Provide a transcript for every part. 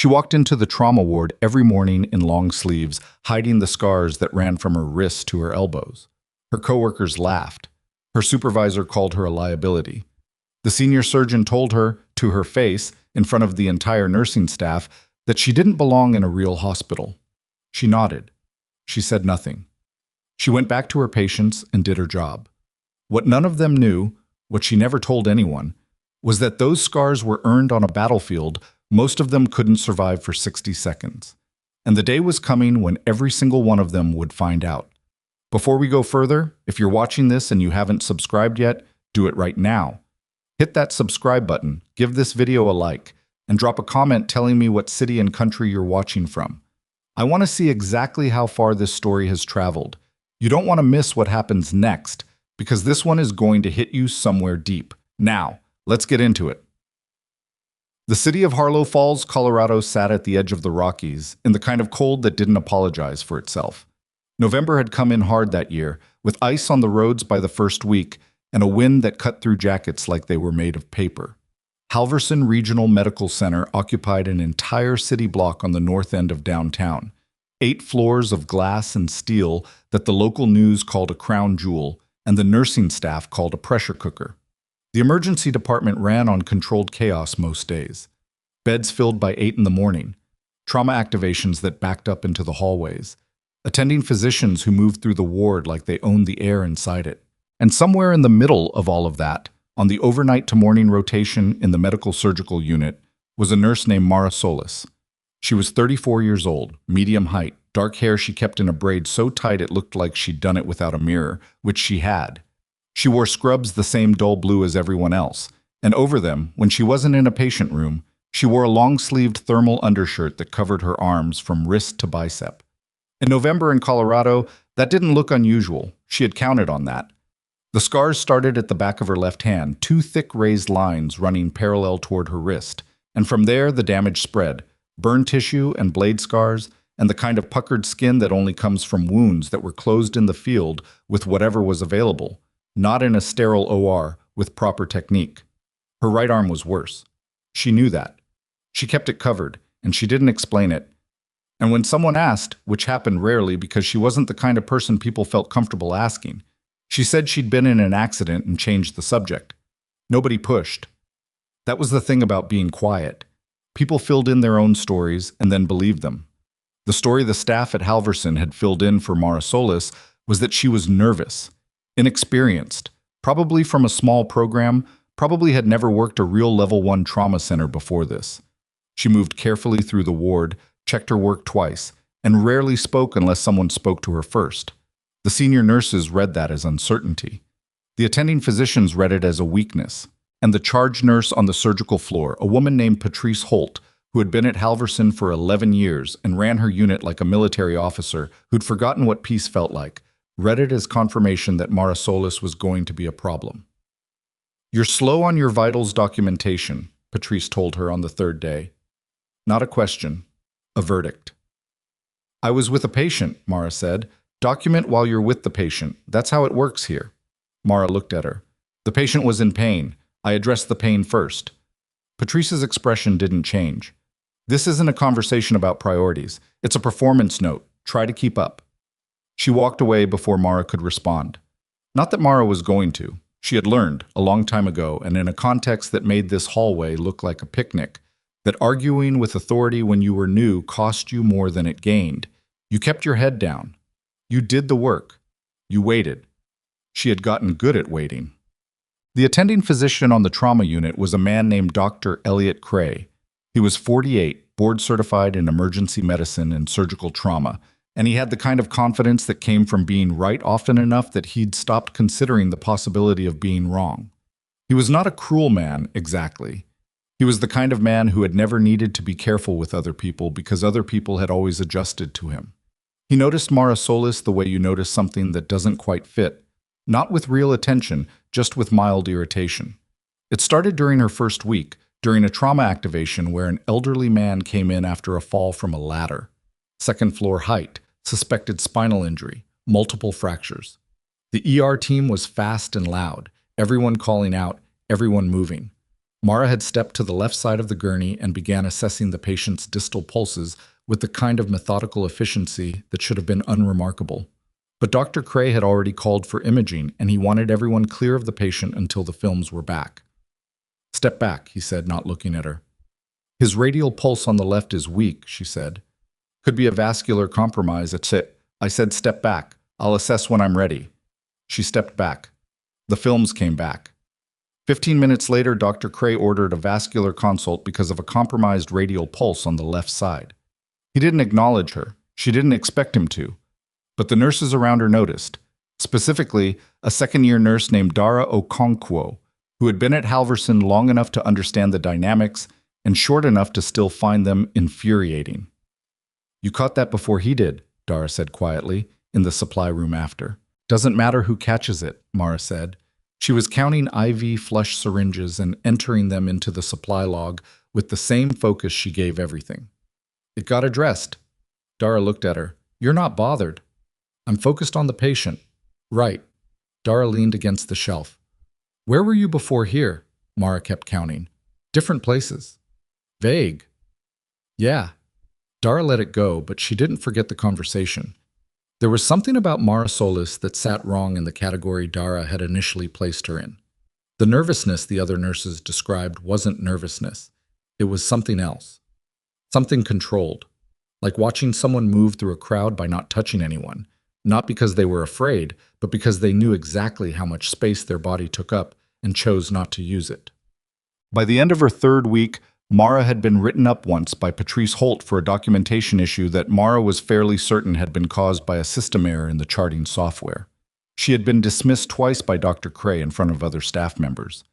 She walked into the trauma ward every morning in long sleeves, hiding the scars that ran from her wrists to her elbows. Her coworkers laughed. Her supervisor called her a liability. The senior surgeon told her, to her face, in front of the entire nursing staff, that she didn't belong in a real hospital. She nodded. She said nothing. She went back to her patients and did her job. What none of them knew, what she never told anyone, was that those scars were earned on a battlefield. Most of them couldn't survive for 60 seconds. And the day was coming when every single one of them would find out. Before we go further, if you're watching this and you haven't subscribed yet, do it right now. Hit that subscribe button, give this video a like, and drop a comment telling me what city and country you're watching from. I want to see exactly how far this story has traveled. You don't want to miss what happens next, because this one is going to hit you somewhere deep. Now, let's get into it. The city of Harlow Falls, Colorado sat at the edge of the Rockies, in the kind of cold that didn't apologize for itself. November had come in hard that year, with ice on the roads by the first week, and a wind that cut through jackets like they were made of paper. Halverson Regional Medical Center occupied an entire city block on the north end of downtown. 8 floors of glass and steel that the local news called a crown jewel, and the nursing staff called a pressure cooker. The emergency department ran on controlled chaos most days. Beds filled by 8 in the morning, trauma activations that backed up into the hallways, attending physicians who moved through the ward like they owned the air inside it. And somewhere in the middle of all of that, on the overnight to morning rotation in the medical surgical unit, was a nurse named Mara Solis. She was 34 years old, medium height, dark hair she kept in a braid so tight it looked like she'd done it without a mirror, which she had. She wore scrubs the same dull blue as everyone else, and over them, when she wasn't in a patient room, she wore a long-sleeved thermal undershirt that covered her arms from wrist to bicep. In November in Colorado, that didn't look unusual. She had counted on that. The scars started at the back of her left hand, 2 thick raised lines running parallel toward her wrist, and from there the damage spread, burn tissue and blade scars, and the kind of puckered skin that only comes from wounds that were closed in the field with whatever was available, not in a sterile OR with proper technique. Her right arm was worse. She knew that. She kept it covered, and she didn't explain it. And when someone asked, which happened rarely because she wasn't the kind of person people felt comfortable asking, she said she'd been in an accident and changed the subject. Nobody pushed. That was the thing about being quiet. People filled in their own stories and then believed them. The story the staff at Halverson had filled in for Mara Solis was that she was nervous, inexperienced, probably from a small program, probably had never worked a real level 1 trauma center before this. She moved carefully through the ward, checked her work twice, and rarely spoke unless someone spoke to her first. The senior nurses read that as uncertainty. The attending physicians read it as a weakness. And the charge nurse on the surgical floor, a woman named Patrice Holt, who had been at Halverson for 11 years and ran her unit like a military officer who'd forgotten what peace felt like, read it as confirmation that Mara Solis was going to be a problem. "You're slow on your vitals documentation," Patrice told her on the 3rd day. Not a question, a verdict. "I was with a patient," Mara said. "Document while you're with the patient. That's how it works here." Mara looked at her. "The patient was in pain. I addressed the pain first." Patrice's expression didn't change. "This isn't a conversation about priorities. It's a performance note. Try to keep up." She walked away before Mara could respond. Not that Mara was going to. She had learned, a long time ago, and in a context that made this hallway look like a picnic, that arguing with authority when you were new cost you more than it gained. You kept your head down. You did the work. You waited. She had gotten good at waiting. The attending physician on the trauma unit was a man named Dr. Elliot Cray. He was 48, board-certified in emergency medicine and surgical trauma, and he had the kind of confidence that came from being right often enough that he'd stopped considering the possibility of being wrong. He was not a cruel man, exactly. He was the kind of man who had never needed to be careful with other people because other people had always adjusted to him. He noticed Mara Solis the way you notice something that doesn't quite fit, not with real attention, just with mild irritation. It started during her first week, during a trauma activation where an elderly man came in after a fall from a ladder. 2nd floor height, suspected spinal injury, multiple fractures. The ER team was fast and loud, everyone calling out, everyone moving. Mara had stepped to the left side of the gurney and began assessing the patient's distal pulses with the kind of methodical efficiency that should have been unremarkable. But Dr. Cray had already called for imaging, and he wanted everyone clear of the patient until the films were back. "Step back," he said, not looking at her. "His radial pulse on the left is weak," she said. "Could be a vascular compromise. It's it. I said step back. I'll assess when I'm ready." She stepped back. The films came back. 15 minutes later, Dr. Cray ordered a vascular consult because of a compromised radial pulse on the left side. He didn't acknowledge her. She didn't expect him to. But the nurses around her noticed, specifically a second-year nurse named Dara Okonkwo, who had been at Halverson long enough to understand the dynamics and short enough to still find them infuriating. "You caught that before he did," Dara said quietly, in the supply room after. "Doesn't matter who catches it," Mara said. She was counting IV flush syringes and entering them into the supply log with the same focus she gave everything. "It got addressed." Dara looked at her. "You're not bothered." "I'm focused on the patient." "Right." Dara leaned against the shelf. "Where were you before here?" Mara kept counting. "Different places." "Vague." "Yeah." Dara let it go, but she didn't forget the conversation. There was something about Mara Solis that sat wrong in the category Dara had initially placed her in. The nervousness the other nurses described wasn't nervousness. It was something else. Something controlled. Like watching someone move through a crowd by not touching anyone. Not because they were afraid, but because they knew exactly how much space their body took up and chose not to use it. By the end of her third week, Mara had been written up once by Patrice Holt for a documentation issue that Mara was fairly certain had been caused by a system error in the charting software. She had been dismissed twice by Dr. Cray in front of other staff members.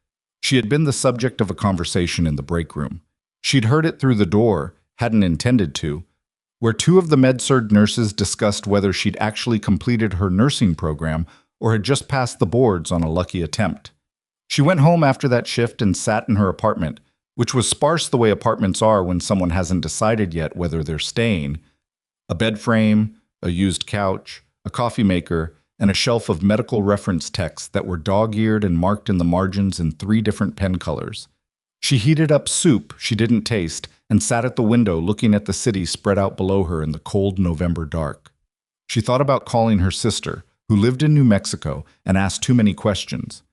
She had been the subject of a conversation in the break room. She'd heard it through the door, hadn't intended to, where two of the med-surg nurses discussed whether she'd actually completed her nursing program or had just passed the boards on a lucky attempt. She went home after that shift and sat in her apartment, which was sparse the way apartments are when someone hasn't decided yet whether they're staying. A bed frame, a used couch, a coffee maker, and a shelf of medical reference texts that were dog-eared and marked in the margins in 3 different pen colors. She heated up soup she didn't taste and sat at the window looking at the city spread out below her in the cold November dark. She thought about calling her sister, who lived in New Mexico, and asked too many questions.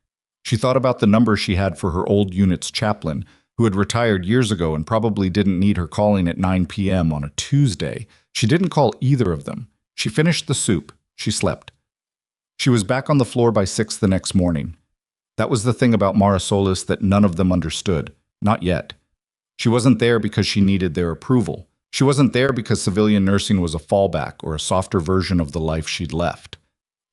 She thought about the number she had for her old unit's chaplain, who had retired years ago and probably didn't need her calling at 9 p.m. on a Tuesday. She didn't call either of them. She finished the soup. She slept. She was back on the floor by 6 the next morning. That was the thing about Mara Solis that none of them understood. Not yet. She wasn't there because she needed their approval. She wasn't there because civilian nursing was a fallback or a softer version of the life she'd left.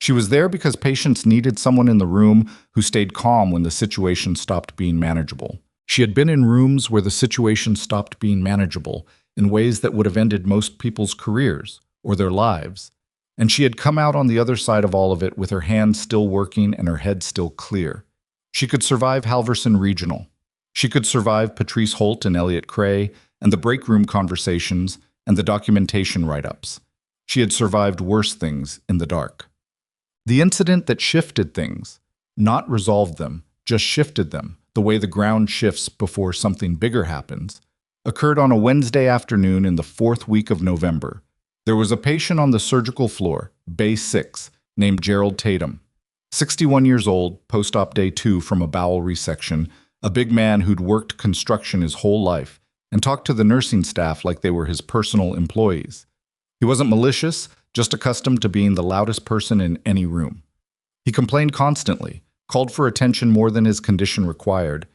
She was there because patients needed someone in the room who stayed calm when the situation stopped being manageable. She had been in rooms where the situation stopped being manageable in ways that would have ended most people's careers or their lives, and she had come out on the other side of all of it with her hands still working and her head still clear. She could survive Halverson Regional. She could survive Patrice Holt and Elliot Cray and the break room conversations and the documentation write-ups. She had survived worse things in the dark. The incident that shifted things, not resolved them, just shifted them, the way the ground shifts before something bigger happens, occurred on a Wednesday afternoon in the 4th week of November. There was a patient on the surgical floor, Bay 6, named Gerald Tatum. 61 years old, post-op day 2 from a bowel resection, a big man who'd worked construction his whole life and talked to the nursing staff like they were his personal employees. He wasn't malicious, just accustomed to being the loudest person in any room. He complained constantly, called for attention more than his condition required,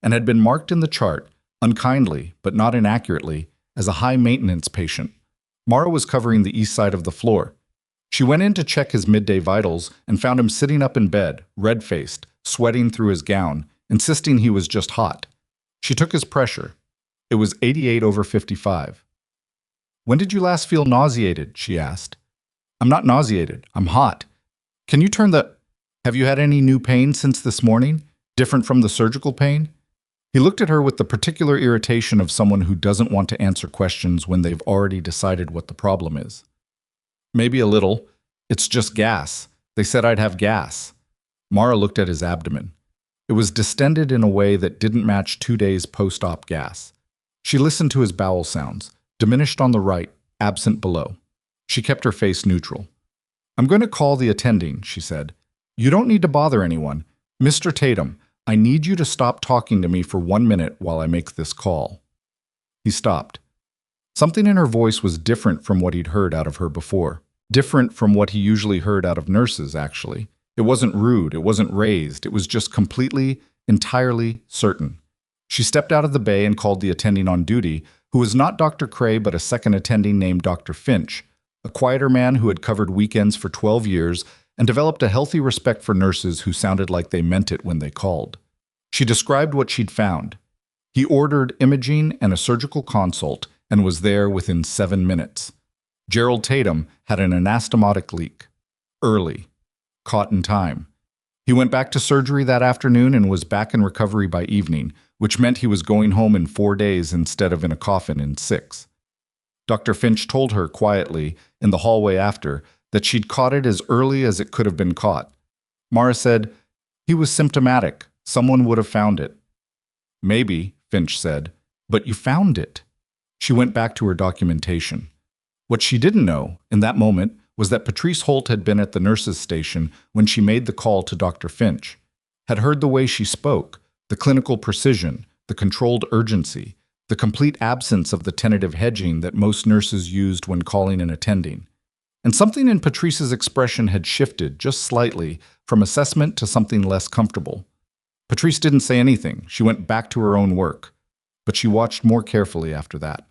and had been marked in the chart, unkindly but not inaccurately, as a high-maintenance patient. Mara was covering the east side of the floor. She went in to check his midday vitals and found him sitting up in bed, red-faced, sweating through his gown, insisting he was just hot. She took his pressure. It was 88/55. "When did you last feel nauseated?" she asked. "I'm not nauseated. I'm hot. Can you turn the... Have you had any new pain since this morning? Different from the surgical pain?" He looked at her with the particular irritation of someone who doesn't want to answer questions when they've already decided what the problem is. "Maybe a little. It's just gas. They said I'd have gas." Mara looked at his abdomen. It was distended in a way that didn't match 2 days post-op gas. She listened to his bowel sounds, diminished on the right, absent below. She kept her face neutral. "I'm going to call the attending," she said. "You don't need to bother anyone. Mr. Tatum, I need you to stop talking to me for 1 minute while I make this call." He stopped. Something in her voice was different from what he'd heard out of her before. Different from what he usually heard out of nurses, actually. It wasn't rude, it wasn't raised, it was just completely, entirely certain. She stepped out of the bay and called the attending on duty, who was not Dr. Cray but a second attending named Dr. Finch, a quieter man who had covered weekends for 12 years and developed a healthy respect for nurses who sounded like they meant it when they called. She described what she'd found. He ordered imaging and a surgical consult and was there within 7 minutes. Gerald Tatum had an anastomotic leak. Early. Caught in time. He went back to surgery that afternoon and was back in recovery by evening, which meant he was going home in 4 days instead of in a coffin in 6. Dr. Finch told her quietly, in the hallway after, that she'd caught it as early as it could have been caught. Mara said, "He was symptomatic. Someone would have found it." "Maybe," Finch said, "but you found it." She went back to her documentation. What she didn't know, in that moment, was that Patrice Holt had been at the nurse's station when she made the call to Dr. Finch, had heard the way she spoke, the clinical precision, the controlled urgency, the complete absence of the tentative hedging that most nurses used when calling and attending. And something in Patrice's expression had shifted, just slightly, from assessment to something less comfortable. Patrice didn't say anything. She went back to her own work. But she watched more carefully after that.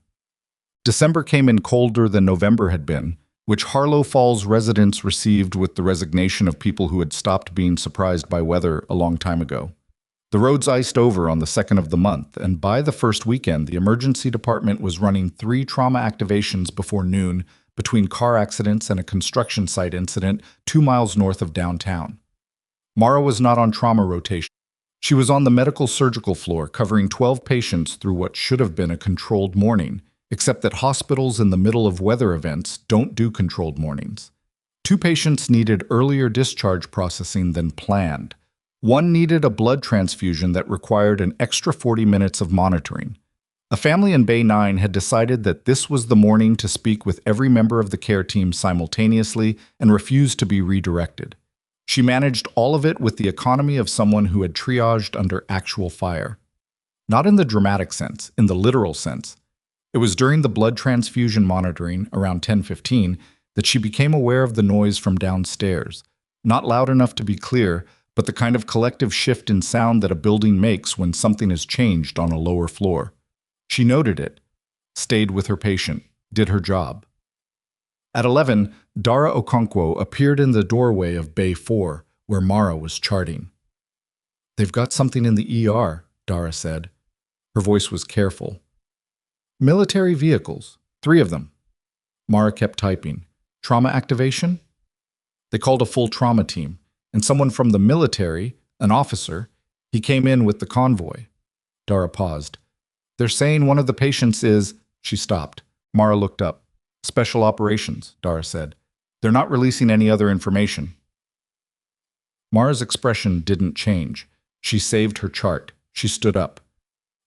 December came in colder than November had been, which Harlow Falls residents received with the resignation of people who had stopped being surprised by weather a long time ago. The roads iced over on the 2nd of the month, and by the first weekend, the emergency department was running 3 trauma activations before noon between car accidents and a construction site incident 2 miles north of downtown. Mara was not on trauma rotation. She was on the medical surgical floor covering 12 patients through what should have been a controlled morning, except that hospitals in the middle of weather events don't do controlled mornings. 2 patients needed earlier discharge processing than planned. One needed a blood transfusion that required an extra 40 minutes of monitoring. A family in Bay 9 had decided that this was the morning to speak with every member of the care team simultaneously and refused to be redirected. She managed all of it with the economy of someone who had triaged under actual fire. Not in the dramatic sense, in the literal sense. It was during the blood transfusion monitoring, around 10:15, that she became aware of the noise from downstairs. Not loud enough to be clear, but the kind of collective shift in sound that a building makes when something is changed on a lower floor. She noted it, stayed with her patient, did her job. At 11, Dara Okonkwo appeared in the doorway of Bay 4, where Mara was charting. "They've got something in the ER," Dara said. Her voice was careful. "Military vehicles, 3 of them." Mara kept typing. "Trauma activation?" They called a full trauma team, and someone from the military, an officer, he came in with the convoy. Dara paused. "They're saying one of the patients is—" She stopped. Mara looked up. "Special operations," Dara said. "They're not releasing any other information." Mara's expression didn't change. She saved her chart. She stood up.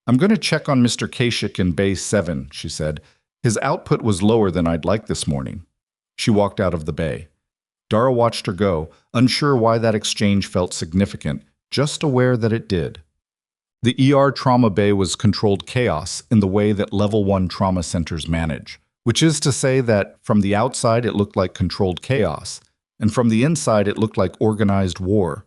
"I'm going to check on Mr. Kasich in Bay 7, she said. "His output was lower than I'd like this morning." She walked out of the bay. Dara watched her go, unsure why that exchange felt significant, just aware that it did. The ER trauma bay was controlled chaos in the way that Level 1 trauma centers manage, which is to say that from the outside it looked like controlled chaos, and from the inside it looked like organized war.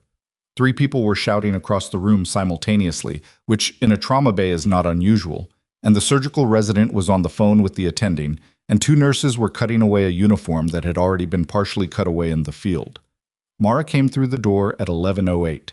3 people were shouting across the room simultaneously, which in a trauma bay is not unusual, and the surgical resident was on the phone with the attending, and 2 nurses were cutting away a uniform that had already been partially cut away in the field. Mara came through the door at 11:08.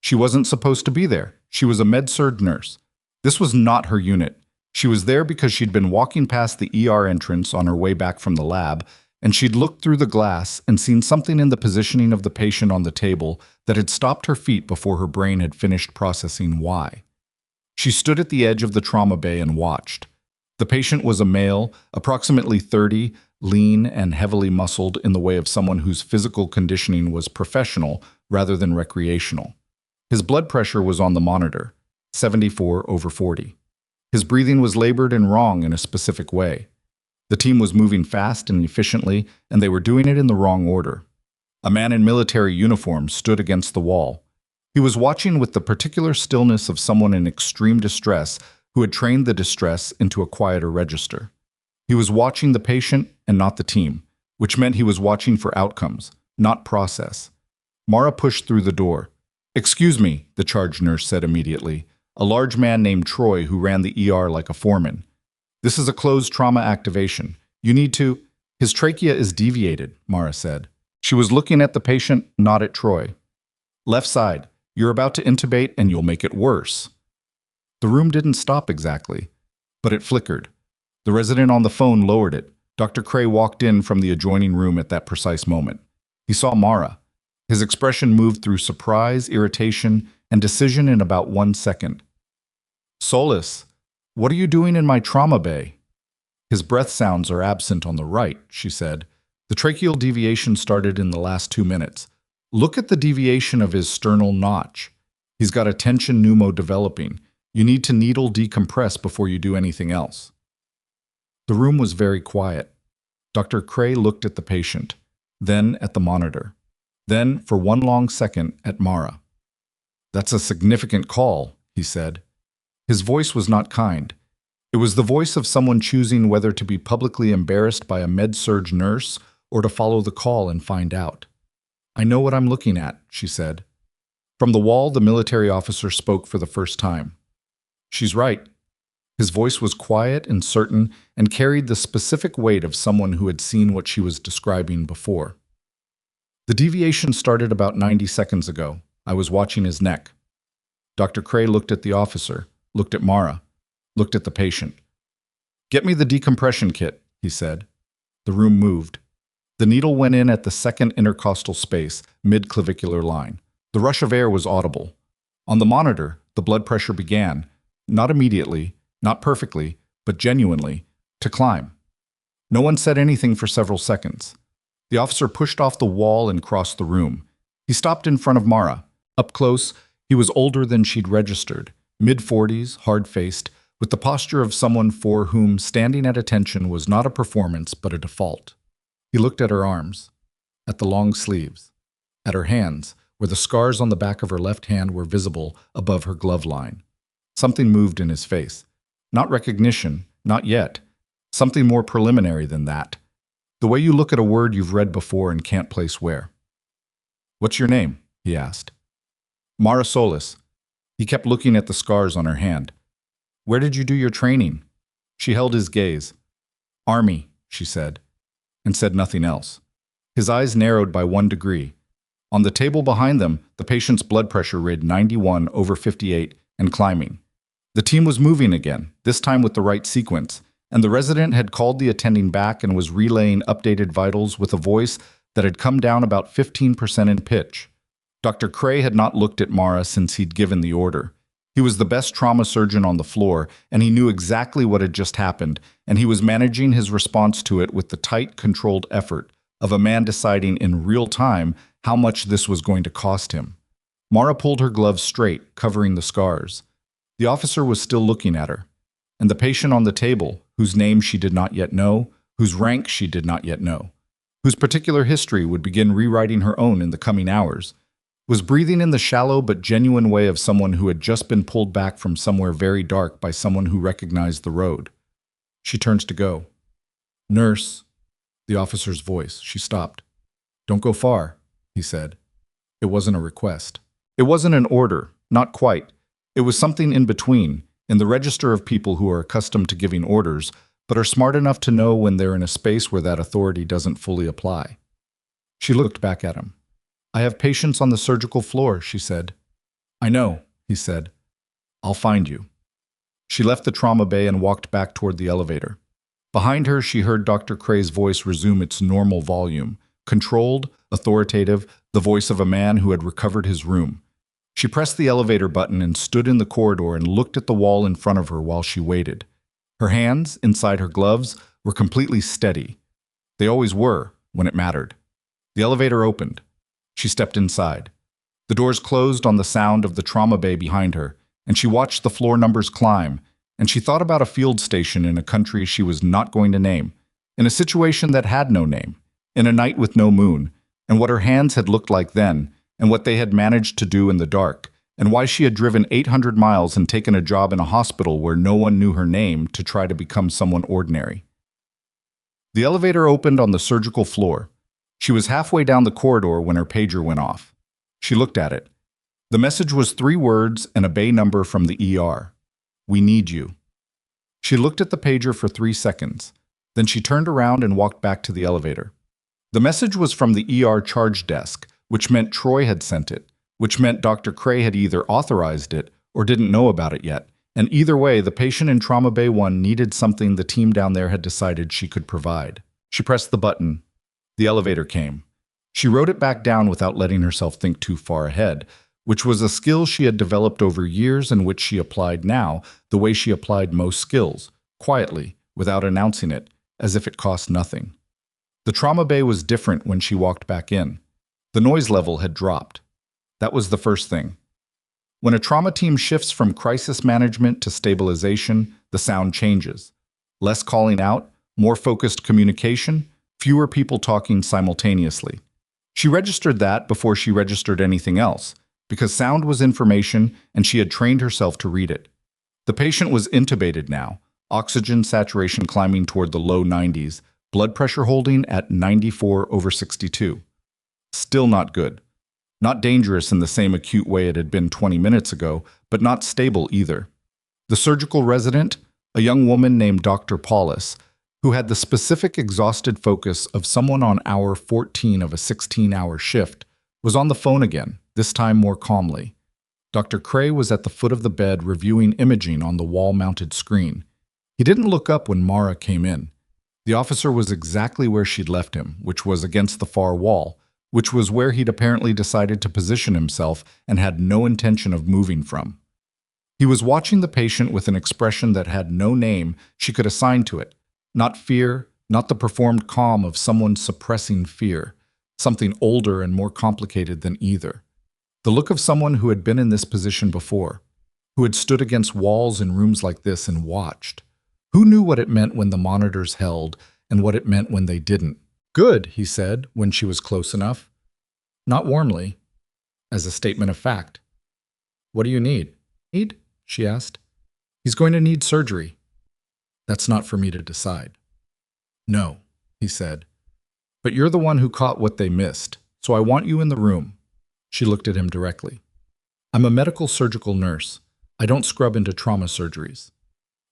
She wasn't supposed to be there. She was a med-surg nurse. This was not her unit. She was there because she'd been walking past the ER entrance on her way back from the lab, and she'd looked through the glass and seen something in the positioning of the patient on the table that had stopped her feet before her brain had finished processing why. She stood at the edge of the trauma bay and watched. The patient was a male, approximately 30, lean and heavily muscled in the way of someone whose physical conditioning was professional rather than recreational. His blood pressure was on the monitor, 74/40. His breathing was labored and wrong in a specific way. The team was moving fast and efficiently, and they were doing it in the wrong order. A man in military uniform stood against the wall. He was watching with the particular stillness of someone in extreme distress who had trained the distress into a quieter register. He was watching the patient and not the team, which meant he was watching for outcomes, not process. Mara pushed through the door. "Excuse me," the charge nurse said immediately, a large man named Troy who ran the ER like a foreman. "This is a closed trauma activation. You need to—" "His trachea is deviated," Mara said. She was looking at the patient, not at Troy. "Left side. You're about to intubate and you'll make it worse." The room didn't stop exactly, but it flickered. The resident on the phone lowered it. Dr. Cray walked in from the adjoining room at that precise moment. He saw Mara. His expression moved through surprise, irritation, and decision in about 1 second. "Solis, what are you doing in my trauma bay?" "His breath sounds are absent on the right," she said. "The tracheal deviation started in the last 2 minutes. Look at the deviation of his sternal notch. He's got a tension pneumo developing. You need to needle decompress before you do anything else." The room was very quiet. Dr. Cray looked at the patient, then at the monitor, then, for 1 long second, at Mara. "That's a significant call," he said. His voice was not kind. It was the voice of someone choosing whether to be publicly embarrassed by a med-surg nurse or to follow the call and find out. "I know what I'm looking at," she said. From the wall, the military officer spoke for the first time. "She's right." His voice was quiet and certain and carried the specific weight of someone who had seen what she was describing before. "The deviation started about 90 seconds ago. I was watching his neck." Dr. Cray looked at the officer, looked at Mara, looked at the patient. "Get me the decompression kit," he said. The room moved. The needle went in at the second intercostal space, mid-clavicular line. The rush of air was audible. On the monitor, the blood pressure began, not immediately, not perfectly, but genuinely, to climb. No one said anything for several seconds. The officer pushed off the wall and crossed the room. He stopped in front of Mara. Up close, he was older than she'd registered, mid-40s, hard-faced, with the posture of someone for whom standing at attention was not a performance but a default. He looked at her arms, at the long sleeves, at her hands, where the scars on the back of her left hand were visible above her glove line. Something moved in his face. Not recognition, not yet. Something more preliminary than that. The way you look at a word you've read before and can't place where. "What's your name?" he asked. "Mara Solis." He kept looking at the scars on her hand. "Where did you do your training?" She held his gaze. "Army," she said, and said nothing else. His eyes narrowed by 1 degree. On the table behind them, the patient's blood pressure read 91/58 and climbing. The team was moving again, this time with the right sequence, and the resident had called the attending back and was relaying updated vitals with a voice that had come down about 15% in pitch. Dr. Cray had not looked at Mara since he'd given the order. He was the best trauma surgeon on the floor, and he knew exactly what had just happened, and he was managing his response to it with the tight, controlled effort of a man deciding in real time how much this was going to cost him. Mara pulled her gloves straight, covering the scars. The officer was still looking at her, and the patient on the table, whose name she did not yet know, whose rank she did not yet know, whose particular history would begin rewriting her own in the coming hours, was breathing in the shallow but genuine way of someone who had just been pulled back from somewhere very dark by someone who recognized the road. She turns to go. "Nurse," the officer's voice. She stopped. "Don't go far," he said. It wasn't a request. It wasn't an order, not quite. It was something in between, in the register of people who are accustomed to giving orders, but are smart enough to know when they're in a space where that authority doesn't fully apply. She looked back at him. "I have patients on the surgical floor," she said. "I know," he said. "I'll find you." She left the trauma bay and walked back toward the elevator. Behind her, she heard Dr. Cray's voice resume its normal volume, controlled, authoritative, the voice of a man who had recovered his room. She pressed the elevator button and stood in the corridor and looked at the wall in front of her while she waited. Her hands, inside her gloves, were completely steady. They always were, when it mattered. The elevator opened. She stepped inside. The doors closed on the sound of the trauma bay behind her, and she watched the floor numbers climb, and she thought about a field station in a country she was not going to name, in a situation that had no name, in a night with no moon, and what her hands had looked like then, and what they had managed to do in the dark, and why she had driven 800 miles and taken a job in a hospital where no one knew her name to try to become someone ordinary. The elevator opened on the surgical floor. She was halfway down the corridor when her pager went off. She looked at it. The message was 3 words and a bay number from the ER. "We need you." She looked at the pager for 3 seconds. Then she turned around and walked back to the elevator. The message was from the ER charge desk, which meant Troy had sent it, which meant Dr. Cray had either authorized it or didn't know about it yet. And either way, the patient in Trauma Bay 1 needed something the team down there had decided she could provide. She pressed the button. The elevator came. She wrote it back down without letting herself think too far ahead, which was a skill she had developed over years and which she applied now the way she applied most skills, quietly, without announcing it, as if it cost nothing. The trauma bay was different when she walked back in. The noise level had dropped. That was the first thing. When a trauma team shifts from crisis management to stabilization, the sound changes. Less calling out, more focused communication, fewer people talking simultaneously. She registered that before she registered anything else, because sound was information and she had trained herself to read it. The patient was intubated now, oxygen saturation climbing toward the low 90s, blood pressure holding at 94/62. Still not good. Not dangerous in the same acute way it had been 20 minutes ago, but not stable either. The surgical resident, a young woman named Dr. Paulus, who had the specific exhausted focus of someone on hour 14 of a 16-hour shift, was on the phone again, this time more calmly. Dr. Cray was at the foot of the bed reviewing imaging on the wall-mounted screen. He didn't look up when Mara came in. The officer was exactly where she'd left him, which was against the far wall, which was where he'd apparently decided to position himself and had no intention of moving from. He was watching the patient with an expression that had no name she could assign to it. Not fear, not the performed calm of someone suppressing fear, something older and more complicated than either. The look of someone who had been in this position before, who had stood against walls in rooms like this and watched. Who knew what it meant when the monitors held and what it meant when they didn't? "Good," he said when she was close enough. Not warmly, as a statement of fact. "What do you need?" "Need?" she asked. "He's going to need surgery." "That's not for me to decide." "No," he said. "But you're the one who caught what they missed, so I want you in the room." She looked at him directly. "I'm a medical surgical nurse. I don't scrub into trauma surgeries."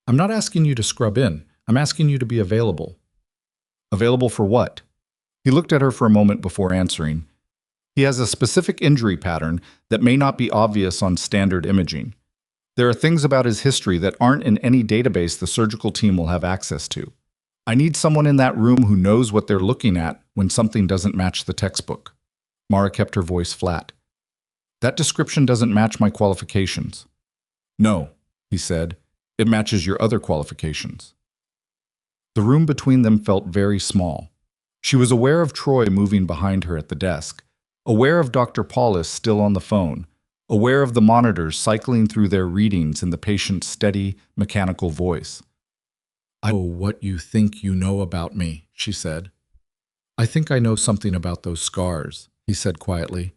"I'm not asking you to scrub in. I'm asking you to be available." "Available for what?" He looked at her for a moment before answering. He has a specific injury pattern that may not be obvious on standard imaging. There are things about his history that aren't in any database the surgical team will have access to. I need someone in that room who knows what they're looking at when something doesn't match the textbook. Mara kept her voice flat. "That description doesn't match my qualifications." "No," he said. "It matches your other qualifications." The room between them felt very small. She was aware of Troy moving behind her at the desk, aware of Dr. Paulus still on the phone, aware of the monitors cycling through their readings in the patient's steady, mechanical voice. "I know what you think you know about me," she said. "I think I know something about those scars," he said quietly.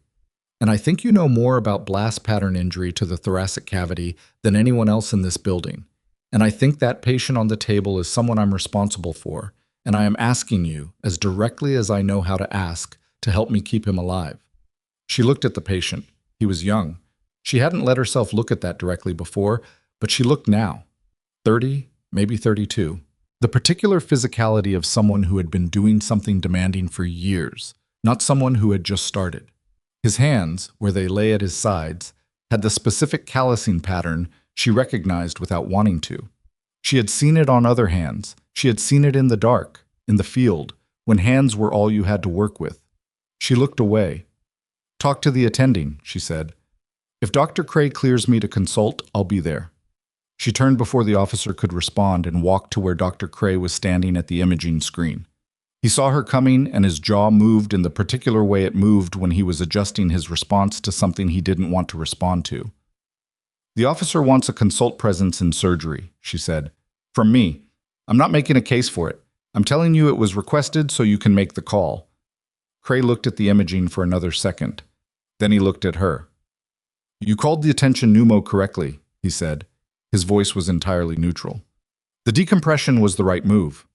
"And I think you know more about blast pattern injury to the thoracic cavity than anyone else in this building. And I think that patient on the table is someone I'm responsible for, and I am asking you, as directly as I know how to ask, to help me keep him alive." She looked at the patient. He was young. She hadn't let herself look at that directly before, but she looked now. 30, maybe 32. The particular physicality of someone who had been doing something demanding for years, not someone who had just started. His hands, where they lay at his sides, had the specific callousing pattern she recognized without wanting to. She had seen it on other hands. She had seen it in the dark, in the field, when hands were all you had to work with. She looked away. "Talk to the attending," she said. "If Dr. Cray clears me to consult, I'll be there." She turned before the officer could respond and walked to where Dr. Cray was standing at the imaging screen. He He saw her coming, and his jaw moved in the particular way it moved when he was adjusting his response to something he didn't want to respond to. "The officer wants a consult presence in surgery," she said. "From me. I'm not making a case for it. I'm telling you it was requested so you can make the call." Cray looked at the imaging for another second. Then he looked at her. "You called the attention pneumo correctly," he said. His voice was entirely neutral. "The decompression was the right move."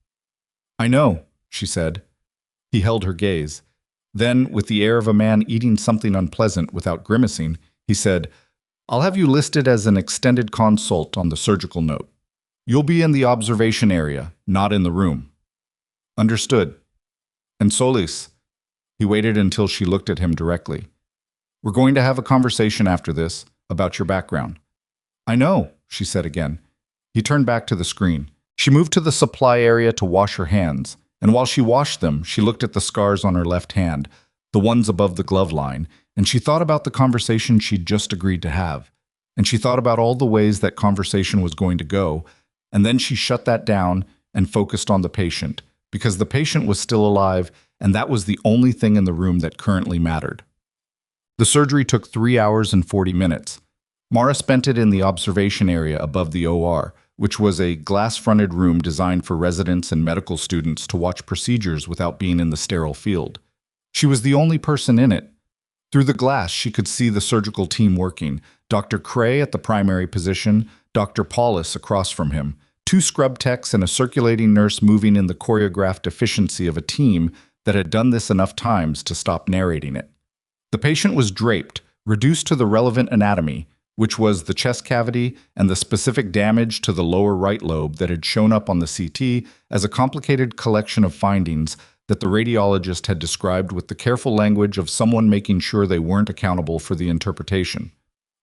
"I know," she said. He held her gaze. Then, with the air of a man eating something unpleasant without grimacing, he said, "I'll have you listed as an extended consult on the surgical note. You'll be in the observation area, not in the room." "Understood." "And Solis." He waited until she looked at him directly. "We're going to have a conversation after this about your background." "I know," she said again. He turned back to the screen. She moved to the supply area to wash her hands, and while she washed them, she looked at the scars on her left hand, the ones above the glove line, and she thought about the conversation she'd just agreed to have. And she thought about all the ways that conversation was going to go, and then she shut that down and focused on the patient, because the patient was still alive, and that was the only thing in the room that currently mattered. The surgery took 3 hours and 40 minutes. Mara spent it in the observation area above the OR, which was a glass-fronted room designed for residents and medical students to watch procedures without being in the sterile field. She was the only person in it. Through the glass, she could see the surgical team working, Dr. Cray at the primary position, Dr. Paulus across from him, 2 scrub techs and a circulating nurse moving in the choreographed efficiency of a team that had done this enough times to stop narrating it. The patient was draped, reduced to the relevant anatomy, which was the chest cavity and the specific damage to the lower right lobe that had shown up on the CT as a complicated collection of findings that the radiologist had described with the careful language of someone making sure they weren't accountable for the interpretation.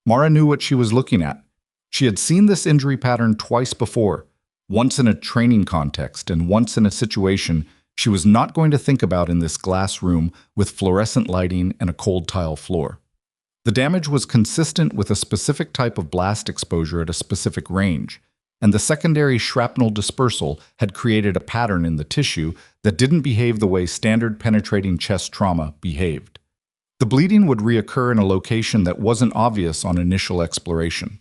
Mara knew what she was looking at. She had seen this injury pattern twice before, once in a training context and once in a situation she was not going to think about in this glass room with fluorescent lighting and a cold tile floor. The damage was consistent with a specific type of blast exposure at a specific range, and the secondary shrapnel dispersal had created a pattern in the tissue that didn't behave the way standard penetrating chest trauma behaved. The bleeding would reoccur in a location that wasn't obvious on initial exploration.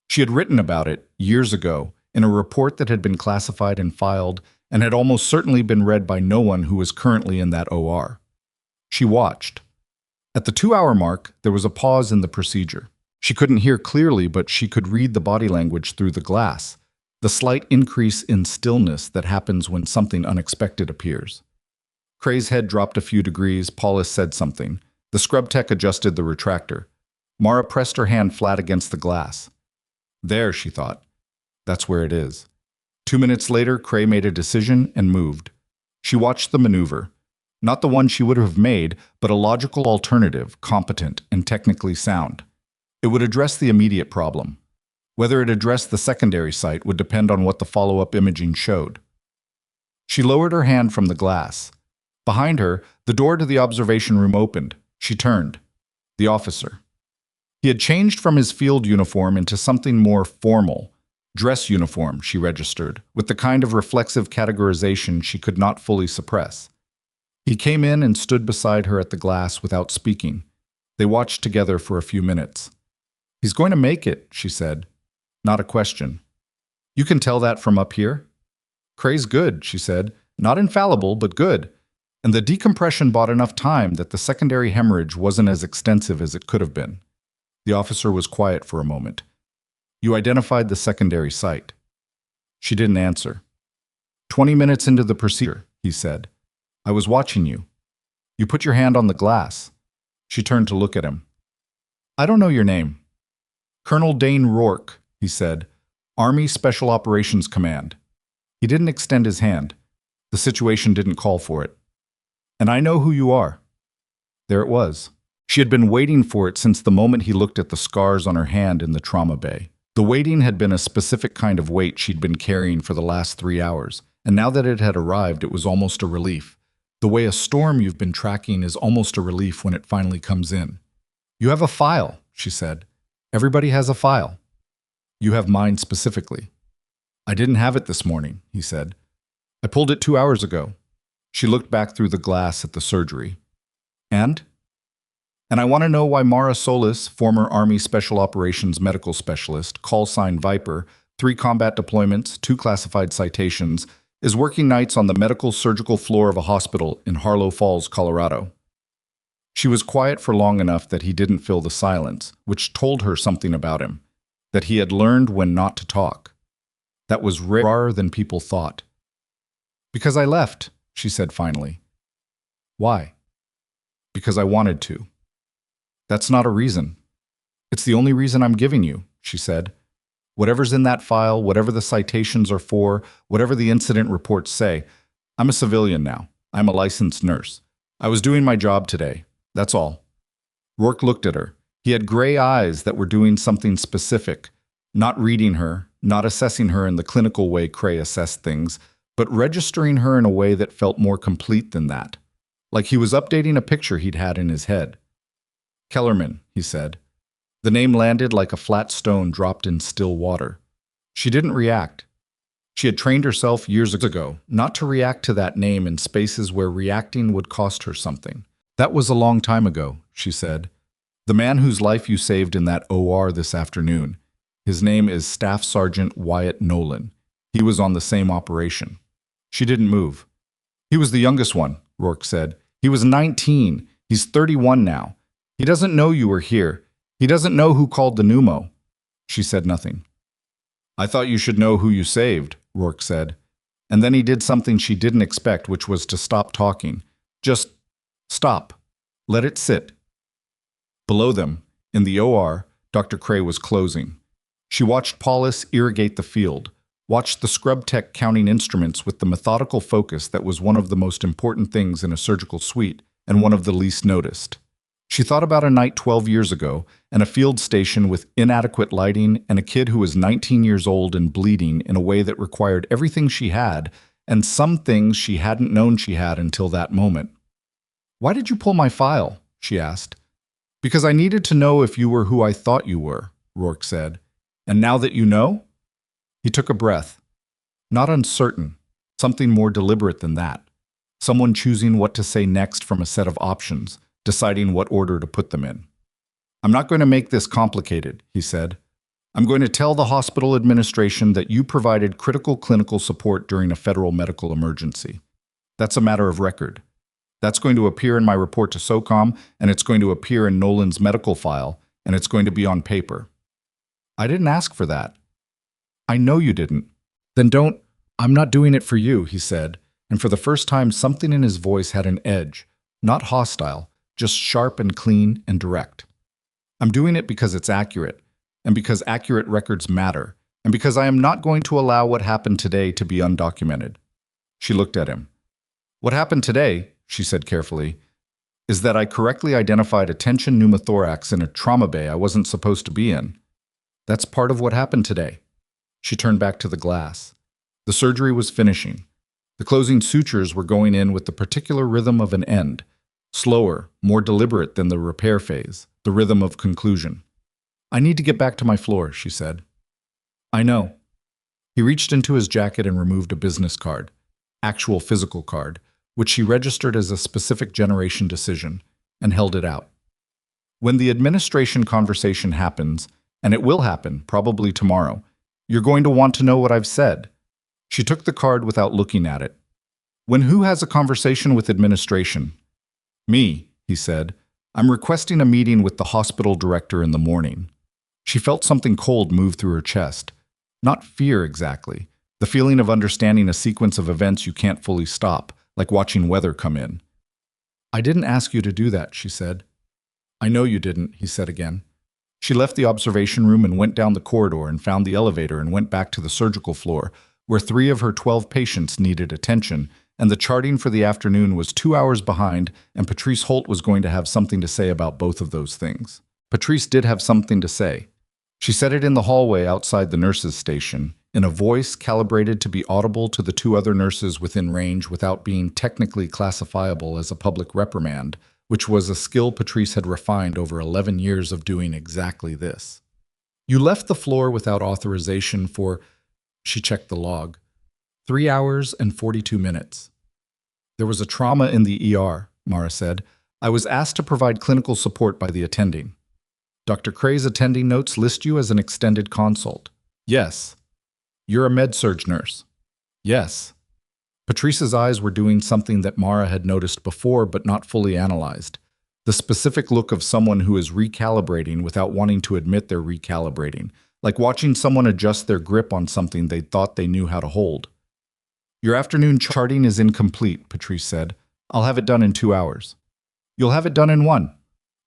She had written about it years ago in a report that had been classified and filed and had almost certainly been read by no one who was currently in that OR. She watched. At the 2-hour mark, there was a pause in the procedure. She couldn't hear clearly, but she could read the body language through the glass, the slight increase in stillness that happens when something unexpected appears. Cray's head dropped a few degrees. Paulus said something. The scrub tech adjusted the retractor. Mara pressed her hand flat against the glass. "There," she thought. "That's where it is." 2 minutes later, Cray made a decision and moved. She watched the maneuver. Not the one she would have made, but a logical alternative, competent and technically sound. It would address the immediate problem. Whether it addressed the secondary site would depend on what the follow-up imaging showed. She lowered her hand from the glass. Behind her, the door to the observation room opened. She turned. The officer. He had changed from his field uniform into something more formal. Dress uniform, she registered, with the kind of reflexive categorization she could not fully suppress. He came in and stood beside her at the glass without speaking. They watched together for a few minutes. "He's going to make it," she said. Not a question. "You can tell that from up here?" "Cray's good," she said. "Not infallible, but good. And the decompression bought enough time that the secondary hemorrhage wasn't as extensive as it could have been." The officer was quiet for a moment. "You identified the secondary site." She didn't answer. 20 minutes into the procedure, he said. "I was watching you. You put your hand on the glass." She turned to look at him. "I don't know your name." "Colonel Dane Rourke," he said. "Army Special Operations Command." He didn't extend his hand. The situation didn't call for it. "And I know who you are." There it was. She had been waiting for it since the moment he looked at the scars on her hand in the trauma bay. The waiting had been a specific kind of weight she'd been carrying for the last 3 hours, and now that it had arrived, it was almost a relief. The way a storm you've been tracking is almost a relief when it finally comes in. "You have a file," she said. "Everybody has a file. You have mine specifically." "I didn't have it this morning," he said. "I pulled it 2 hours ago." She looked back through the glass at the surgery. And? And I want to know why Mara Solis, former Army Special Operations Medical Specialist, call sign Viper, 3 combat deployments, 2 classified citations, is working nights on the medical surgical floor of a hospital in Harlow Falls, Colorado. She was quiet for long enough that he didn't fill the silence, which told her something about him, that he had learned when not to talk. That was rarer than people thought. Because I left, she said finally. Why? Because I wanted to. That's not a reason. It's the only reason I'm giving you, she said. Whatever's in that file, whatever the citations are for, whatever the incident reports say, I'm a civilian now. I'm a licensed nurse. I was doing my job today. That's all. Rourke looked at her. He had gray eyes that were doing something specific, not reading her, not assessing her in the clinical way Cray assessed things, but registering her in a way that felt more complete than that, like he was updating a picture he'd had in his head. Kellerman, he said. The name landed like a flat stone dropped in still water. She didn't react. She had trained herself years ago not to react to that name in spaces where reacting would cost her something. That was a long time ago, she said. The man whose life you saved in that OR this afternoon. His name is Staff Sergeant Wyatt Nolan. He was on the same operation. She didn't move. He was the youngest one, Rourke said. He was 19. He's 31 now. He doesn't know you were here. He doesn't know who called the pneumo. She said nothing. I thought you should know who you saved, Rourke said. And then he did something she didn't expect, which was to stop talking. Just stop. Let it sit. Below them, in the OR, Dr. Cray was closing. She watched Paulus irrigate the field, watched the scrub tech counting instruments with the methodical focus that was one of the most important things in a surgical suite and one of the least noticed. She thought about a night 12 years ago and a field station with inadequate lighting and a kid who was 19 years old and bleeding in a way that required everything she had and some things she hadn't known she had until that moment. Why did you pull my file? She asked. Because I needed to know if you were who I thought you were, Rourke said. And now that you know? He took a breath. Not uncertain, something more deliberate than that. Someone choosing what to say next from a set of options, deciding what order to put them in. I'm not going to make this complicated, he said. I'm going to tell the hospital administration that you provided critical clinical support during a federal medical emergency. That's a matter of record. That's going to appear in my report to SOCOM, and it's going to appear in Nolan's medical file, and it's going to be on paper. I didn't ask for that. I know you didn't. Then don't. I'm not doing it for you, he said, and for the first time something in his voice had an edge, not hostile, just sharp and clean and direct. I'm doing it because it's accurate, and because accurate records matter, and because I am not going to allow what happened today to be undocumented. She looked at him. What happened today, she said carefully, is that I correctly identified a tension pneumothorax in a trauma bay I wasn't supposed to be in. That's part of what happened today. She turned back to the glass. The surgery was finishing. The closing sutures were going in with the particular rhythm of an end, slower, more deliberate than the repair phase, the rhythm of conclusion. I need to get back to my floor, she said. I know. He reached into his jacket and removed a business card, actual physical card, which she registered as a specific generation decision, and held it out. When the administration conversation happens, and it will happen, probably tomorrow, you're going to want to know what I've said. She took the card without looking at it. When who has a conversation with administration? Me, he said. I'm requesting a meeting with the hospital director in the morning. She felt something cold move through her chest. Not fear exactly, the feeling of understanding a sequence of events you can't fully stop, like watching weather come in. I didn't ask you to do that, she said. I know you didn't, he said again. She left the observation room and went down the corridor and found the elevator and went back to the surgical floor, where 3 of her 12 patients needed attention, and the charting for the afternoon was 2 hours behind, and Patrice Holt was going to have something to say about both of those things. Patrice did have something to say. She said it in the hallway outside the nurses' station, in a voice calibrated to be audible to the 2 other nurses within range without being technically classifiable as a public reprimand, which was a skill Patrice had refined over 11 years of doing exactly this. You left the floor without authorization for, she checked the log, 3 hours and 42 minutes. There was a trauma in the ER, Mara said. I was asked to provide clinical support by the attending. Dr. Cray's attending notes list you as an extended consult. Yes. You're a med-surg nurse. Yes. Patrice's eyes were doing something that Mara had noticed before but not fully analyzed. The specific look of someone who is recalibrating without wanting to admit they're recalibrating, like watching someone adjust their grip on something they thought they knew how to hold. Your afternoon charting is incomplete, Patrice said. I'll have it done in 2 hours. You'll have it done in 1.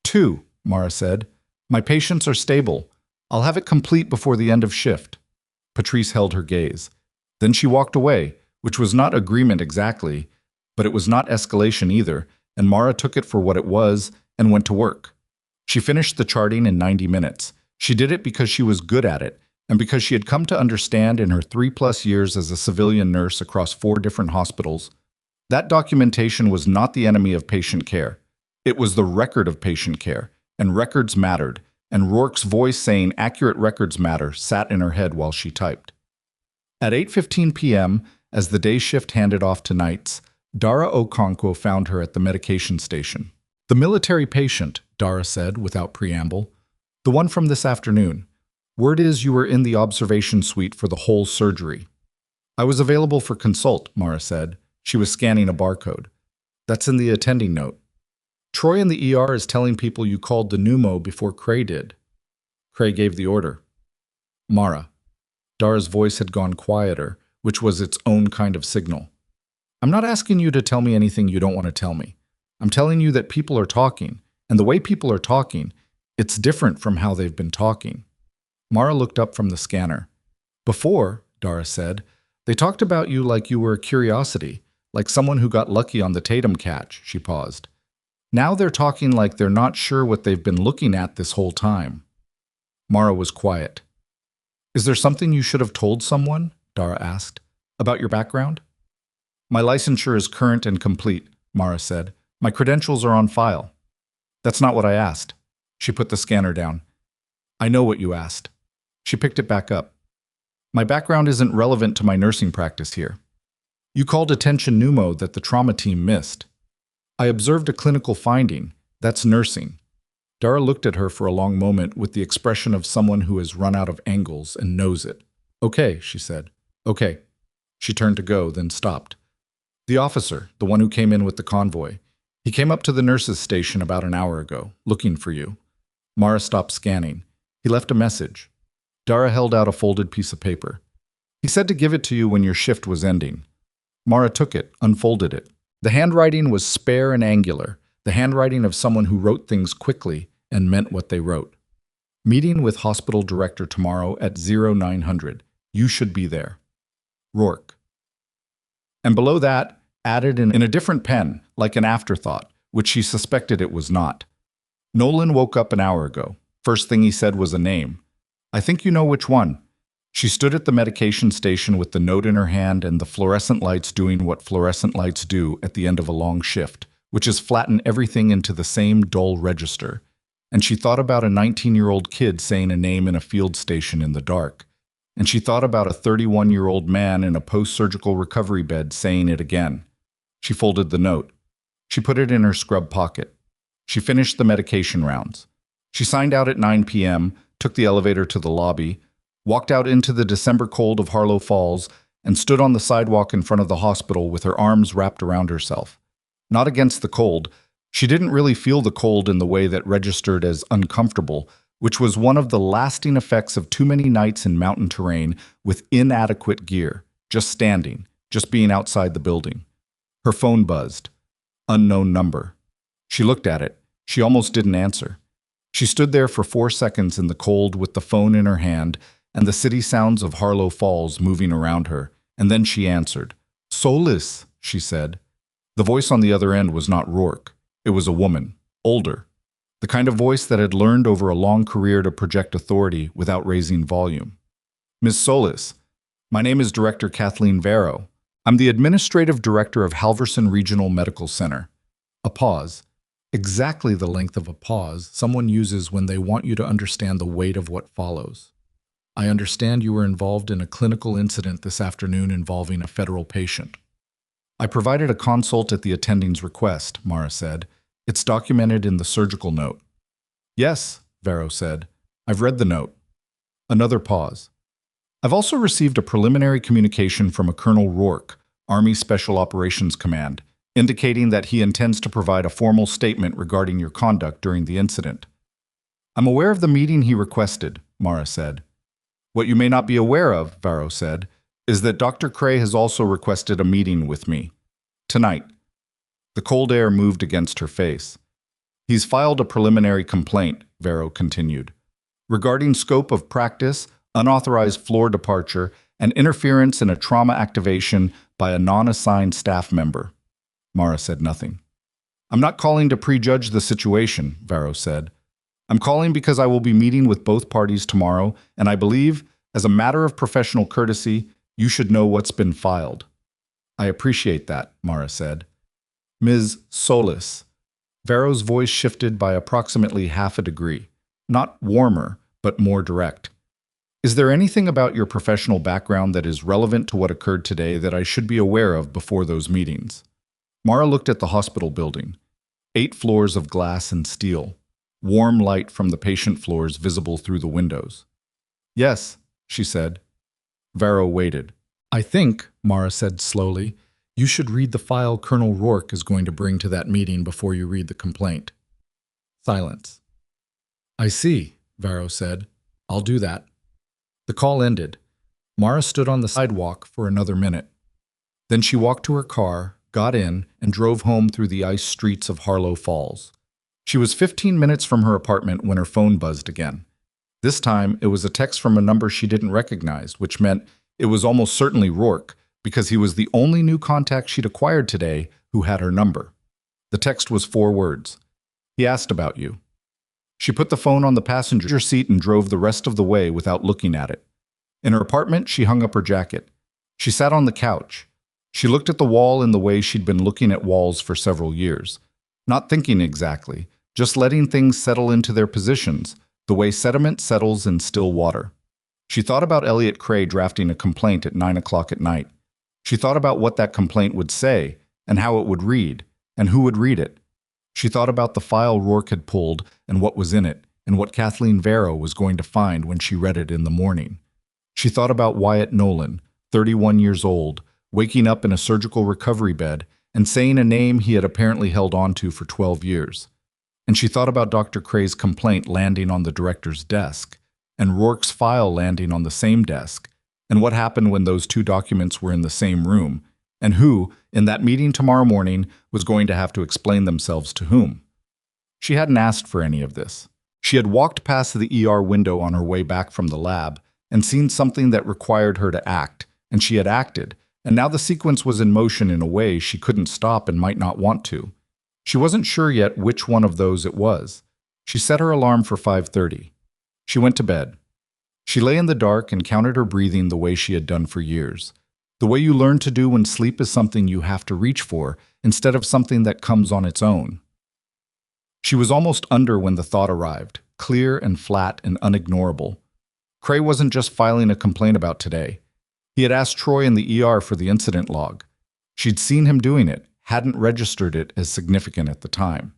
2, Mara said. My patients are stable. I'll have it complete before the end of shift. Patrice held her gaze. Then she walked away, which was not agreement exactly, but it was not escalation either, and Mara took it for what it was and went to work. She finished the charting in 90 minutes. She did it because she was good at it, and because she had come to understand in her 3+ years as a civilian nurse across 4 different hospitals, that documentation was not the enemy of patient care. It was the record of patient care, and records mattered, and Rourke's voice saying accurate records matter sat in her head while she typed. At 8:15 p.m., as the day shift handed off to nights, Dara Okonkwo found her at the medication station. The military patient, Dara said without preamble. The one from this afternoon. Word is you were in the observation suite for the whole surgery. I was available for consult, Mara said. She was scanning a barcode. That's in the attending note. Troy in the ER is telling people you called the pneumo before Cray did. Cray gave the order. Mara. Dara's voice had gone quieter, which was its own kind of signal. I'm not asking you to tell me anything you don't want to tell me. I'm telling you that people are talking, and the way people are talking, it's different from how they've been talking. Mara looked up from the scanner. Before, Dara said, they talked about you like you were a curiosity, like someone who got lucky on the Tatum catch, she paused. Now they're talking like they're not sure what they've been looking at this whole time. Mara was quiet. Is there something you should have told someone? Dara asked. About your background? My licensure is current and complete, Mara said. My credentials are on file. That's not what I asked. She put the scanner down. I know what you asked. She picked it back up. My background isn't relevant to my nursing practice here. You called attention pneumo that the trauma team missed. I observed a clinical finding. That's nursing. Dara looked at her for a long moment with the expression of someone who has run out of angles and knows it. Okay, she said. Okay. She turned to go, then stopped. The officer, the one who came in with the convoy, he came up to the nurse's station about an hour ago, looking for you. Mara stopped scanning. He left a message. Dara held out a folded piece of paper. He said to give it to you when your shift was ending. Mara took it, unfolded it. The handwriting was spare and angular, the handwriting of someone who wrote things quickly and meant what they wrote. Meeting with hospital director tomorrow at 0900. You should be there. Rourke. And below that, added in a different pen, like an afterthought, which she suspected it was not. Nolan woke up an hour ago. First thing he said was a name. I think you know which one. She stood at the medication station with the note in her hand and the fluorescent lights doing what fluorescent lights do at the end of a long shift, which is flatten everything into the same dull register. And she thought about a 19-year-old kid saying a name in a field station in the dark. And she thought about a 31-year-old man in a post-surgical recovery bed saying it again. She folded the note. She put it in her scrub pocket. She finished the medication rounds. She signed out at 9 p.m., took the elevator to the lobby, walked out into the December cold of Harlow Falls, and stood on the sidewalk in front of the hospital with her arms wrapped around herself. Not against the cold. She didn't really feel the cold in the way that registered as uncomfortable, which was one of the lasting effects of too many nights in mountain terrain with inadequate gear, just standing, just being outside the building. Her phone buzzed. Unknown number. She looked at it. She almost didn't answer. She stood there for 4 seconds in the cold with the phone in her hand and the city sounds of Harlow Falls moving around her, and then she answered. Solis, she said. The voice on the other end was not Rourke. It was a woman, older. The kind of voice that had learned over a long career to project authority without raising volume. Ms. Solis, my name is Director Kathleen Varro. I'm the Administrative Director of Halverson Regional Medical Center. A pause. Exactly the length of a pause someone uses when they want you to understand the weight of what follows. I understand you were involved in a clinical incident this afternoon involving a federal patient. I provided a consult at the attending's request, Mara said. It's documented in the surgical note. Yes, Vero said. I've read the note. Another pause. I've also received a preliminary communication from a Colonel Rourke, Army Special Operations Command, indicating that he intends to provide a formal statement regarding your conduct during the incident. I'm aware of the meeting he requested, Mara said. What you may not be aware of, Vero said, is that Dr. Cray has also requested a meeting with me. Tonight. The cold air moved against her face. He's filed a preliminary complaint, Vero continued, regarding scope of practice, unauthorized floor departure, and interference in a trauma activation by a non-assigned staff member. Mara said nothing. I'm not calling to prejudge the situation, Vero said. I'm calling because I will be meeting with both parties tomorrow, and I believe, as a matter of professional courtesy, you should know what's been filed. I appreciate that, Mara said. Ms. Solis. Vero's voice shifted by approximately half a degree. Not warmer, but more direct. Is there anything about your professional background that is relevant to what occurred today that I should be aware of before those meetings? Mara looked at the hospital building. 8 floors of glass and steel. Warm light from the patient floors visible through the windows. Yes, she said. Vero waited. I think, Mara said slowly, you should read the file Colonel Rourke is going to bring to that meeting before you read the complaint. Silence. I see, Vero said. I'll do that. The call ended. Mara stood on the sidewalk for another minute. Then she walked to her car, got in, and drove home through the ice streets of Harlow Falls. She was 15 minutes from her apartment when her phone buzzed again. This time, it was a text from a number she didn't recognize, which meant it was almost certainly Rourke, because he was the only new contact she'd acquired today who had her number. The text was 4 words. He asked about you. She put the phone on the passenger seat and drove the rest of the way without looking at it. In her apartment, she hung up her jacket. She sat on the couch. She looked at the wall in the way she'd been looking at walls for several years. Not thinking exactly, just letting things settle into their positions, the way sediment settles in still water. She thought about Elliot Cray drafting a complaint at 9 o'clock at night. She thought about what that complaint would say, and how it would read, and who would read it. She thought about the file Rourke had pulled and what was in it, and what Kathleen Vero was going to find when she read it in the morning. She thought about Wyatt Nolan, 31 years old, waking up in a surgical recovery bed and saying a name he had apparently held on to for 12 years. And she thought about Dr. Cray's complaint landing on the director's desk, and Rourke's file landing on the same desk, and what happened when those 2 documents were in the same room, and who, in that meeting tomorrow morning, was going to have to explain themselves to whom. She hadn't asked for any of this. She had walked past the ER window on her way back from the lab and seen something that required her to act, and she had acted, and now the sequence was in motion in a way she couldn't stop and might not want to. She wasn't sure yet which one of those it was. She set her alarm for 5:30. She went to bed. She lay in the dark and counted her breathing the way she had done for years. The way you learn to do when sleep is something you have to reach for instead of something that comes on its own. She was almost under when the thought arrived, clear and flat and unignorable. Cray wasn't just filing a complaint about today. He had asked Troy in the ER for the incident log. She'd seen him doing it, hadn't registered it as significant at the time.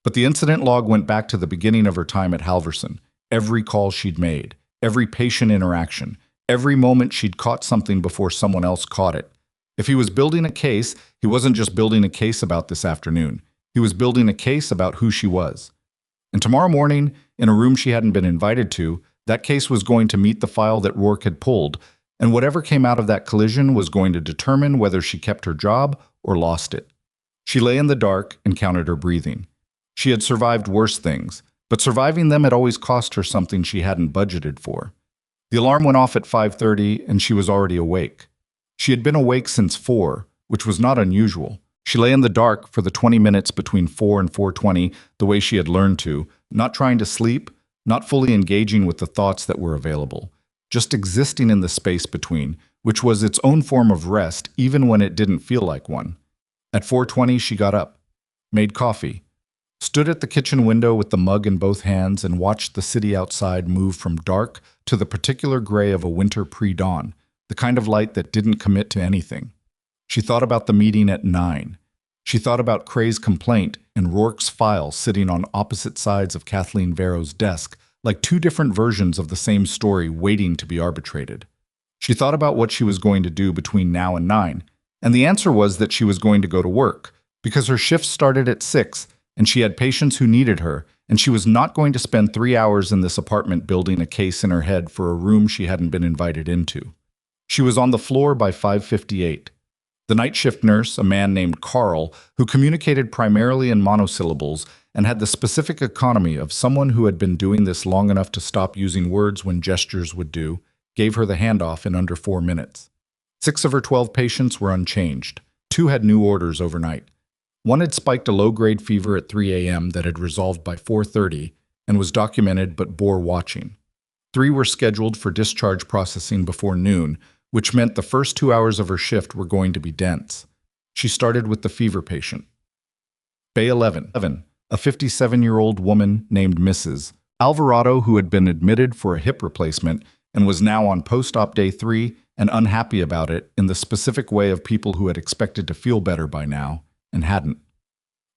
But the incident log went back to the beginning of her time at Halverson, every call she'd made, every patient interaction, every moment she'd caught something before someone else caught it. If he was building a case, he wasn't just building a case about this afternoon. He was building a case about who she was. And tomorrow morning, in a room she hadn't been invited to, that case was going to meet the file that Rourke had pulled, and whatever came out of that collision was going to determine whether she kept her job or lost it. She lay in the dark and counted her breathing. She had survived worse things, but surviving them had always cost her something she hadn't budgeted for. The alarm went off at 5:30 and she was already awake. She had been awake since 4, which was not unusual. She lay in the dark for the 20 minutes between 4 and 4:20 the way she had learned to, not trying to sleep, not fully engaging with the thoughts that were available, just existing in the space between, which was its own form of rest even when it didn't feel like one. At 4:20 she got up, made coffee, stood at the kitchen window with the mug in both hands and watched the city outside move from dark to the particular gray of a winter pre-dawn, the kind of light that didn't commit to anything. She thought about the meeting at 9. She thought about Cray's complaint and Rourke's file sitting on opposite sides of Kathleen Vero's desk, like two different versions of the same story waiting to be arbitrated. She thought about what she was going to do between now and 9, and the answer was that she was going to go to work, because her shift started at 6, and she had patients who needed her, and she was not going to spend 3 hours in this apartment building a case in her head for a room she hadn't been invited into. She was on the floor by 5:58. The night shift nurse, a man named Carl, who communicated primarily in monosyllables and had the specific economy of someone who had been doing this long enough to stop using words when gestures would do, gave her the handoff in under 4 minutes. 6 of her 12 patients were unchanged. 2 had new orders overnight. One had spiked a low-grade fever at 3 a.m. that had resolved by 4:30 and was documented but bore watching. 3 were scheduled for discharge processing before noon, which meant the first 2 hours of her shift were going to be dense. She started with the fever patient. Bay 11, a 57-year-old woman named Mrs. Alvarado, who had been admitted for a hip replacement and was now on post-op day 3 and unhappy about it in the specific way of people who had expected to feel better by now and hadn't.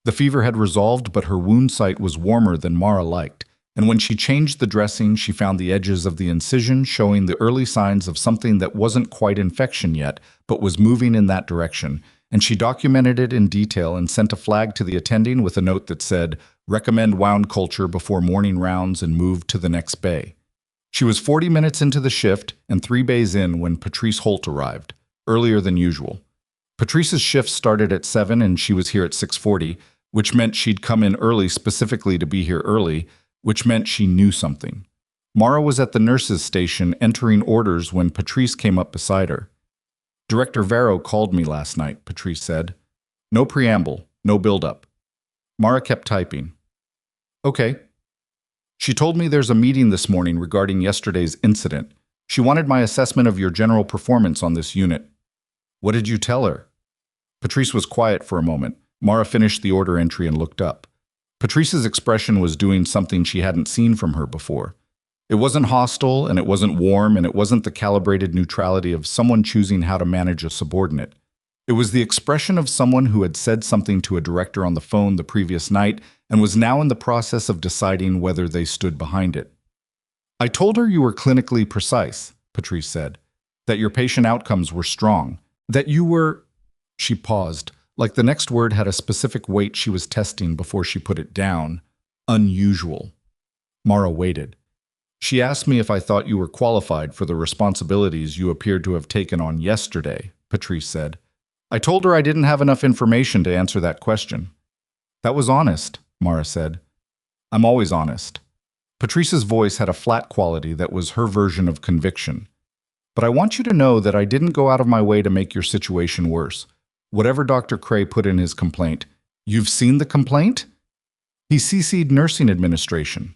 The fever had resolved, but her wound site was warmer than Mara liked, and when she changed the dressing, she found the edges of the incision showing the early signs of something that wasn't quite infection yet, but was moving in that direction, and she documented it in detail and sent a flag to the attending with a note that said, "Recommend wound culture before morning rounds and move to the next bay." She was 40 minutes into the shift and 3 bays in when Patrice Holt arrived, earlier than usual. Patrice's shift started at 7 and she was here at 6:40, which meant she'd come in early specifically to be here early, which meant she knew something. Mara was at the nurse's station entering orders when Patrice came up beside her. "Director Vero called me last night," Patrice said. No preamble, no build-up. Mara kept typing. "Okay." "She told me there's a meeting this morning regarding yesterday's incident. She wanted my assessment of your general performance on this unit." "What did you tell her?" Patrice was quiet for a moment. Mara finished the order entry and looked up. Patrice's expression was doing something she hadn't seen from her before. It wasn't hostile, and it wasn't warm, and it wasn't the calibrated neutrality of someone choosing how to manage a subordinate. It was the expression of someone who had said something to a director on the phone the previous night and was now in the process of deciding whether they stood behind it. "I told her you were clinically precise," Patrice said, "that your patient outcomes were strong, that you were—" She paused, like the next word had a specific weight she was testing before she put it down. "Unusual." Mara waited. "She asked me if I thought you were qualified for the responsibilities you appeared to have taken on yesterday," Patrice said. "I told her I didn't have enough information to answer that question." "That was honest," Mara said. "I'm always honest." Patrice's voice had a flat quality that was her version of conviction. "But I want you to know that I didn't go out of my way to make your situation worse. Whatever Dr. Cray put in his complaint—" "You've seen the complaint?" "He CC'd Nursing Administration."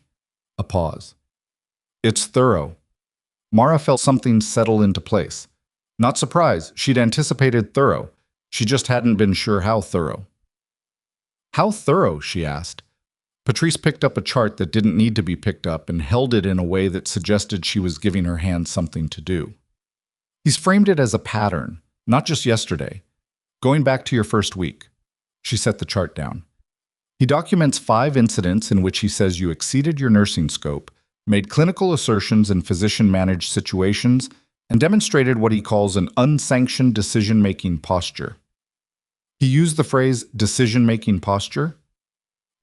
A pause. "It's thorough." Mara felt something settle into place. Not surprised, she'd anticipated thorough. She just hadn't been sure how thorough. "How thorough?" she asked. Patrice picked up a chart that didn't need to be picked up and held it in a way that suggested she was giving her hand something to do. "He's framed it as a pattern, not just yesterday. Going back to your first week." She set the chart down. "He documents 5 incidents in which he says you exceeded your nursing scope, made clinical assertions in physician-managed situations, and demonstrated what he calls an unsanctioned decision-making posture." He used the phrase decision-making posture?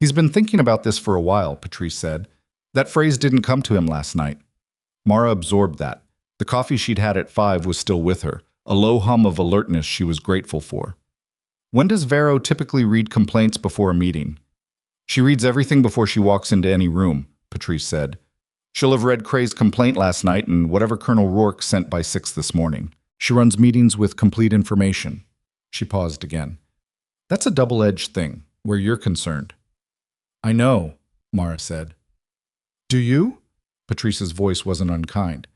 "He's been thinking about this for a while," Patrice said. "That phrase didn't come to him last night." Mara absorbed that. The coffee she'd had at 5 was still with her, a low hum of alertness she was grateful for. "When does Vero typically read complaints before a meeting?" "She reads everything before she walks into any room," Patrice said. "She'll have read Cray's complaint last night and whatever Colonel Rourke sent by 6 this morning. She runs meetings with complete information." She paused again. "That's a double-edged thing, where you're concerned." "I know," Mara said. "Do you?" Patrice's voice wasn't unkind.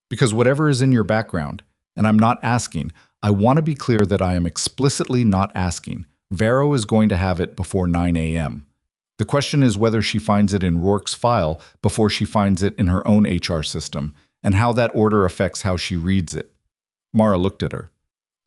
"Because whatever is in your background, and I'm not asking, I want to be clear that I am explicitly not asking, Vero is going to have it before 9 a.m. The question is whether she finds it in Rourke's file before she finds it in her own HR system, and how that order affects how she reads it." Mara looked at her.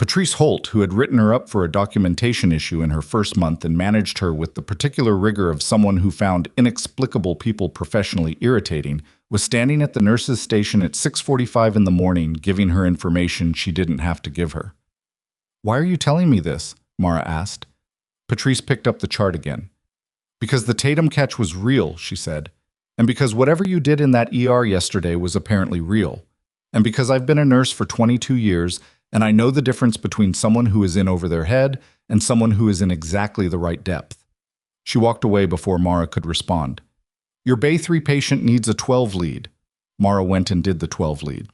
Patrice Holt, who had written her up for a documentation issue in her first month and managed her with the particular rigor of someone who found inexplicable people professionally irritating, was standing at the nurse's station at 6:45 in the morning giving her information she didn't have to give her. "Why are you telling me this?" Mara asked. Patrice picked up the chart again. "Because the Tatum catch was real," she said. "And because whatever you did in that ER yesterday was apparently real. And because I've been a nurse for 22 years, and I know the difference between someone who is in over their head and someone who is in exactly the right depth." She walked away before Mara could respond. "Your Bay 3 patient needs a 12 lead." Mara went and did the 12 lead.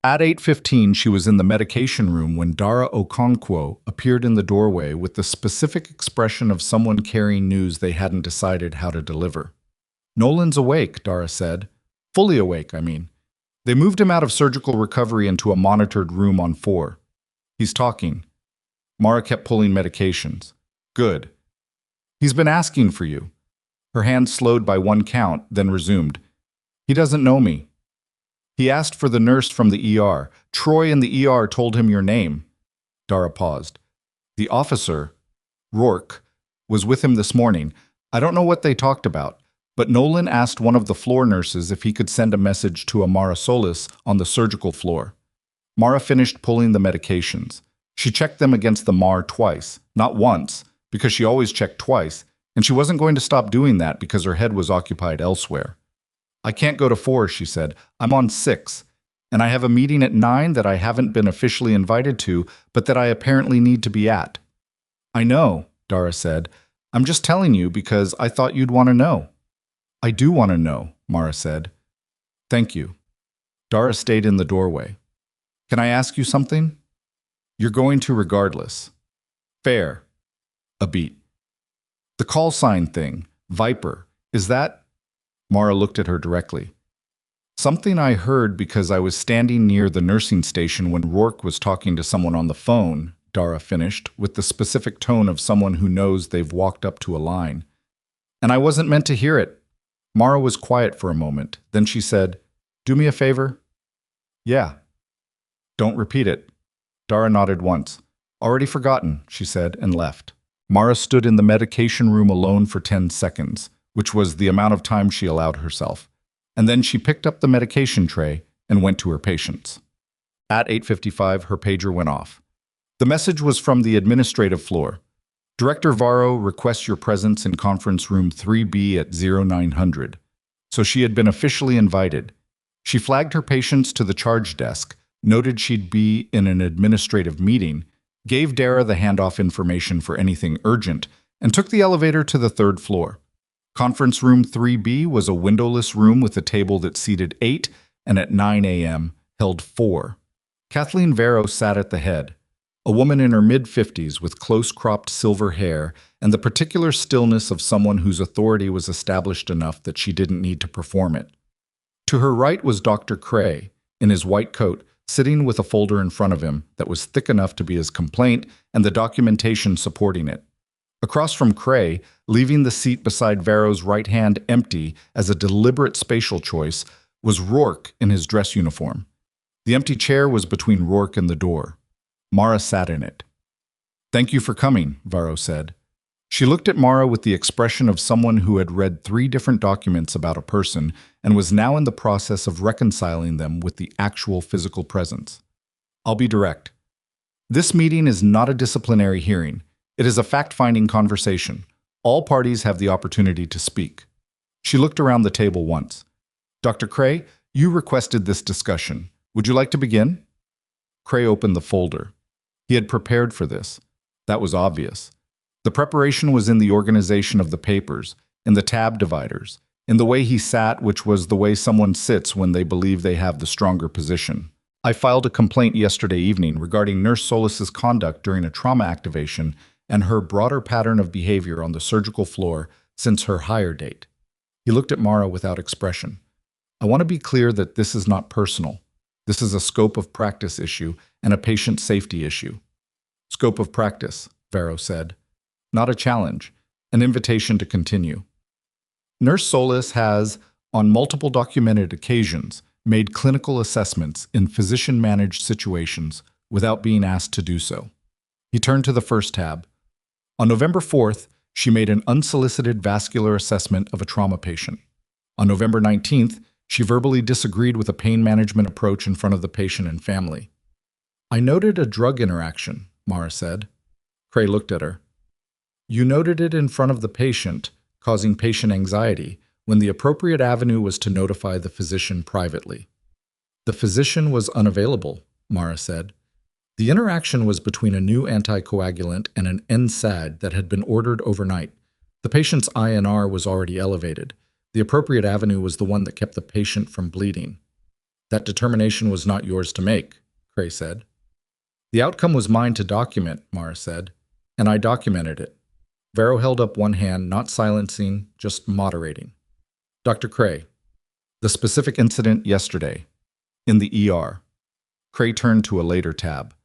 At 8:15, she was in the medication room when Dara Okonkwo appeared in the doorway with the specific expression of someone carrying news they hadn't decided how to deliver. "Nolan's awake," Dara said. "Fully awake, I mean. They moved him out of surgical recovery into a monitored room on 4. He's talking." Mara kept pulling medications. "Good. He's been asking for you." Her hand slowed by one count, then resumed. "He doesn't know me. He asked for the nurse from the ER. Troy in the ER told him your name." Dara paused. "The officer, Rourke, was with him this morning. I don't know what they talked about, but Nolan asked one of the floor nurses if he could send a message to Amara Solis on the surgical floor." Mara finished pulling the medications. She checked them against the MAR twice, not once, because she always checked twice, and she wasn't going to stop doing that because her head was occupied elsewhere. "I can't go to 4, she said. "I'm on 6, and I have a meeting at 9 that I haven't been officially invited to, but that I apparently need to be at." "I know," Dara said. "I'm just telling you because I thought you'd want to know." "I do want to know," Mara said. "Thank you." Dara stayed in the doorway. "Can I ask you something?" "You're going to regardless." "Fair." A beat. "The call sign thing, Viper, is that—" Mara looked at her directly. "Something I heard because I was standing near the nursing station when Rourke was talking to someone on the phone," Dara finished, with the specific tone of someone who knows they've walked up to a line. "And I wasn't meant to hear it." Mara was quiet for a moment. Then she said, "Do me a favor?" "Yeah." "Don't repeat it." Dara nodded once. "Already forgotten," she said, and left. Mara stood in the medication room alone for 10 seconds, which was the amount of time she allowed herself. And then she picked up the medication tray and went to her patients. At 8:55, her pager went off. The message was from the administrative floor. "Director Varro requests your presence in conference room 3B at 0900. So she had been officially invited. She flagged her patients to the charge desk, noted she'd be in an administrative meeting, gave Dara the handoff information for anything urgent, and took the elevator to the 3rd floor. Conference room 3B was a windowless room with a table that seated 8 and at 9 a.m. held 4. Kathleen Varro sat at the head, a woman in her mid-50s with close-cropped silver hair and the particular stillness of someone whose authority was established enough that she didn't need to perform it. To her right was Dr. Cray, in his white coat, sitting with a folder in front of him that was thick enough to be his complaint and the documentation supporting it. Across from Cray, leaving the seat beside Varro's right hand empty as a deliberate spatial choice, was Rourke in his dress uniform. The empty chair was between Rourke and the door. Mara sat in it. "Thank you for coming," Varro said. She looked at Mara with the expression of someone who had read 3 different documents about a person and was now in the process of reconciling them with the actual physical presence. "I'll be direct. This meeting is not a disciplinary hearing. It is a fact-finding conversation. All parties have the opportunity to speak." She looked around the table once. "Dr. Cray, you requested this discussion. Would you like to begin?" Cray opened the folder. He had prepared for this. That was obvious. The preparation was in the organization of the papers, in the tab dividers, in the way he sat, which was the way someone sits when they believe they have the stronger position. "I filed a complaint yesterday evening regarding Nurse Solis's conduct during a trauma activation and her broader pattern of behavior on the surgical floor since her hire date." He looked at Mara without expression. "I want to be clear that this is not personal. This is a scope of practice issue and a patient safety issue." "Scope of practice," Varro said. "Not a challenge, an invitation to continue. Nurse Solis has, on multiple documented occasions, made clinical assessments in physician-managed situations without being asked to do so. He turned to the first tab. On November 4th, she made an unsolicited vascular assessment of a trauma patient. On November 19th, she verbally disagreed with a pain management approach in front of the patient and family. I noted a drug interaction, Mara said. Cray looked at her. You noted it in front of the patient, causing patient anxiety, when the appropriate avenue was to notify the physician privately. The physician was unavailable, Mara said. The interaction was between a new anticoagulant and an NSAID that had been ordered overnight. The patient's INR was already elevated. The appropriate avenue was the one that kept the patient from bleeding. That determination was not yours to make, Cray said. The outcome was mine to document, Mara said, and I documented it. Vero held up one hand, not silencing, just moderating. Dr. Cray, the specific incident yesterday, in the ER. Cray turned to a later tab.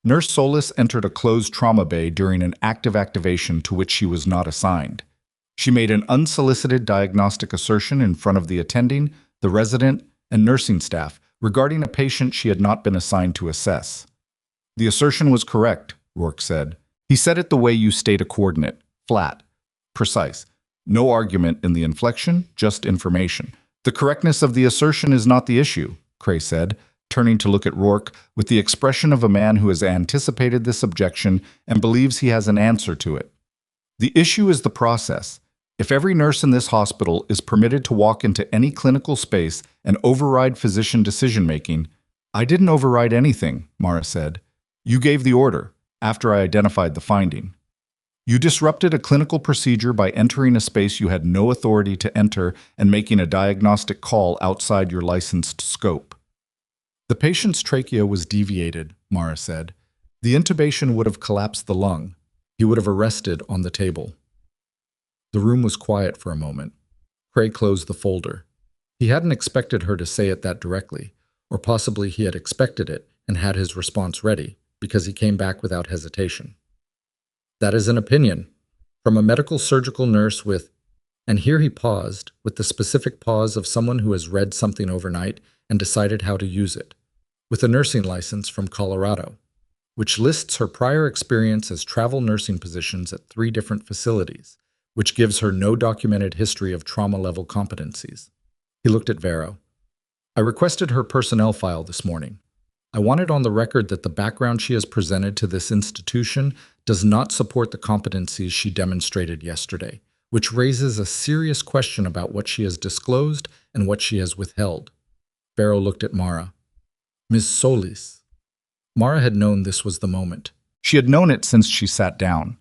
Nurse Solis entered a closed trauma bay during an active activation to which she was not assigned. She made an unsolicited diagnostic assertion in front of the attending, the resident, and nursing staff regarding a patient she had not been assigned to assess. The assertion was correct, Rourke said. He said it the way you state a coordinate, flat, precise. No argument in the inflection, just information. The correctness of the assertion is not the issue, Cray said, turning to look at Rourke with the expression of a man who has anticipated this objection and believes he has an answer to it. The issue is the process. If every nurse in this hospital is permitted to walk into any clinical space and override physician decision-making, I didn't override anything, Mara said. You gave the order, after I identified the finding. You disrupted a clinical procedure by entering a space you had no authority to enter and making a diagnostic call outside your licensed scope. The patient's trachea was deviated, Mara said. The intubation would have collapsed the lung. He would have arrested on the table. The room was quiet for a moment. Cray closed the folder. He hadn't expected her to say it that directly, or possibly he had expected it and had his response ready, because he came back without hesitation. That is an opinion, from a medical surgical nurse with, and here he paused, with the specific pause of someone who has read something overnight and decided how to use it, with a nursing license from Colorado, which lists her prior experience as travel nursing positions at 3 different facilities, which gives her no documented history of trauma-level competencies. He looked at Vero. I requested her personnel file this morning. I wanted on the record that the background she has presented to this institution does not support the competencies she demonstrated yesterday, which raises a serious question about what she has disclosed and what she has withheld. Vero looked at Mara. Ms. Solis. Mara had known this was the moment. She had known it since she sat down.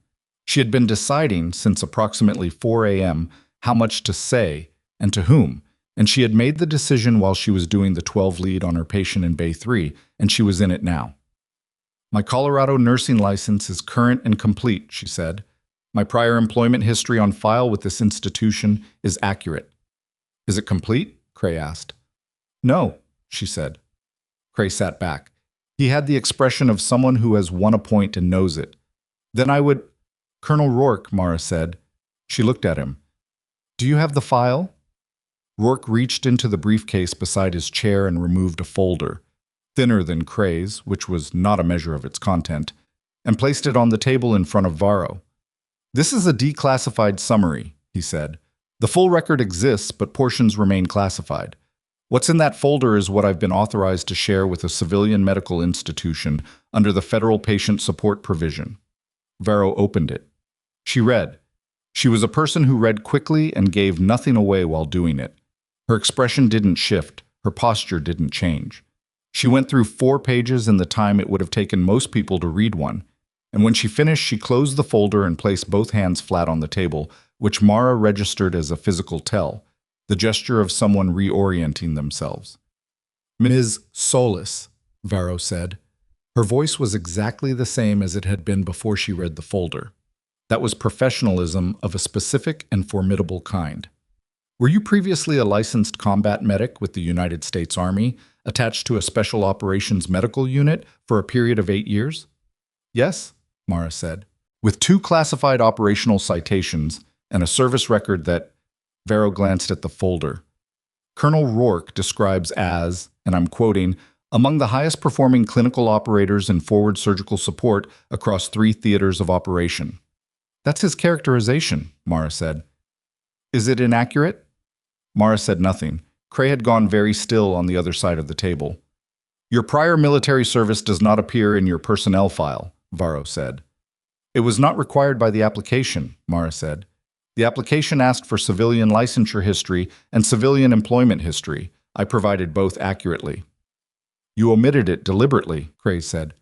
She had been deciding since approximately 4 a.m. how much to say and to whom, and she had made the decision while she was doing the 12 lead on her patient in Bay 3, and she was in it now. My Colorado nursing license is current and complete, she said. My prior employment history on file with this institution is accurate. Is it complete? Cray asked. No, she said. Cray sat back. He had the expression of someone who has won a point and knows it. Then I would... Colonel Rourke, Mara said. She looked at him. Do you have the file? Rourke reached into the briefcase beside his chair and removed a folder, thinner than Cray's, which was not a measure of its content, and placed it on the table in front of Varro. This is a declassified summary, he said. The full record exists, but portions remain classified. What's in that folder is what I've been authorized to share with a civilian medical institution under the Federal Patient Support Provision. Varro opened it. She read. She was a person who read quickly and gave nothing away while doing it. Her expression didn't shift. Her posture didn't change. She went through 4 pages in the time it would have taken most people to read one, and when she finished, she closed the folder and placed both hands flat on the table, which Mara registered as a physical tell, the gesture of someone reorienting themselves. Ms. Solis, Varro said. Her voice was exactly the same as it had been before she read the folder. That was professionalism of a specific and formidable kind. Were you previously a licensed combat medic with the United States Army, attached to a Special Operations Medical Unit for a period of 8 years? Yes, Mara said, with 2 classified operational citations and a service record that... Varro glanced at the folder. Colonel Rourke describes as, and I'm quoting, among the highest performing clinical operators in forward surgical support across 3 theaters of operation. That's his characterization, Mara said. Is it inaccurate? Mara said nothing. Cray had gone very still on the other side of the table. Your prior military service does not appear in your personnel file, Varro said. It was not required by the application, Mara said. The application asked for civilian licensure history and civilian employment history. I provided both accurately. You omitted it deliberately, Cray said.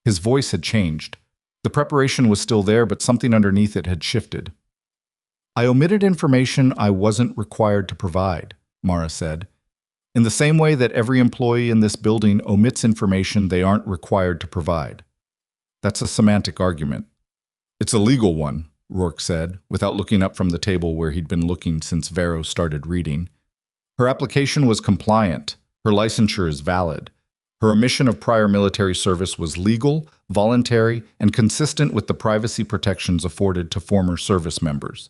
His voice had changed. The preparation was still there, but something underneath it had shifted. I omitted information I wasn't required to provide, Mara said, in the same way that every employee in this building omits information they aren't required to provide. That's a semantic argument. It's a legal one, Rourke said, without looking up from the table where he'd been looking since Varro started reading. Her application was compliant. Her licensure is valid. Her omission of prior military service was legal, voluntary, and consistent with the privacy protections afforded to former service members.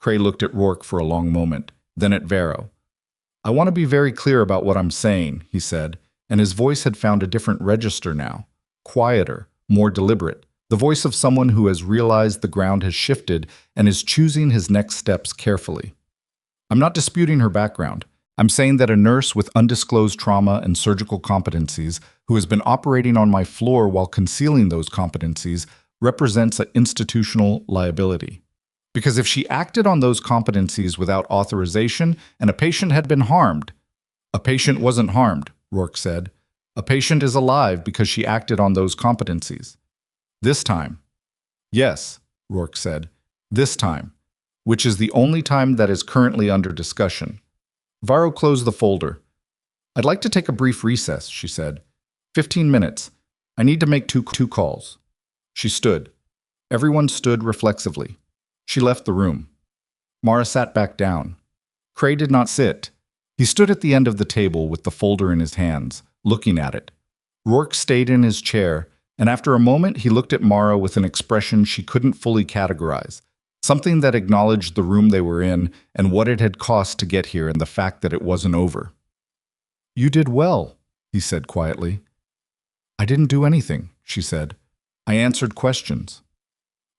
Cray looked at Rourke for a long moment, then at Varro. I want to be very clear about what I'm saying, he said, and his voice had found a different register now. Quieter, more deliberate, the voice of someone who has realized the ground has shifted and is choosing his next steps carefully. I'm not disputing her background. I'm saying that a nurse with undisclosed trauma and surgical competencies who has been operating on my floor while concealing those competencies represents an institutional liability. Because if she acted on those competencies without authorization and a patient had been harmed, a patient wasn't harmed, Rourke said. A patient is alive because she acted on those competencies. This time. Yes, Rourke said. This time, which is the only time that is currently under discussion. Varro closed the folder. I'd like to take a brief recess, she said. 15 minutes. I need to make two calls. She stood. Everyone stood reflexively. She left the room. Mara sat back down. Cray did not sit. He stood at the end of the table with the folder in his hands, looking at it. Rourke stayed in his chair, and after a moment he looked at Mara with an expression she couldn't fully categorize, something that acknowledged the room they were in and what it had cost to get here and the fact that it wasn't over. You did well, he said quietly. I didn't do anything, she said. I answered questions.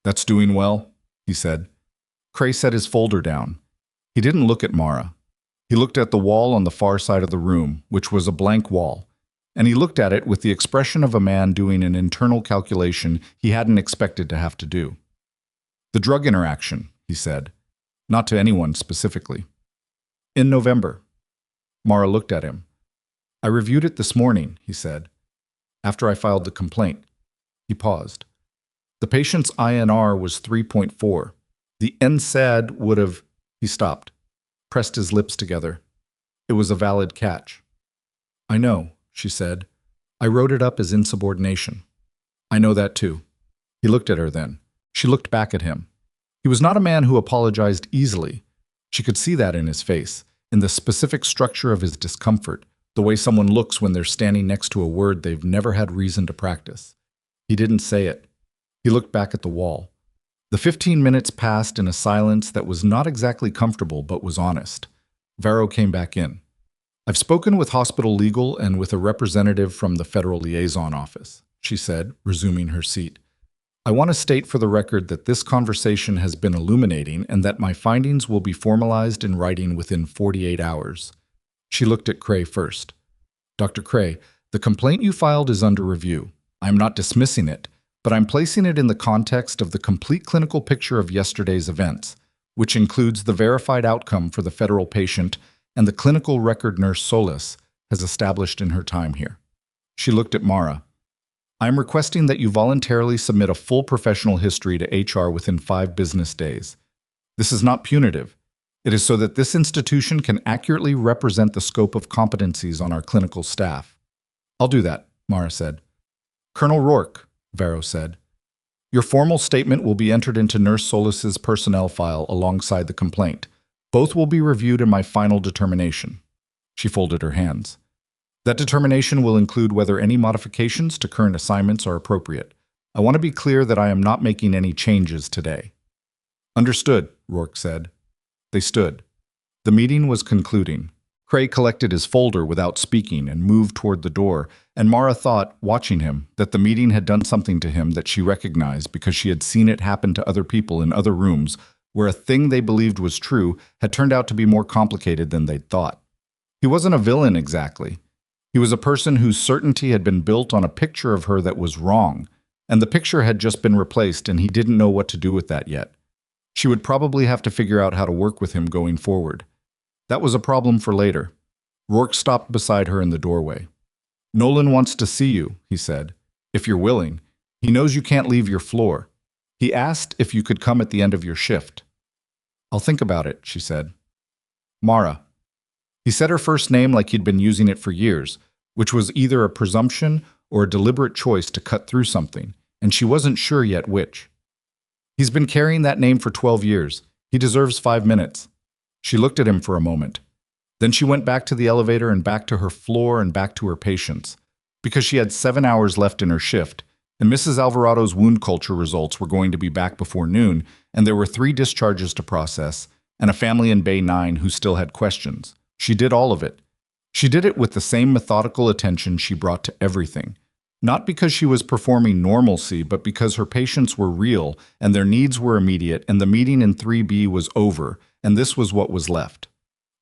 That's doing well, he said. Cray set his folder down. He didn't look at Mara. He looked at the wall on the far side of the room, which was a blank wall, and he looked at it with the expression of a man doing an internal calculation he hadn't expected to have to do. The drug interaction, he said, not to anyone specifically. In November. Mara looked at him. I reviewed it this morning, he said, after I filed the complaint. He paused. The patient's INR was 3.4. The NSAID would have... He stopped, pressed his lips together. It was a valid catch. I know, she said. I wrote it up as insubordination. I know that too. He looked at her then. She looked back at him. He was not a man who apologized easily. She could see that in his face, in the specific structure of his discomfort, the way someone looks when they're standing next to a word they've never had reason to practice. He didn't say it. He looked back at the wall. The 15 minutes passed in a silence that was not exactly comfortable but was honest. Varro came back in. I've spoken with hospital legal and with a representative from the Federal Liaison Office, she said, resuming her seat. I want to state for the record that this conversation has been illuminating and that my findings will be formalized in writing within 48 hours. She looked at Cray first. Dr. Cray, the complaint you filed is under review. I'm not dismissing it, but I'm placing it in the context of the complete clinical picture of yesterday's events, which includes the verified outcome for the federal patient and the clinical record Nurse Solis has established in her time here. She looked at Mara. I'm requesting that you voluntarily submit a full professional history to HR within 5 business days. This is not punitive. It is so that this institution can accurately represent the scope of competencies on our clinical staff. I'll do that, Mara said. Colonel Rourke, Varro said. Your formal statement will be entered into Nurse Solis's personnel file alongside the complaint. Both will be reviewed in my final determination. She folded her hands. That determination will include whether any modifications to current assignments are appropriate. I want to be clear that I am not making any changes today. Understood, Rourke said. They stood. The meeting was concluding. Cray collected his folder without speaking and moved toward the door, and Mara thought, watching him, that the meeting had done something to him that she recognized because she had seen it happen to other people in other rooms where a thing they believed was true had turned out to be more complicated than they'd thought. He wasn't a villain exactly. He was a person whose certainty had been built on a picture of her that was wrong, and the picture had just been replaced and he didn't know what to do with that yet. She would probably have to figure out how to work with him going forward. That was a problem for later. Rourke stopped beside her in the doorway. "Nolan wants to see you," he said, "if you're willing. He knows you can't leave your floor. He asked if you could come at the end of your shift." "I'll think about it," she said. "Mara." He said her first name like he'd been using it for years, which was either a presumption or a deliberate choice to cut through something, and she wasn't sure yet which. "He's been carrying that name for 12 years. He deserves 5 minutes. She looked at him for a moment. Then she went back to the elevator and back to her floor and back to her patients, because she had 7 hours left in her shift, and Mrs. Alvarado's wound culture results were going to be back before noon, and there were 3 discharges to process, and a family in Bay 9 who still had questions. She did all of it. She did it with the same methodical attention she brought to everything. Not because she was performing normalcy, but because her patients were real, and their needs were immediate, and the meeting in 3B was over, and this was what was left.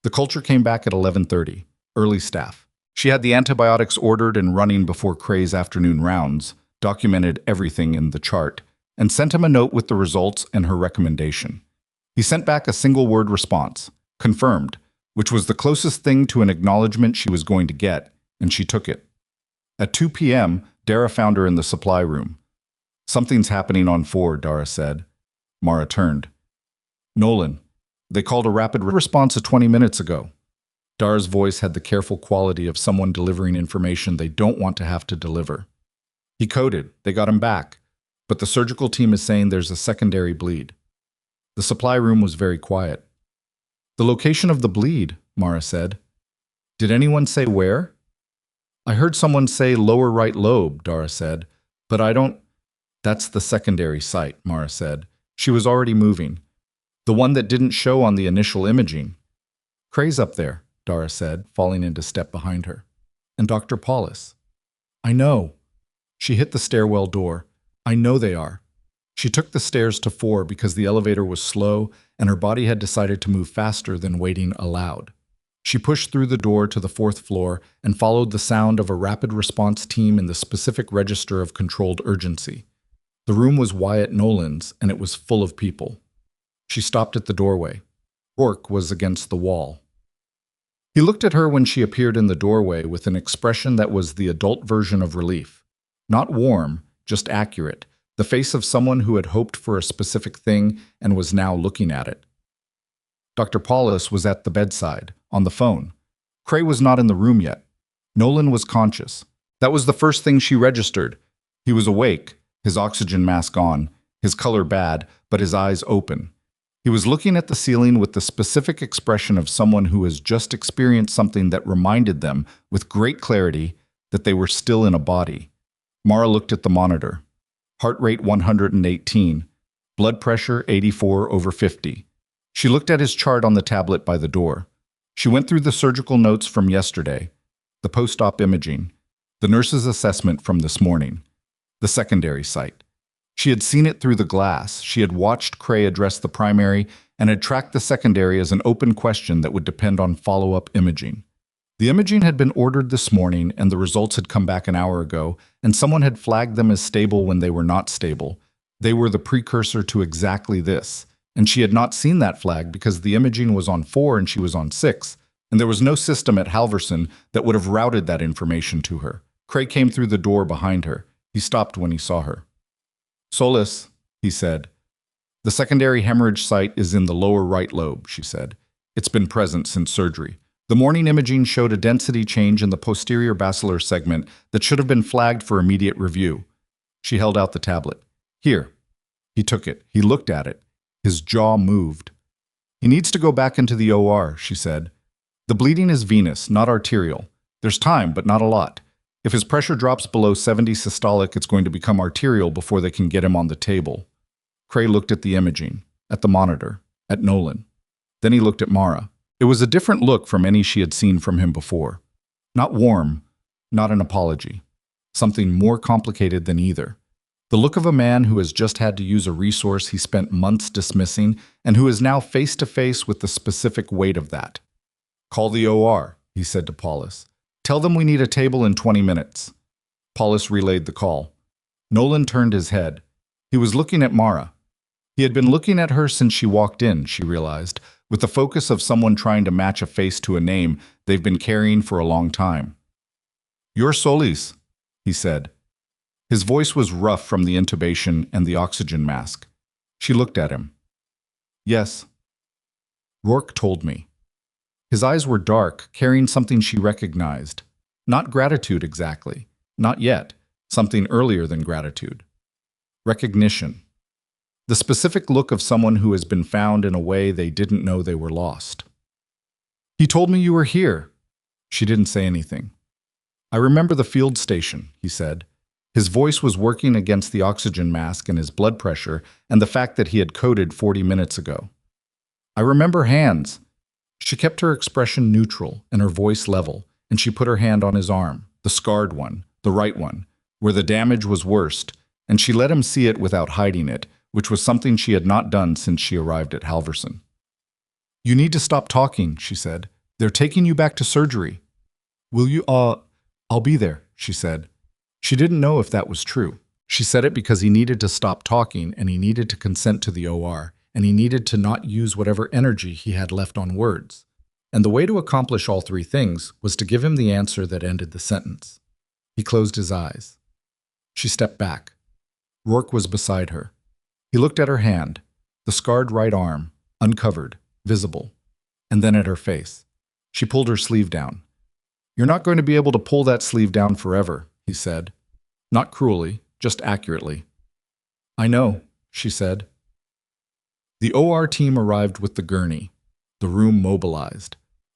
The culture came back at 11:30, early staff. She had the antibiotics ordered and running before Cray's afternoon rounds, documented everything in the chart, and sent him a note with the results and her recommendation. He sent back a single-word response, confirmed, which was the closest thing to an acknowledgement she was going to get, and she took it. At 2 p.m., Dara found her in the supply room. "Something's happening on 4, Dara said. Mara turned. "Nolan, they called a rapid response 20 minutes ago." Dara's voice had the careful quality of someone delivering information they don't want to have to deliver. "He coded. They got him back. But the surgical team is saying there's a secondary bleed." The supply room was very quiet. "The location of the bleed," Mara said. "Did anyone say where?" "I heard someone say lower right lobe," Dara said. "But I don't—" "That's the secondary site," Mara said. She was already moving. "The one that didn't show on the initial imaging." "Cray's up there," Dara said, falling into step behind her. "And Dr. Paulus." "I know." She hit the stairwell door. "I know they are." She took the stairs to 4 because the elevator was slow and her body had decided to move faster than waiting allowed. She pushed through the door to the 4th floor and followed the sound of a rapid response team in the specific register of controlled urgency. The room was Wyatt Nolan's, and it was full of people. She stopped at the doorway. Rourke was against the wall. He looked at her when she appeared in the doorway with an expression that was the adult version of relief. Not warm, just accurate, the face of someone who had hoped for a specific thing and was now looking at it. Dr. Paulus was at the bedside, on the phone. Cray was not in the room yet. Nolan was conscious. That was the first thing she registered. He was awake, his oxygen mask on, his color bad, but his eyes open. He was looking at the ceiling with the specific expression of someone who has just experienced something that reminded them, with great clarity, that they were still in a body. Mara looked at the monitor. Heart rate 118, blood pressure 84/50. She looked at his chart on the tablet by the door. She went through the surgical notes from yesterday, the post-op imaging, the nurse's assessment from this morning, the secondary site. She had seen it through the glass. She had watched Cray address the primary and had tracked the secondary as an open question that would depend on follow-up imaging. The imaging had been ordered this morning and the results had come back an hour ago, and someone had flagged them as stable when they were not stable. They were the precursor to exactly this. And she had not seen that flag because the imaging was on 4 and she was on 6, and there was no system at Halverson that would have routed that information to her. Cray came through the door behind her. He stopped when he saw her. "Solis," he said. "The secondary hemorrhage site is in the lower right lobe," she said. "It's been present since surgery. The morning imaging showed a density change in the posterior basilar segment that should have been flagged for immediate review." She held out the tablet. "Here." He took it. He looked at it. His jaw moved. "He needs to go back into the OR," she said. "The bleeding is venous, not arterial. There's time, but not a lot. If his pressure drops below 70 systolic, it's going to become arterial before they can get him on the table." Cray looked at the imaging, at the monitor, at Nolan. Then he looked at Mara. It was a different look from any she had seen from him before. Not warm, not an apology. Something more complicated than either. The look of a man who has just had to use a resource he spent months dismissing and who is now face to face with the specific weight of that. "Call the OR," he said to Paulus. "Tell them we need a table in 20 minutes. Paulus relayed the call. Nolan turned his head. He was looking at Mara. He had been looking at her since she walked in, she realized, with the focus of someone trying to match a face to a name they've been carrying for a long time. "You're Solis," he said. His voice was rough from the intubation and the oxygen mask. She looked at him. "Yes." Rourke told me. His eyes were dark, carrying something she recognized. Not gratitude exactly. Not yet. Something earlier than gratitude. Recognition. The specific look of someone who has been found in a way they didn't know they were lost. "He told me you were here." She didn't say anything. "I remember the field station," he said. His voice was working against the oxygen mask and his blood pressure and the fact that he had coded 40 minutes ago. "I remember hands." She kept her expression neutral and her voice level, and she put her hand on his arm, the scarred one, the right one, where the damage was worst, and she let him see it without hiding it, which was something she had not done since she arrived at Halverson. "You need to stop talking," she said. "They're taking you back to surgery." "Will you, I'll be there," she said. She didn't know if that was true. She said it because he needed to stop talking and he needed to consent to the OR, and he needed to not use whatever energy he had left on words. And the way to accomplish all three things was to give him the answer that ended the sentence. He closed his eyes. She stepped back. Rourke was beside her. He looked at her hand, the scarred right arm, uncovered, visible, and then at her face. She pulled her sleeve down. "You're not going to be able to pull that sleeve down forever," he said. Not cruelly, just accurately. "I know," she said. The OR team arrived with the gurney. The room mobilized.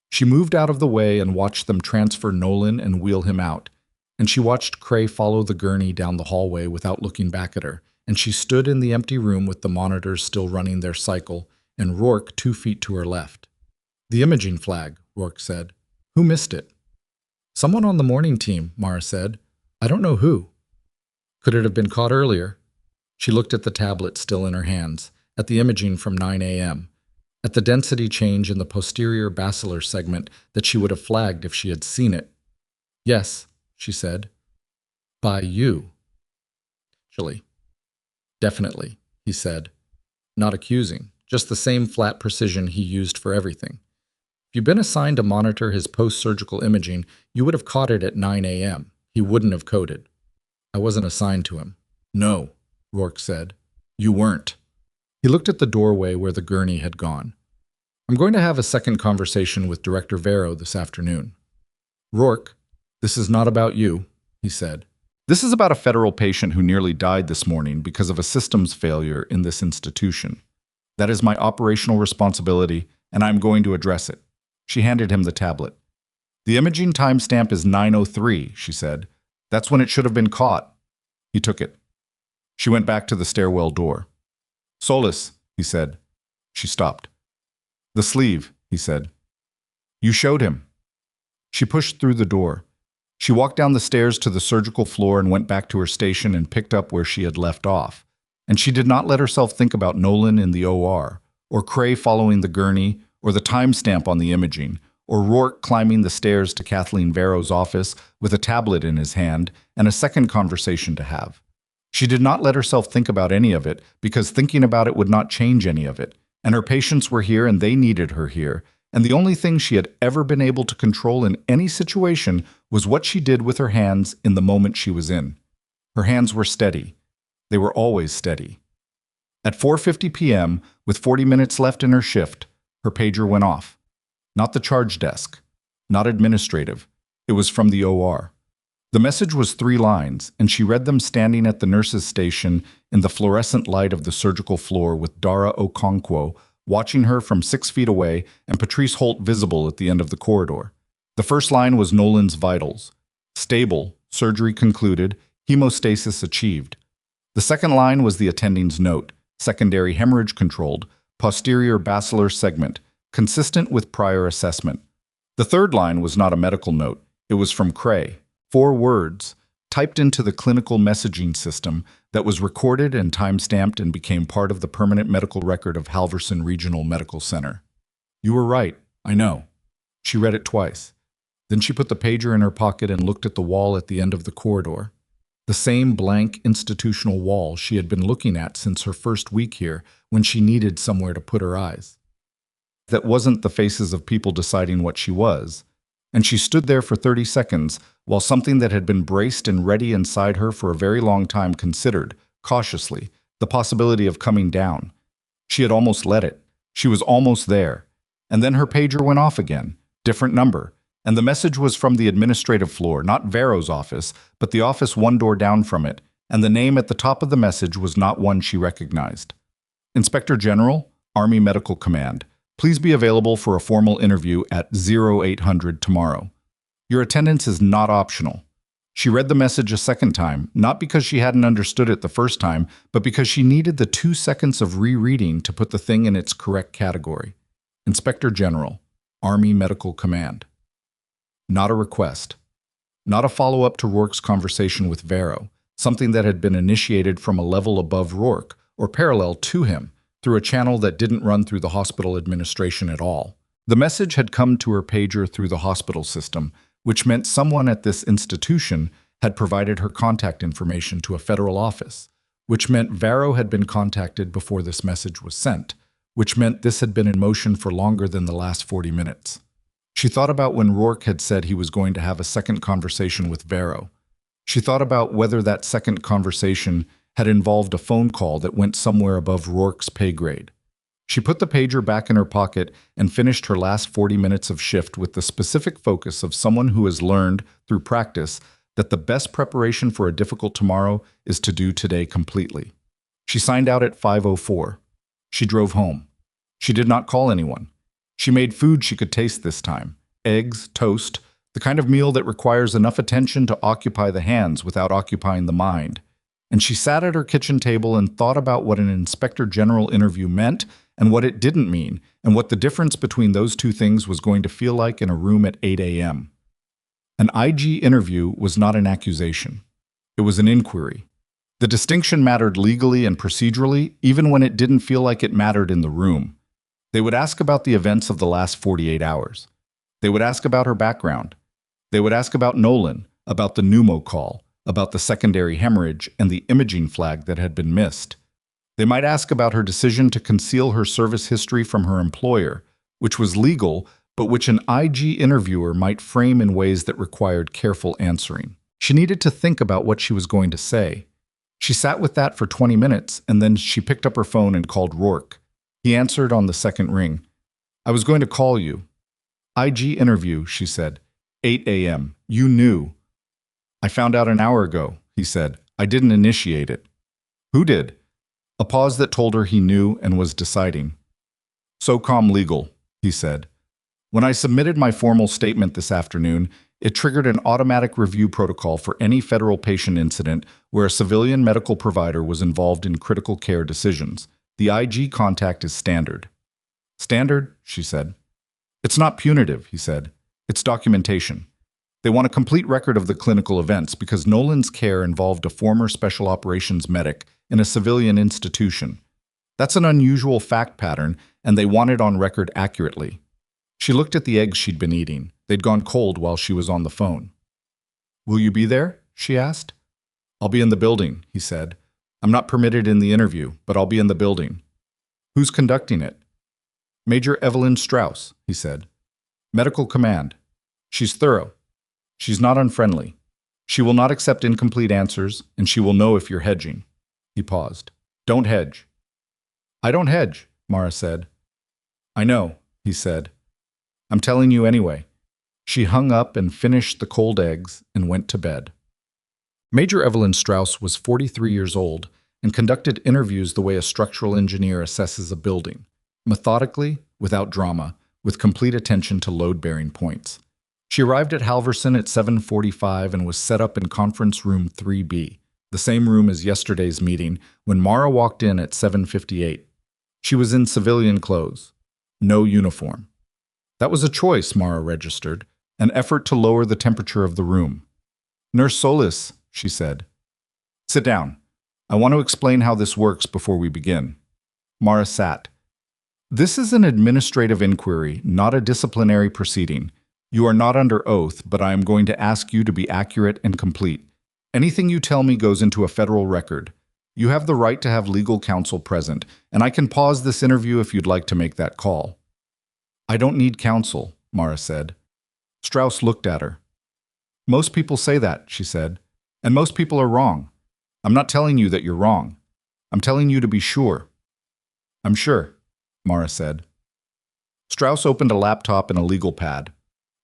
She moved out of the way and watched them transfer Nolan and wheel him out. And she watched Cray follow the gurney down the hallway without looking back at her. And she stood in the empty room with the monitors still running their cycle, and Rourke 2 feet to her left. "The imaging flag," Rourke said. "Who missed it?" "Someone on the morning team," Mara said. "I don't know who." "Could it have been caught earlier?" She looked at the tablet still in her hands, at the imaging from 9 a.m., at the density change in the posterior basilar segment that she would have flagged if she had seen it. "Yes," she said. "By you." "Actually." "Definitely," he said. Not accusing, just the same flat precision he used for everything. If you'd been assigned to monitor his post-surgical imaging, you would have caught it at 9 a.m. He wouldn't have coded. "I wasn't assigned to him." "No," Rourke said. "You weren't." He looked at the doorway where the gurney had gone. "I'm going to have a second conversation with Director Vero this afternoon." "Rourke, this is not about you," he said. "This is about a federal patient who nearly died this morning because of a systems failure in this institution. That is my operational responsibility, and I'm going to address it." She handed him the tablet. "The imaging timestamp is 9:03, she said. "That's when it should have been caught." He took it. She went back to the stairwell door. "Solis," he said. She stopped. "The sleeve," he said. "You showed him." She pushed through the door. She walked down the stairs to the surgical floor and went back to her station and picked up where she had left off. And she did not let herself think about Nolan in the OR, or Cray following the gurney, or the timestamp on the imaging, or Rourke climbing the stairs to Kathleen Vero's office with a tablet in his hand and a second conversation to have. She did not let herself think about any of it because thinking about it would not change any of it, and her patients were here and they needed her here, and the only thing she had ever been able to control in any situation was what she did with her hands in the moment she was in. Her hands were steady. They were always steady. At 4:50 p.m., with 40 minutes left in her shift, her pager went off. Not the charge desk. Not administrative. It was from the OR. The message was 3 lines, and she read them standing at the nurse's station in the fluorescent light of the surgical floor with Dara Okonkwo watching her from 6 feet away and Patrice Holt visible at the end of the corridor. The first line was Nolan's vitals. Stable, surgery concluded, hemostasis achieved. The second line was the attending's note, secondary hemorrhage controlled, posterior basilar segment, consistent with prior assessment. The third line was not a medical note. It was from Cray. 4 words, typed into the clinical messaging system that was recorded and time-stamped and became part of the permanent medical record of Halverson Regional Medical Center. You were right, I know. She read it twice. Then she put the pager in her pocket and looked at the wall at the end of the corridor. The same blank institutional wall she had been looking at since her first week here when she needed somewhere to put her eyes. That wasn't the faces of people deciding what she was. And she stood there for 30 seconds while something that had been braced and ready inside her for a very long time considered, cautiously, the possibility of coming down. She had almost let it. She was almost there. And then her pager went off again, different number. And the message was from the administrative floor, not Vero's office, but the office one door down from it, and the name at the top of the message was not one she recognized. Inspector General, Army Medical Command. Please be available for a formal interview at 0800 tomorrow. Your attendance is not optional. She read the message a second time, not because she hadn't understood it the first time, but because she needed the 2 seconds of rereading to put the thing in its correct category. Inspector General, Army Medical Command. Not a request. Not a follow-up to Rourke's conversation with Vero, something that had been initiated from a level above Rourke, or parallel to him, through a channel that didn't run through the hospital administration at all. The message had come to her pager through the hospital system, which meant someone at this institution had provided her contact information to a federal office, which meant Vero had been contacted before this message was sent, which meant this had been in motion for longer than the last 40 minutes. She thought about when Rourke had said he was going to have a second conversation with Vero. She thought about whether that second conversation had involved a phone call that went somewhere above Rourke's pay grade. She put the pager back in her pocket and finished her last 40 minutes of shift with the specific focus of someone who has learned, through practice, that the best preparation for a difficult tomorrow is to do today completely. She signed out at 5:04. She drove home. She did not call anyone. She made food she could taste this time. Eggs, toast, the kind of meal that requires enough attention to occupy the hands without occupying the mind. And she sat at her kitchen table and thought about what an Inspector General interview meant and what it didn't mean, and what the difference between those two things was going to feel like in a room at 8 a.m. An IG interview was not an accusation. It was an inquiry. The distinction mattered legally and procedurally, even when it didn't feel like it mattered in the room. They would ask about the events of the last 48 hours. They would ask about her background. They would ask about Nolan, about the pneumo call, about the secondary hemorrhage and the imaging flag that had been missed. They might ask about her decision to conceal her service history from her employer, which was legal, but which an IG interviewer might frame in ways that required careful answering. She needed to think about what she was going to say. She sat with that for 20 minutes, and then she picked up her phone and called Rourke. He answered on the second ring. I was going to call you. IG interview, she said. 8 a.m. You knew. I found out an hour ago, he said. I didn't initiate it. Who did? A pause that told her he knew and was deciding. SOCOM legal, he said. When I submitted my formal statement this afternoon, it triggered an automatic review protocol for any federal patient incident where a civilian medical provider was involved in critical care decisions. The IG contact is standard. Standard, she said. It's not punitive, he said. It's documentation. They want a complete record of the clinical events because Nolan's care involved a former special operations medic in a civilian institution. That's an unusual fact pattern, and they want it on record accurately. She looked at the eggs she'd been eating. They'd gone cold while she was on the phone. Will you be there? She asked. I'll be in the building, he said. I'm not permitted in the interview, but I'll be in the building. Who's conducting it? Major Evelyn Strauss, he said. Medical command. She's thorough. She's not unfriendly. She will not accept incomplete answers, and she will know if you're hedging. He paused. Don't hedge. I don't hedge, Mara said. I know, he said. I'm telling you anyway. She hung up and finished the cold eggs and went to bed. Major Evelyn Strauss was 43 years old and conducted interviews the way a structural engineer assesses a building, methodically, without drama, with complete attention to load-bearing points. She arrived at Halverson at 7:45 and was set up in conference room 3B, the same room as yesterday's meeting, when Mara walked in at 7:58. She was in civilian clothes. no uniform. That was a choice, Mara registered, an effort to lower the temperature of the room. Nurse Solis, she said. Sit down. I want to explain how this works before we begin. Mara sat. This is an administrative inquiry, not a disciplinary proceeding. You are not under oath, but I am going to ask you to be accurate and complete. Anything you tell me goes into a federal record. You have the right to have legal counsel present, and I can pause this interview if you'd like to make that call. I don't need counsel, Mara said. Strauss looked at her. Most people say that, she said, and most people are wrong. I'm not telling you that you're wrong. I'm telling you to be sure. I'm sure, Mara said. Strauss opened a laptop and a legal pad.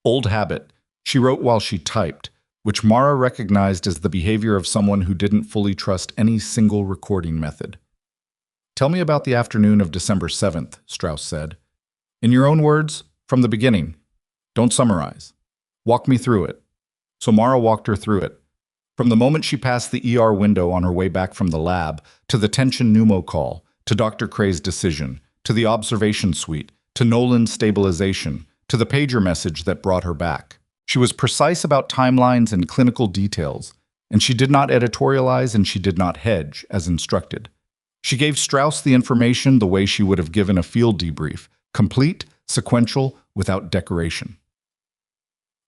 Old habit, she wrote while she typed, which Mara recognized as the behavior of someone who didn't fully trust any single recording method. Tell me about the afternoon of December 7th, Strauss said. In your own words, from the beginning. Don't summarize. Walk me through it. So Mara walked her through it. From the moment she passed the ER window on her way back from the lab, to the tension pneumo call, to Dr. Cray's decision, to the observation suite, to Nolan's stabilization, to the pager message that brought her back. She was precise about timelines and clinical details, and she did not editorialize and she did not hedge, as instructed. She gave Strauss the information the way she would have given a field debrief, complete, sequential, without decoration.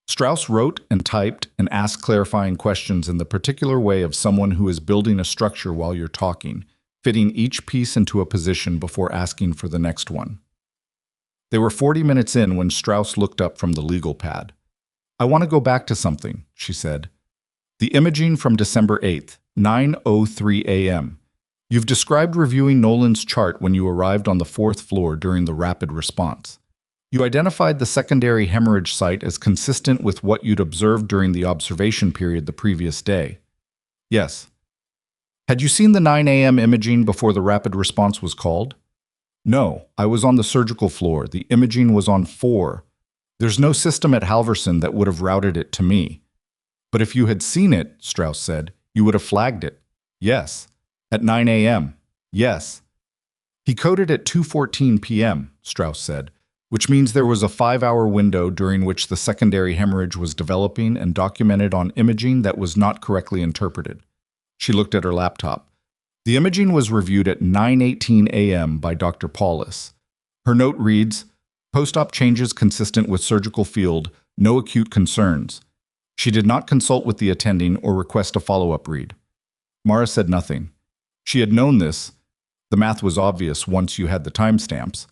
Strauss wrote and typed and asked clarifying questions in the particular way of someone who is building a structure while you're talking, fitting each piece into a position before asking for the next one. They were 40 minutes in when Strauss looked up from the legal pad. I want to go back to something, she said. The imaging from December 8th, 9:03 a.m. You've described reviewing Nolan's chart when you arrived on the 4th floor during the rapid response. You identified the secondary hemorrhage site as consistent with what you'd observed during the observation period the previous day. Yes. Had you seen the 9 a.m. imaging before the rapid response was called? No, I was on the surgical floor. The imaging was on 4. There's no system at Halverson that would have routed it to me. But if you had seen it, Strauss said, you would have flagged it. Yes. At 9 a.m. Yes. He coded at 2:14 p.m., Strauss said, which means there was a 5-hour window during which the secondary hemorrhage was developing and documented on imaging that was not correctly interpreted. She looked at her laptop. The imaging was reviewed at 9:18 a.m. by Dr. Paulus. Her note reads, post-op changes consistent with surgical field, no acute concerns. She did not consult with the attending or request a follow-up read. Mara said nothing. She had known this. The math was obvious once you had the timestamps.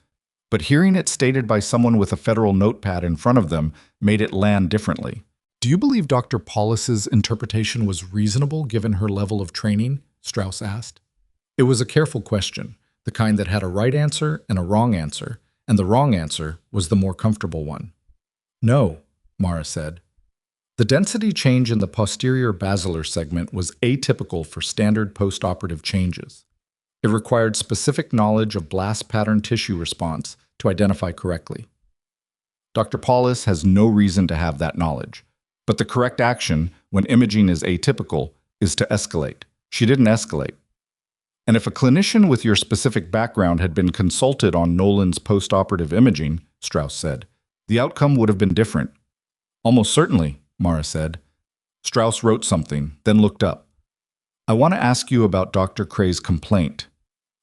But hearing it stated by someone with a federal notepad in front of them made it land differently. Do you believe Dr. Paulus's interpretation was reasonable given her level of training? Strauss asked. It was a careful question, the kind that had a right answer and a wrong answer, and the wrong answer was the more comfortable one. No, Mara said. The density change in the posterior basilar segment was atypical for standard postoperative changes. It required specific knowledge of blast pattern tissue response to identify correctly. Dr. Paulus has no reason to have that knowledge, but the correct action, when imaging is atypical, is to escalate. She didn't escalate. And if a clinician with your specific background had been consulted on Nolan's postoperative imaging, Strauss said, the outcome would have been different. Almost certainly, Mara said. Strauss wrote something, then looked up. I want to ask you about Dr. Cray's complaint.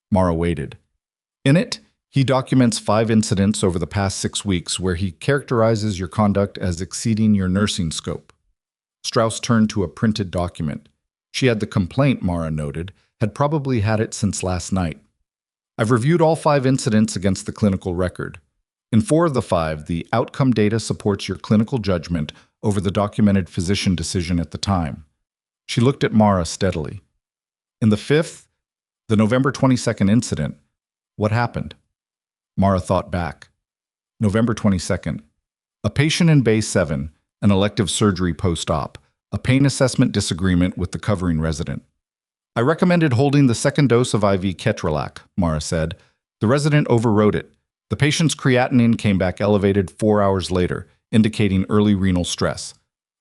Mara waited. In it, he documents 5 incidents over the past 6 weeks where he characterizes your conduct as exceeding your nursing scope. Strauss turned to a printed document. She had the complaint, Mara noted, had probably had it since last night. I've reviewed all 5 incidents against the clinical record. In 4 of the 5, the outcome data supports your clinical judgment over the documented physician decision at the time. She looked at Mara steadily. In the 5th, the November 22nd incident, what happened? Mara thought back. November 22nd. A patient in Bay 7, an elective surgery post-op, a pain assessment disagreement with the covering resident. I recommended holding the second dose of IV ketorolac, Mara said. The resident overrode it. The patient's creatinine came back elevated 4 hours later, indicating early renal stress.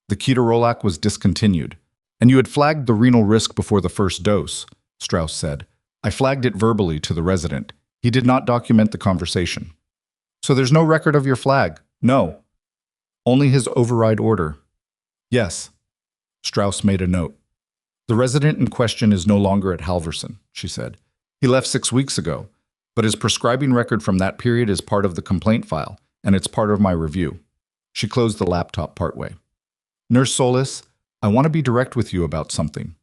The ketorolac was discontinued. And you had flagged the renal risk before the first dose, Strauss said. I flagged it verbally to the resident. He did not document the conversation. So there's no record of your flag? No. Only his override order. Yes. Strauss made a note. The resident in question is no longer at Halverson, she said. He left 6 weeks ago, but his prescribing record from that period is part of the complaint file, and it's part of my review. She closed the laptop partway. Nurse Solis, I want to be direct with you about something.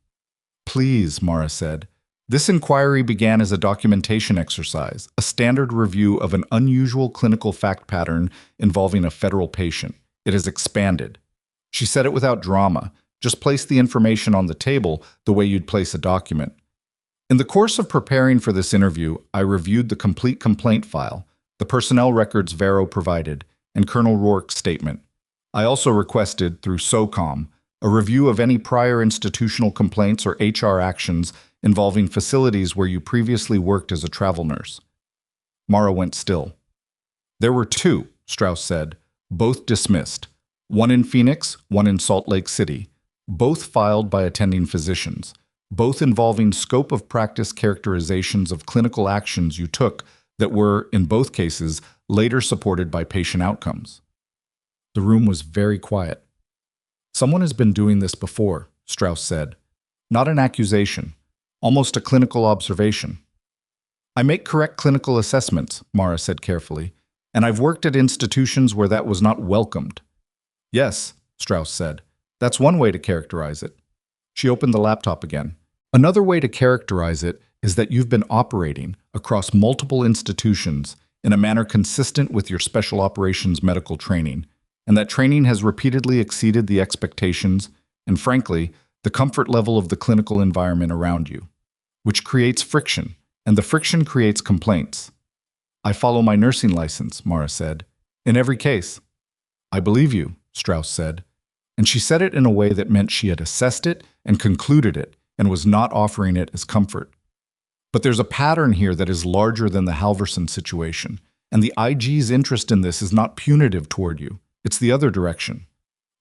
Please, Mara said. This inquiry began as a documentation exercise, a standard review of an unusual clinical fact pattern involving a federal patient. It has expanded. She said it without drama. Just place the information on the table the way you'd place a document. In the course of preparing for this interview, I reviewed the complete complaint file, the personnel records Vero provided, and Colonel Rourke's statement. I also requested, through SOCOM, a review of any prior institutional complaints or HR actions involving facilities where you previously worked as a travel nurse. Mara went still. There were 2, Strauss said, both dismissed. One in Phoenix, one in Salt Lake City. Both filed by attending physicians. Both involving scope of practice characterizations of clinical actions you took that were, in both cases, later supported by patient outcomes. The room was very quiet. Someone has been doing this before, Strauss said. Not an accusation, almost a clinical observation. I make correct clinical assessments, Mara said carefully, and I've worked at institutions where that was not welcomed. Yes, Strauss said. That's one way to characterize it. She opened the laptop again. Another way to characterize it is that you've been operating across multiple institutions in a manner consistent with your special operations medical training, and that training has repeatedly exceeded the expectations and, frankly, the comfort level of the clinical environment around you, which creates friction, and the friction creates complaints. I follow my nursing license, Mara said. In every case. I believe you, Strauss said. And she said it in a way that meant she had assessed it and concluded it and was not offering it as comfort. But there's a pattern here that is larger than the Halverson situation, and the IG's interest in this is not punitive toward you. It's the other direction.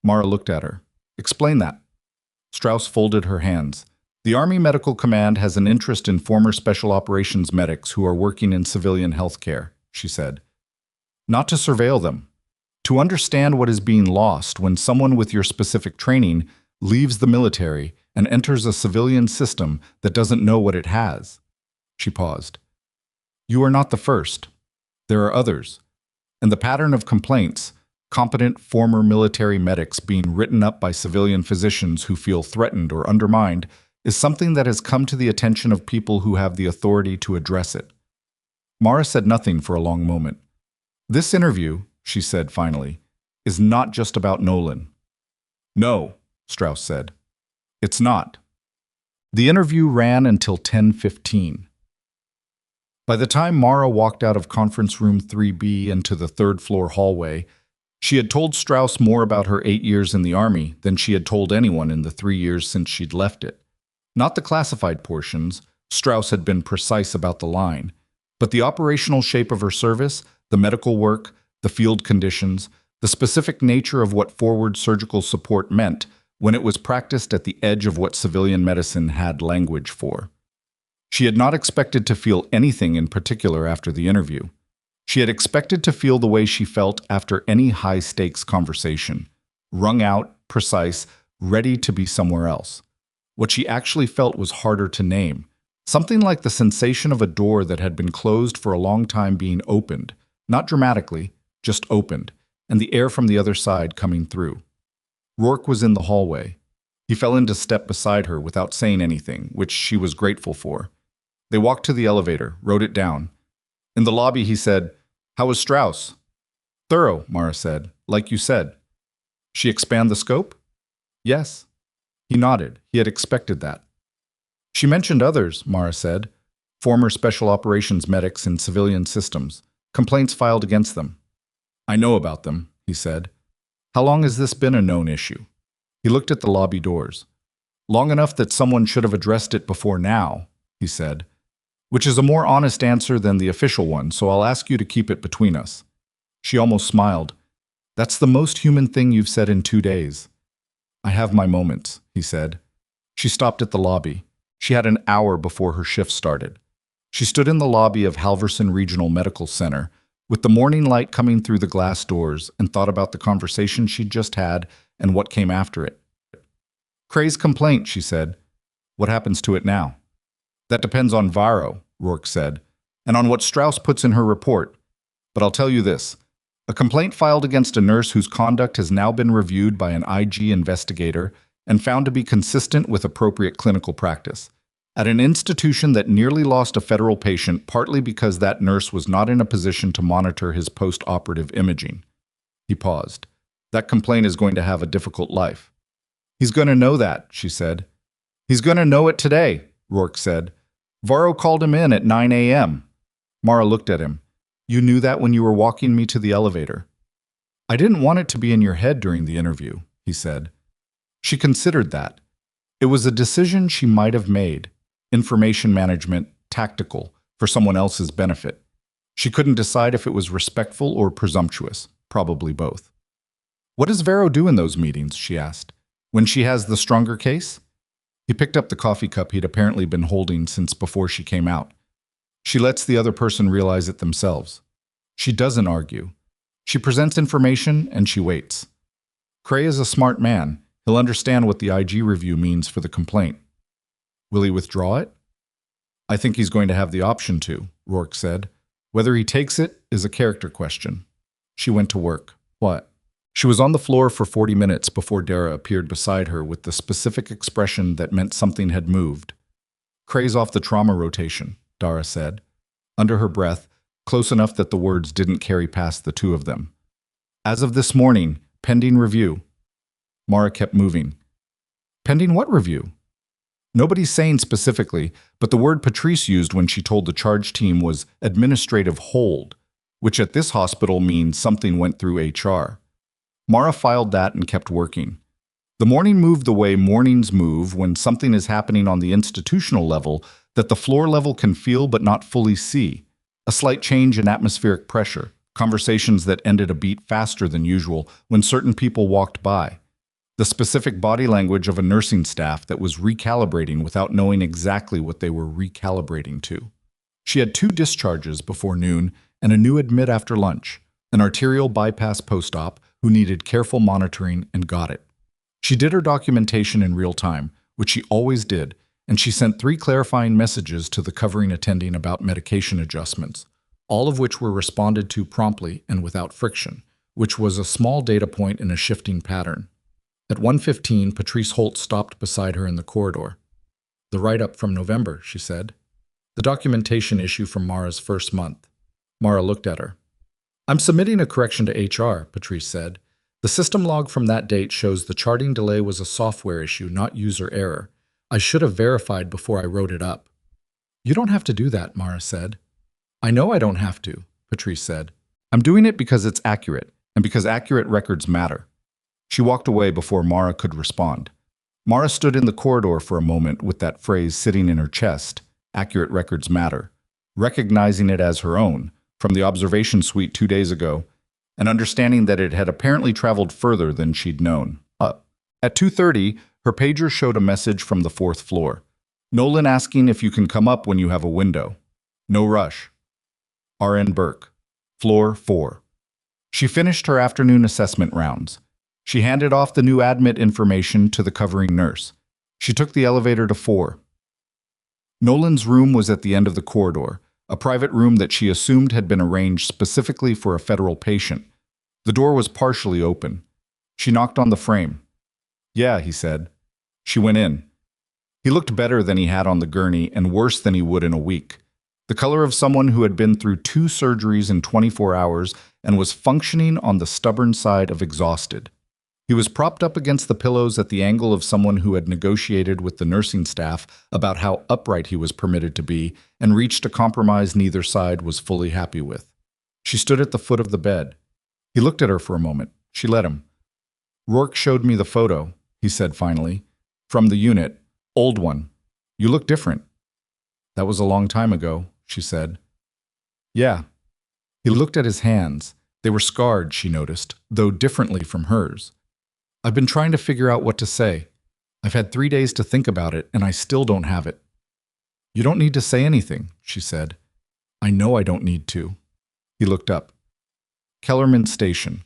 Mara looked at her. Explain that. Strauss folded her hands. The Army Medical Command has an interest in former special operations medics who are working in civilian health care, she said. Not to surveil them. To understand what is being lost when someone with your specific training leaves the military and enters a civilian system that doesn't know what it has. She paused. You are not the first. There are others. And the pattern of complaints, competent former military medics being written up by civilian physicians who feel threatened or undermined, is something that has come to the attention of people who have the authority to address it. Mara said nothing for a long moment. This interview, she said finally, is not just about Nolan. No, Strauss said. It's not. The interview ran until 10:15. By the time Mara walked out of conference room 3B into the third-floor hallway, she had told Strauss more about her 8 years in the Army than she had told anyone in the 3 years since she'd left it. Not the classified portions, Strauss had been precise about the line, but the operational shape of her service, the medical work, the field conditions, the specific nature of what forward surgical support meant when it was practiced at the edge of what civilian medicine had language for. She had not expected to feel anything in particular after the interview. She had expected to feel the way she felt after any high-stakes conversation, wrung out, precise, ready to be somewhere else. What she actually felt was harder to name, something like the sensation of a door that had been closed for a long time being opened, not dramatically, just opened, and the air from the other side coming through. Rourke was in the hallway. He fell into step beside her without saying anything, which she was grateful for. They walked to the elevator, wrote it down. In the lobby, he said, "How was Strauss?" "Thorough," Mara said, "like you said." "She expand the scope?" "Yes." He nodded. He had expected that. "She mentioned others," Mara said, "former special operations medics in civilian systems, complaints filed against them." "I know about them," he said. "How long has this been a known issue?" He looked at the lobby doors. "Long enough that someone should have addressed it before now," he said, "which is a more honest answer than the official one, so I'll ask you to keep it between us." She almost smiled. "That's the most human thing you've said in 2 days." "I have my moments," he said. She stopped at the lobby. She had an hour before her shift started. She stood in the lobby of Halverson Regional Medical Center, with the morning light coming through the glass doors, and thought about the conversation she'd just had and what came after it. Cray's complaint, she said. What happens to it now? That depends on Varro, Rourke said, and on what Strauss puts in her report. But I'll tell you this. A complaint filed against a nurse whose conduct has now been reviewed by an IG investigator and found to be consistent with appropriate clinical practice. At an institution that nearly lost a federal patient partly because that nurse was not in a position to monitor his post-operative imaging. He paused. That complaint is going to have a difficult life. He's going to know that, she said. He's going to know it today, Rourke said. Varro called him in at 9 a.m. Mara looked at him. You knew that when you were walking me to the elevator. I didn't want it to be in your head during the interview, he said. She considered that. It was a decision she might have made. Information management, tactical, for someone else's benefit. She couldn't decide if it was respectful or presumptuous, probably both. What does Varro do in those meetings, she asked, when she has the stronger case? He picked up the coffee cup he'd apparently been holding since before she came out. She lets the other person realize it themselves. She doesn't argue. She presents information and she waits. Cray is a smart man. He'll understand what the IG review means for the complaint. Will he withdraw it? I think he's going to have the option to, Rourke said. Whether he takes it is a character question. She went to work. What? She was on the floor for 40 minutes before Dara appeared beside her with the specific expression that meant something had moved. Cray's off the trauma rotation, Dara said, under her breath, close enough that the words didn't carry past the two of them. As of this morning, pending review. Mara kept moving. Pending what review? Nobody's saying specifically, but the word Patrice used when she told the charge team was administrative hold, which at this hospital means something went through HR. Mara filed that and kept working. The morning moved the way mornings move when something is happening on the institutional level that the floor level can feel but not fully see. A slight change in atmospheric pressure, conversations that ended a beat faster than usual when certain people walked by. The specific body language of a nursing staff that was recalibrating without knowing exactly what they were recalibrating to. She had 2 discharges before noon and a new admit after lunch, an arterial bypass post-op who needed careful monitoring and got it. She did her documentation in real time, which she always did, and she sent 3 clarifying messages to the covering attending about medication adjustments, all of which were responded to promptly and without friction, which was a small data point in a shifting pattern. At 1:15, Patrice Holt stopped beside her in the corridor. The write-up from November, she said. The documentation issue from Mara's first month. Mara looked at her. I'm submitting a correction to HR, Patrice said. The system log from that date shows the charting delay was a software issue, not user error. I should have verified before I wrote it up. You don't have to do that, Mara said. I know I don't have to, Patrice said. I'm doing it because it's accurate, and because accurate records matter. She walked away before Mara could respond. Mara stood in the corridor for a moment with that phrase sitting in her chest, accurate records matter, recognizing it as her own, from the observation suite 2 days ago, and understanding that it had apparently traveled further than she'd known. At 2:30, her pager showed a message from the 4th floor. Nolan asking if you can come up when you have a window. No rush. R.N. Burke, floor 4. She finished her afternoon assessment rounds. She handed off the new admit information to the covering nurse. She took the elevator to 4. Nolan's room was at the end of the corridor, a private room that she assumed had been arranged specifically for a federal patient. The door was partially open. She knocked on the frame. Yeah, he said. She went in. He looked better than he had on the gurney and worse than he would in a week. The color of someone who had been through 2 surgeries in 24 hours and was functioning on the stubborn side of exhausted. He was propped up against the pillows at the angle of someone who had negotiated with the nursing staff about how upright he was permitted to be and reached a compromise neither side was fully happy with. She stood at the foot of the bed. He looked at her for a moment. She let him. Rourke showed me the photo, he said finally. From the unit. Old one. You look different. That was a long time ago, she said. Yeah. He looked at his hands. They were scarred, she noticed, though differently from hers. I've been trying to figure out what to say. I've had 3 days to think about it, and I still don't have it. You don't need to say anything, she said. I know I don't need to. He looked up. Kellerman Station.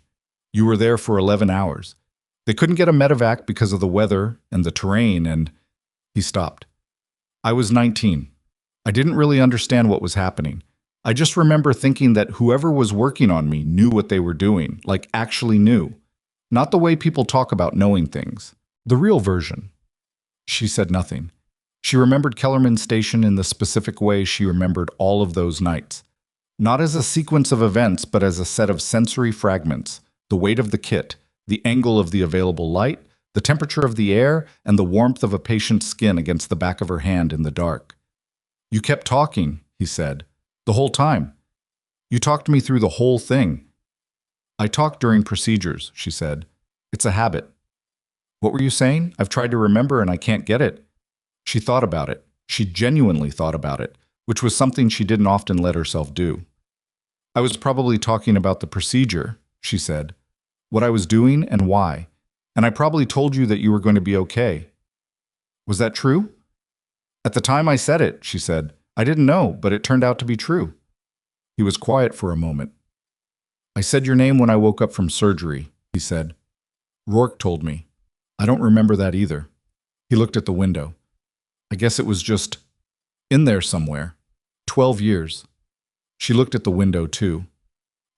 You were there for 11 hours. They couldn't get a medevac because of the weather and the terrain, and he stopped. I was 19. I didn't really understand what was happening. I just remember thinking that whoever was working on me knew what they were doing, like actually knew. Not the way people talk about knowing things. The real version. She said nothing. She remembered Kellerman Station in the specific way she remembered all of those nights. Not as a sequence of events, but as a set of sensory fragments. The weight of the kit, the angle of the available light, the temperature of the air, and the warmth of a patient's skin against the back of her hand in the dark. You kept talking, he said, the whole time. You talked me through the whole thing. I talk during procedures, she said. It's a habit. What were you saying? I've tried to remember and I can't get it. She thought about it. She genuinely thought about it, which was something she didn't often let herself do. I was probably talking about the procedure, she said, what I was doing and why, and I probably told you that you were going to be okay. Was that true? At the time I said it, she said, I didn't know, but it turned out to be true. He was quiet for a moment. I said your name when I woke up from surgery, he said. Rourke told me. I don't remember that either. He looked at the window. I guess it was just in there somewhere. 12 years. She looked at the window, too.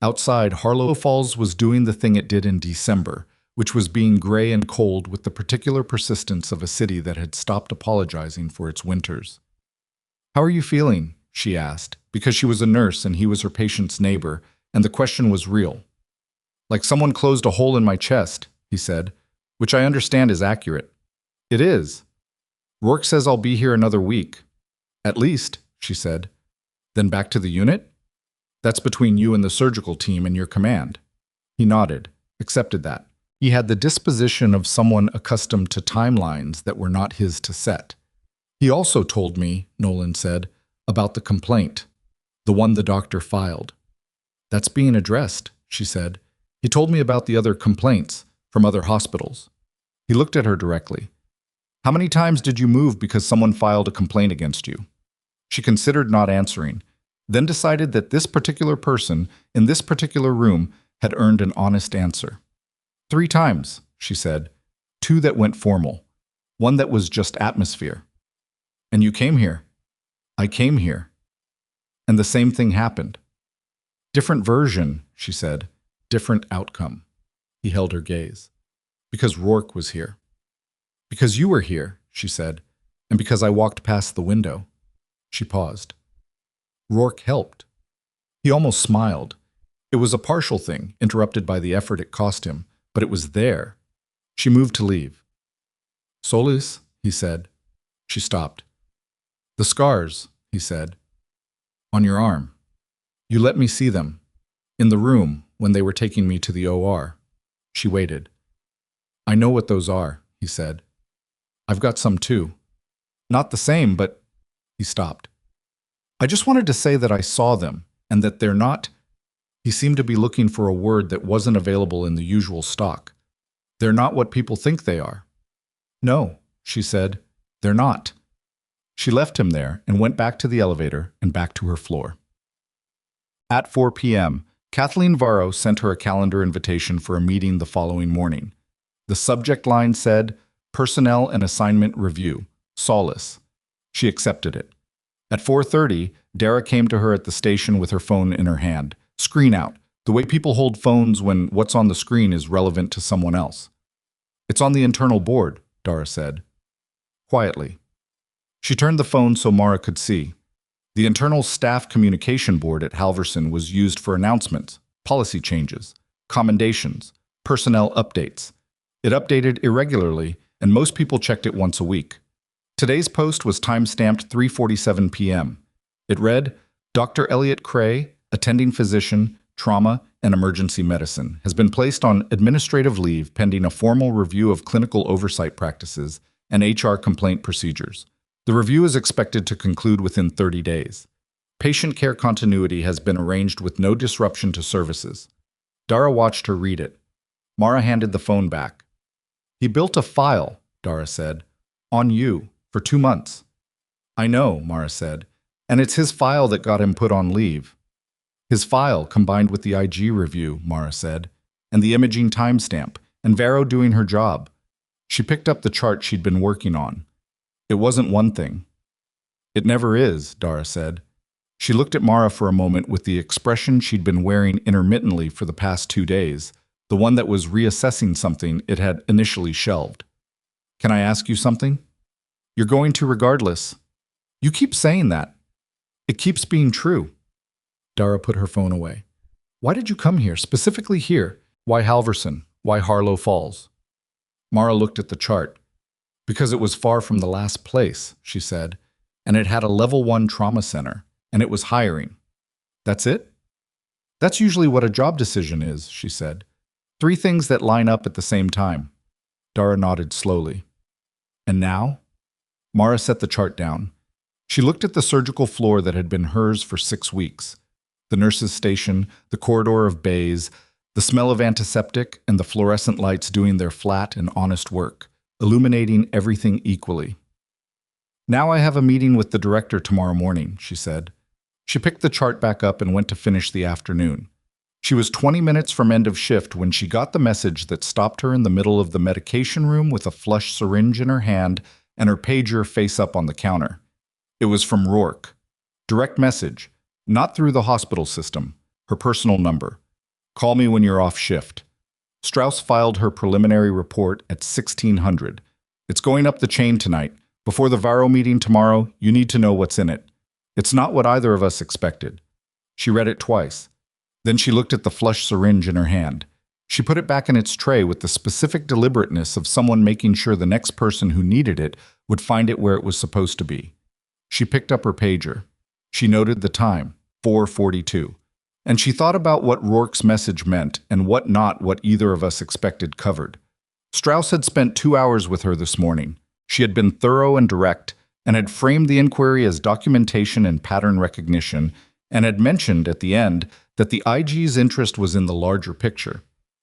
Outside, Harlow Falls was doing the thing it did in December, which was being gray and cold with the particular persistence of a city that had stopped apologizing for its winters. How are you feeling? She asked, because she was a nurse and he was her patient's neighbor, and the question was real. Like someone closed a hole in my chest, he said, which I understand is accurate. It is. Rourke says I'll be here another week. At least, she said. Then back to the unit? That's between you and the surgical team and your command. He nodded, accepted that. He had the disposition of someone accustomed to timelines that were not his to set. He also told me, Nolan said, about the complaint, the one the doctor filed. That's being addressed, she said. He told me about the other complaints from other hospitals. He looked at her directly. How many times did you move because someone filed a complaint against you? She considered not answering, then decided that this particular person in this particular room had earned an honest answer. 3 times, she said. 2 that went formal. 1 that was just atmosphere. And you came here. I came here. And the same thing happened. Different version, she said. Different outcome. He held her gaze. Because Rourke was here. Because you were here, she said, and because I walked past the window. She paused. Rourke helped. He almost smiled. It was a partial thing, interrupted by the effort it cost him, but it was there. She moved to leave. Solis, he said. She stopped. The scars, he said. On your arm. You let me see them. In the room, when they were taking me to the OR. She waited. I know what those are, he said. I've got some too. Not the same, but... He stopped. I just wanted to say that I saw them, and that they're not... He seemed to be looking for a word that wasn't available in the usual stock. They're not what people think they are. No, she said, they're not. She left him there and went back to the elevator and back to her floor. At 4 p.m., Kathleen Varro sent her a calendar invitation for a meeting the following morning. The subject line said, Personnel and Assignment Review, Solace. She accepted it. At 4:30, Dara came to her at the station with her phone in her hand. Screen out, the way people hold phones when what's on the screen is relevant to someone else. It's on the internal board, Dara said. Quietly. She turned the phone so Mara could see. The internal staff communication board at Halverson was used for announcements, policy changes, commendations, personnel updates. It updated irregularly, and most people checked it once a week. Today's post was time-stamped 3:47 p.m. It read, Dr. Elliot Cray, attending physician, trauma, and emergency medicine, has been placed on administrative leave pending a formal review of clinical oversight practices and HR complaint procedures. The review is expected to conclude within 30 days. Patient care continuity has been arranged with no disruption to services. Dara watched her read it. Mara handed the phone back. He built a file, Dara said, on you, for 2 months. I know, Mara said, and it's his file that got him put on leave. His file, combined with the IG review, Mara said, and the imaging timestamp, and Vero doing her job. She picked up the chart she'd been working on. It wasn't one thing. It never is, Dara said. She looked at Mara for a moment with the expression she'd been wearing intermittently for the past 2 days, the one that was reassessing something it had initially shelved. Can I ask you something? You're going to regardless. You keep saying that. It keeps being true. Dara put her phone away. Why did you come here, specifically here? Why Halverson? Why Harlow Falls? Mara looked at the chart. Because it was far from the last place, she said, and it had a level 1 trauma center, and it was hiring. That's it? That's usually what a job decision is, she said. 3 things that line up at the same time. Dara nodded slowly. And now? Mara set the chart down. She looked at the surgical floor that had been hers for 6 weeks. The nurse's station, the corridor of bays, the smell of antiseptic, and the fluorescent lights doing their flat and honest work, illuminating everything equally. Now I have a meeting with the director tomorrow morning, she said. She picked the chart back up and went to finish the afternoon. She was 20 minutes from end of shift when she got the message that stopped her in the middle of the medication room with a flush syringe in her hand and her pager face up on the counter. It was from Rourke. Direct message, not through the hospital system, her personal number. Call me when you're off shift. Strauss filed her preliminary report at 1600. It's going up the chain tonight. Before the Varo meeting tomorrow, you need to know what's in it. It's not what either of us expected. She read it twice. Then she looked at the flush syringe in her hand. She put it back in its tray with the specific deliberateness of someone making sure the next person who needed it would find it where it was supposed to be. She picked up her pager. She noted the time, 4:42. And she thought about what Rourke's message meant and what either of us expected covered. Strauss had spent 2 hours with her this morning. She had been thorough and direct, and had framed the inquiry as documentation and pattern recognition, and had mentioned at the end that the IG's interest was in the larger picture.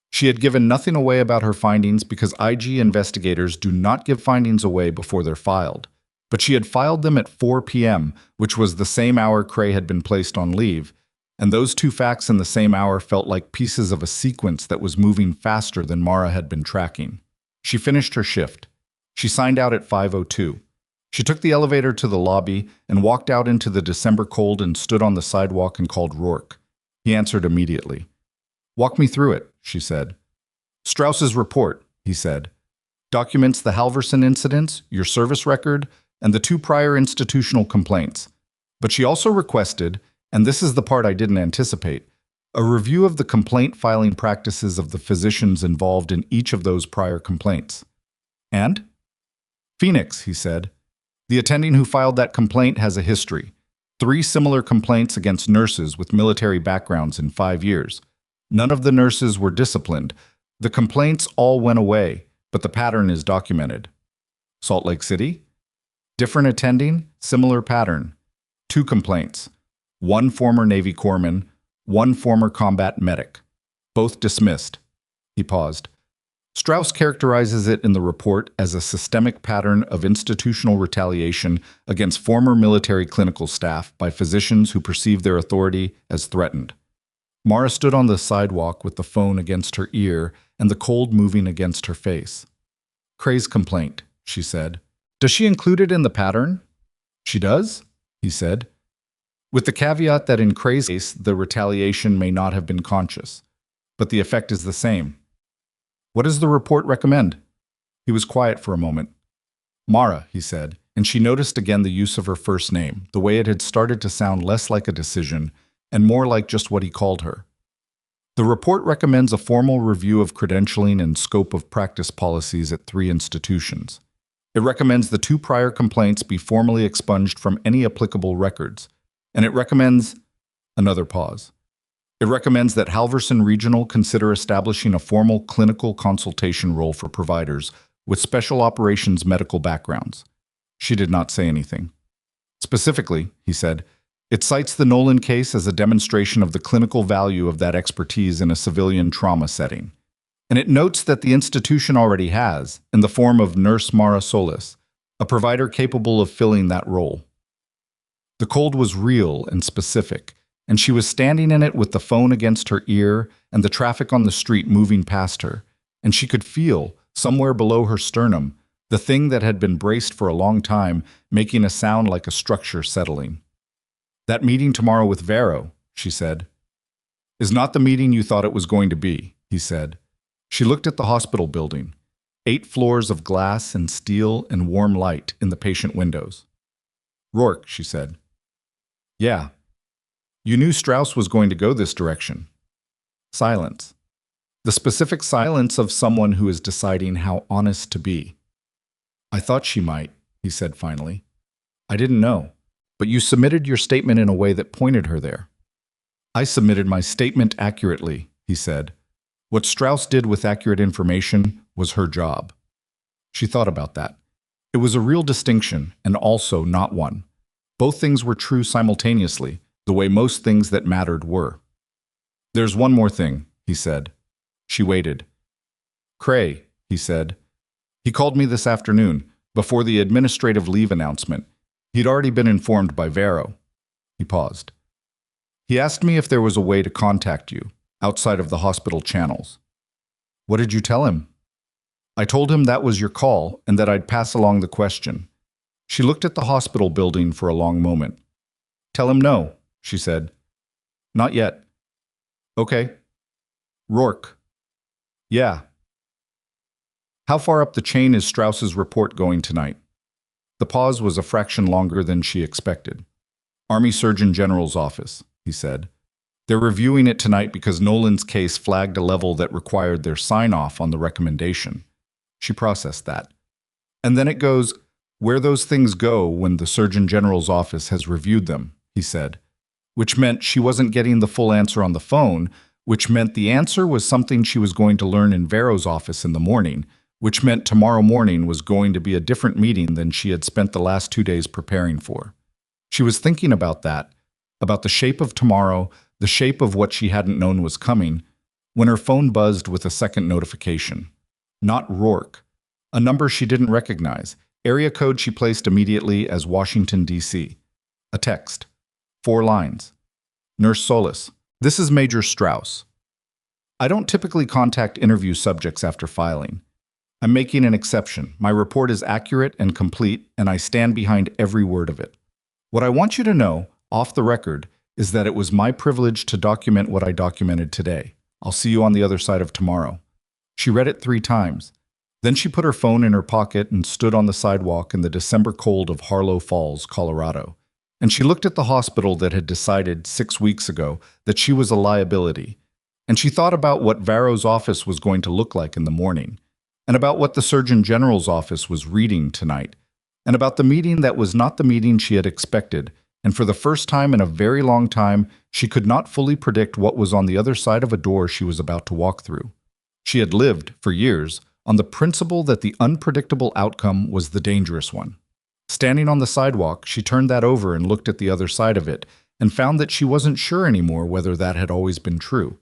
She had given nothing away about her findings because IG investigators do not give findings away before they're filed. But she had filed them at 4 p.m., which was the same hour Cray had been placed on leave, and those 2 facts in the same hour felt like pieces of a sequence that was moving faster than Mara had been tracking. She finished her shift. She signed out at 5:02. She took the elevator to the lobby and walked out into the December cold and stood on the sidewalk and called Rourke. He answered immediately. Walk me through it, she said. Strauss's report, he said, documents the Halverson incidents, your service record, and the 2 prior institutional complaints. But she also requested, and this is the part I didn't anticipate, a review of the complaint filing practices of the physicians involved in each of those prior complaints. And? Phoenix, he said. The attending who filed that complaint has a history. 3 similar complaints against nurses with military backgrounds in 5 years. None of the nurses were disciplined. The complaints all went away, but the pattern is documented. Salt Lake City? Different attending, similar pattern. 2 complaints. 1 former Navy corpsman, 1 former combat medic. Both dismissed. He paused. Strauss characterizes it in the report as a systemic pattern of institutional retaliation against former military clinical staff by physicians who perceive their authority as threatened. Mara stood on the sidewalk with the phone against her ear and the cold moving against her face. Cray's complaint, she said. Does she include it in the pattern? She does, he said. With the caveat that in Cray's case, the retaliation may not have been conscious, but the effect is the same. What does the report recommend? He was quiet for a moment. Mara, he said, and she noticed again the use of her first name, the way it had started to sound less like a decision and more like just what he called her. The report recommends a formal review of credentialing and scope of practice policies at 3 institutions. It recommends the 2 prior complaints be formally expunged from any applicable records, and it recommends another pause. It recommends that Halverson Regional consider establishing a formal clinical consultation role for providers with special operations medical backgrounds. She did not say anything. Specifically, he said, it cites the Nolan case as a demonstration of the clinical value of that expertise in a civilian trauma setting. And it notes that the institution already has, in the form of Nurse Mara Solis, a provider capable of filling that role. The cold was real and specific, and she was standing in it with the phone against her ear and the traffic on the street moving past her, and she could feel, somewhere below her sternum, the thing that had been braced for a long time making a sound like a structure settling. "That meeting tomorrow with Vero," she said. "Is not the meeting you thought it was going to be," he said. She looked at the hospital building, 8 floors of glass and steel and warm light in the patient windows. "Rourke," she said. "Yeah. You knew Strauss was going to go this direction." Silence. The specific silence of someone who is deciding how honest to be. "I thought she might," he said finally. "I didn't know. But you submitted your statement in a way that pointed her there." "I submitted my statement accurately," he said. "What Strauss did with accurate information was her job." She thought about that. It was a real distinction, and also not one. Both things were true simultaneously, the way most things that mattered were. "There's one more thing," he said. She waited. "Cray," he said. "He called me this afternoon, before the administrative leave announcement. He'd already been informed by Vero." He paused. "He asked me if there was a way to contact you, outside of the hospital channels." "What did you tell him?" "I told him that was your call and that I'd pass along the question." She looked at the hospital building for a long moment. "Tell him no," she said. "Not yet." "Okay." "Rourke." "Yeah." "How far up the chain is Strauss's report going tonight?" The pause was a fraction longer than she expected. "Army Surgeon General's office," he said. "They're reviewing it tonight because Nolan's case flagged a level that required their sign-off on the recommendation." She processed that. "And then it goes, where those things go when the Surgeon General's office has reviewed them," he said. Which meant she wasn't getting the full answer on the phone, which meant the answer was something she was going to learn in Vero's office in the morning, which meant tomorrow morning was going to be a different meeting than she had spent the last 2 days preparing for. She was thinking about that, about the shape of tomorrow, the shape of what she hadn't known was coming, when her phone buzzed with a second notification. Not Rourke. A number she didn't recognize. Area code she placed immediately as Washington, D.C. A text. 4 lines. "Nurse Solis, this is Major Strauss. I don't typically contact interview subjects after filing. I'm making an exception. My report is accurate and complete, and I stand behind every word of it. What I want you to know, off the record, is that it was my privilege to document what I documented today. I'll see you on the other side of tomorrow." She read it 3 times. Then she put her phone in her pocket and stood on the sidewalk in the December cold of Harlow Falls, Colorado. And she looked at the hospital that had decided 6 weeks ago that she was a liability. And she thought about what Vero's office was going to look like in the morning, and about what the Surgeon General's office was reading tonight, and about the meeting that was not the meeting she had expected, and for the first time in a very long time, she could not fully predict what was on the other side of a door she was about to walk through. She had lived, for years, on the principle that the unpredictable outcome was the dangerous one. Standing on the sidewalk, she turned that over and looked at the other side of it, and found that she wasn't sure anymore whether that had always been true.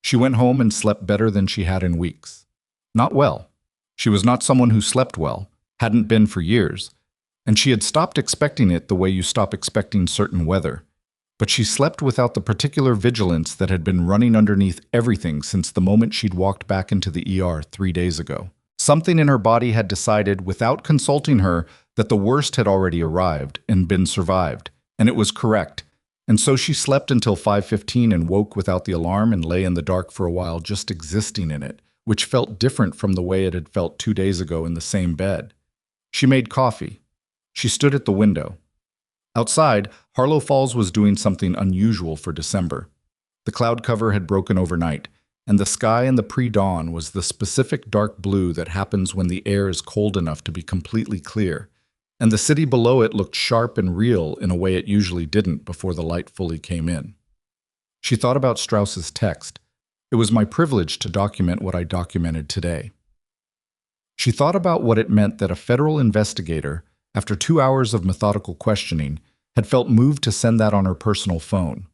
She went home and slept better than she had in weeks. Not well. She was not someone who slept well, hadn't been for years, and she had stopped expecting it the way you stop expecting certain weather. But she slept without the particular vigilance that had been running underneath everything since the moment she'd walked back into the ER 3 days ago. Something in her body had decided, without consulting her, that the worst had already arrived and been survived, and it was correct. And so she slept until 5:15 and woke without the alarm and lay in the dark for a while just existing in it, which felt different from the way it had felt 2 days ago in the same bed. She made coffee. She stood at the window. Outside, Harlow Falls was doing something unusual for December. The cloud cover had broken overnight, and the sky in the pre-dawn was the specific dark blue that happens when the air is cold enough to be completely clear, and the city below it looked sharp and real in a way it usually didn't before the light fully came in. She thought about Strauss's text. It was my privilege to document what I documented today. She thought about what it meant that a federal investigator, after 2 hours of methodical questioning, had felt moved to send that on her personal phone.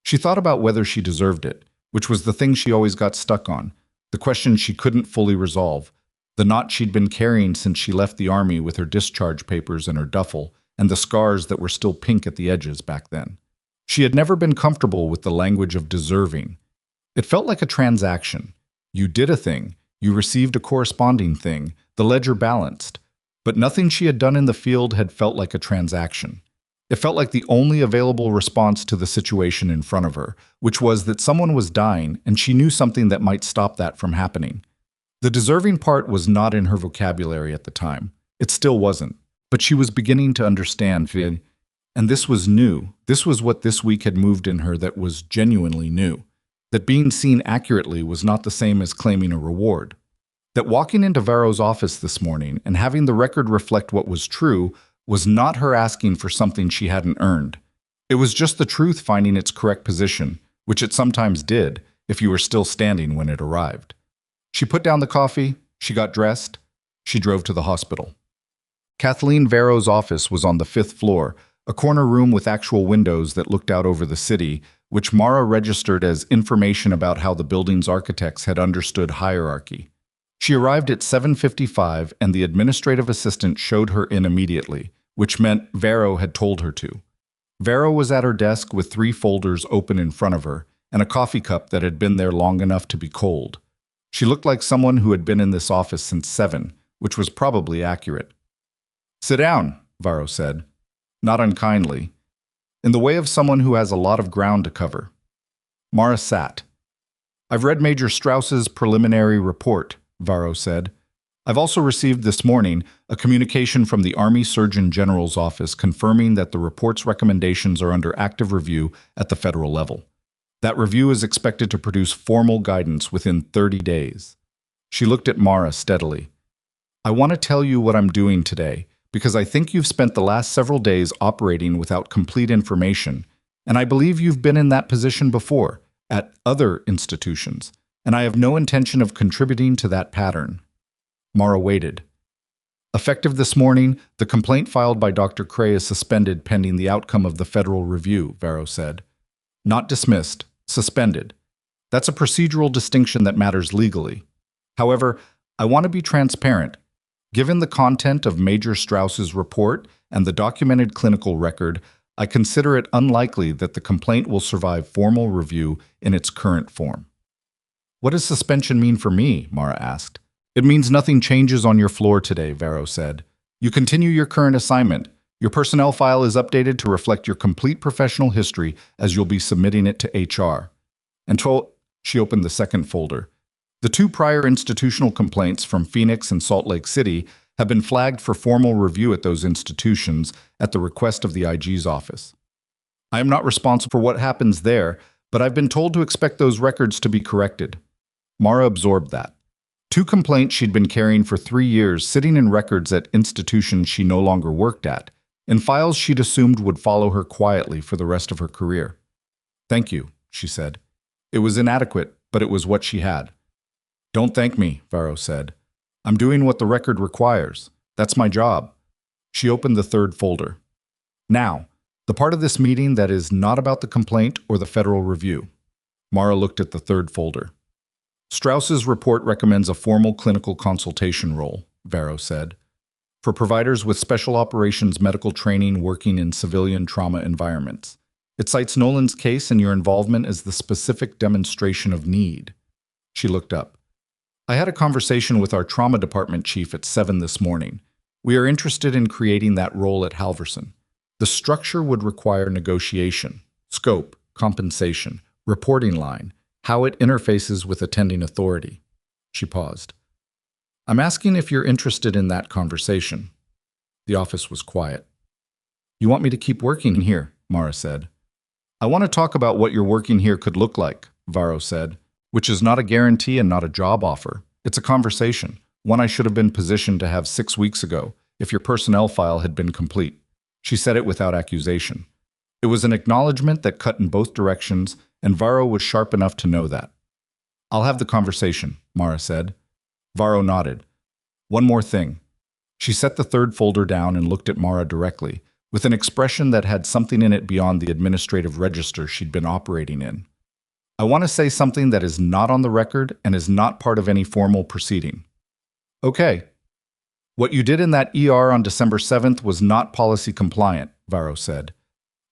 She thought about whether she deserved it, which was the thing she always got stuck on, the question she couldn't fully resolve, the knot she'd been carrying since she left the army with her discharge papers in her duffel, and the scars that were still pink at the edges back then. She had never been comfortable with the language of deserving. It felt like a transaction. You did a thing, you received a corresponding thing, the ledger balanced. But nothing she had done in the field had felt like a transaction. It felt like the only available response to the situation in front of her, which was that someone was dying and she knew something that might stop that from happening. The deserving part was not in her vocabulary at the time. It still wasn't. But she was beginning to understand, and this was new. This was what this week had moved in her that was genuinely new. That being seen accurately was not the same as claiming a reward. That walking into Varro's office this morning and having the record reflect what was true was not her asking for something she hadn't earned. It was just the truth finding its correct position, which it sometimes did if you were still standing when it arrived. She put down the coffee, she got dressed, she drove to the hospital. Kathleen Varro's office was on the 5th floor, a corner room with actual windows that looked out over the city, which Mara registered as information about how the building's architects had understood hierarchy. She arrived at 7:55 and the administrative assistant showed her in immediately, which meant Varro had told her to. Varro was at her desk with 3 folders open in front of her and a coffee cup that had been there long enough to be cold. She looked like someone who had been in this office since 7, which was probably accurate. "Sit down," Varro said, not unkindly, in the way of someone who has a lot of ground to cover. Mara sat. "I've read Major Strauss's preliminary report," Varro said. "I've also received this morning a communication from the Army Surgeon General's office confirming that the report's recommendations are under active review at the federal level. That review is expected to produce formal guidance within 30 days. She looked at Mara steadily. "I want to tell you what I'm doing today, because I think you've spent the last several days operating without complete information, and I believe you've been in that position before, at other institutions, and I have no intention of contributing to that pattern." Mara waited. "Effective this morning, the complaint filed by Dr. Cray is suspended pending the outcome of the federal review," Varro said. "Not dismissed, suspended. That's a procedural distinction that matters legally. However, I want to be transparent. Given the content of Major Strauss's report and the documented clinical record, I consider it unlikely that the complaint will survive formal review in its current form." "What does suspension mean for me?" Mara asked. "It means nothing changes on your floor today," Varro said. "You continue your current assignment. Your personnel file is updated to reflect your complete professional history as you'll be submitting it to HR." She opened the second folder. "The 2 prior institutional complaints from Phoenix and Salt Lake City have been flagged for formal review at those institutions at the request of the IG's office. I am not responsible for what happens there, but I've been told to expect those records to be corrected." Mara absorbed that. 2 complaints she'd been carrying for 3 years sitting in records at institutions she no longer worked at, in files she'd assumed would follow her quietly for the rest of her career. "Thank you," she said. It was inadequate, but it was what she had. "Don't thank me," Varro said. "I'm doing what the record requires. That's my job." She opened the 3rd folder. "Now, the part of this meeting that is not about the complaint or the federal review." Mara looked at the 3rd folder. "Strauss's report recommends a formal clinical consultation role," Varro said, "for providers with special operations medical training working in civilian trauma environments. It cites Nolan's case and your involvement as the specific demonstration of need." She looked up. "I had a conversation with our trauma department chief at 7 this morning. We are interested in creating that role at Halverson. The structure would require negotiation, scope, compensation, reporting line, how it interfaces with attending authority." She paused. "I'm asking if you're interested in that conversation." The office was quiet. "You want me to keep working here?" Mara said. "I want to talk about what your working here could look like," Varro said, "which is not a guarantee and not a job offer. It's a conversation, one I should have been positioned to have 6 weeks ago, if your personnel file had been complete." She said it without accusation. It was an acknowledgement that cut in both directions, and Varro was sharp enough to know that. "I'll have the conversation," Mara said. Varro nodded. "One more thing." She set the 3rd folder down and looked at Mara directly, with an expression that had something in it beyond the administrative register she'd been operating in. "I want to say something that is not on the record and is not part of any formal proceeding." "Okay." "What you did in that ER on December 7th was not policy compliant," Varro said.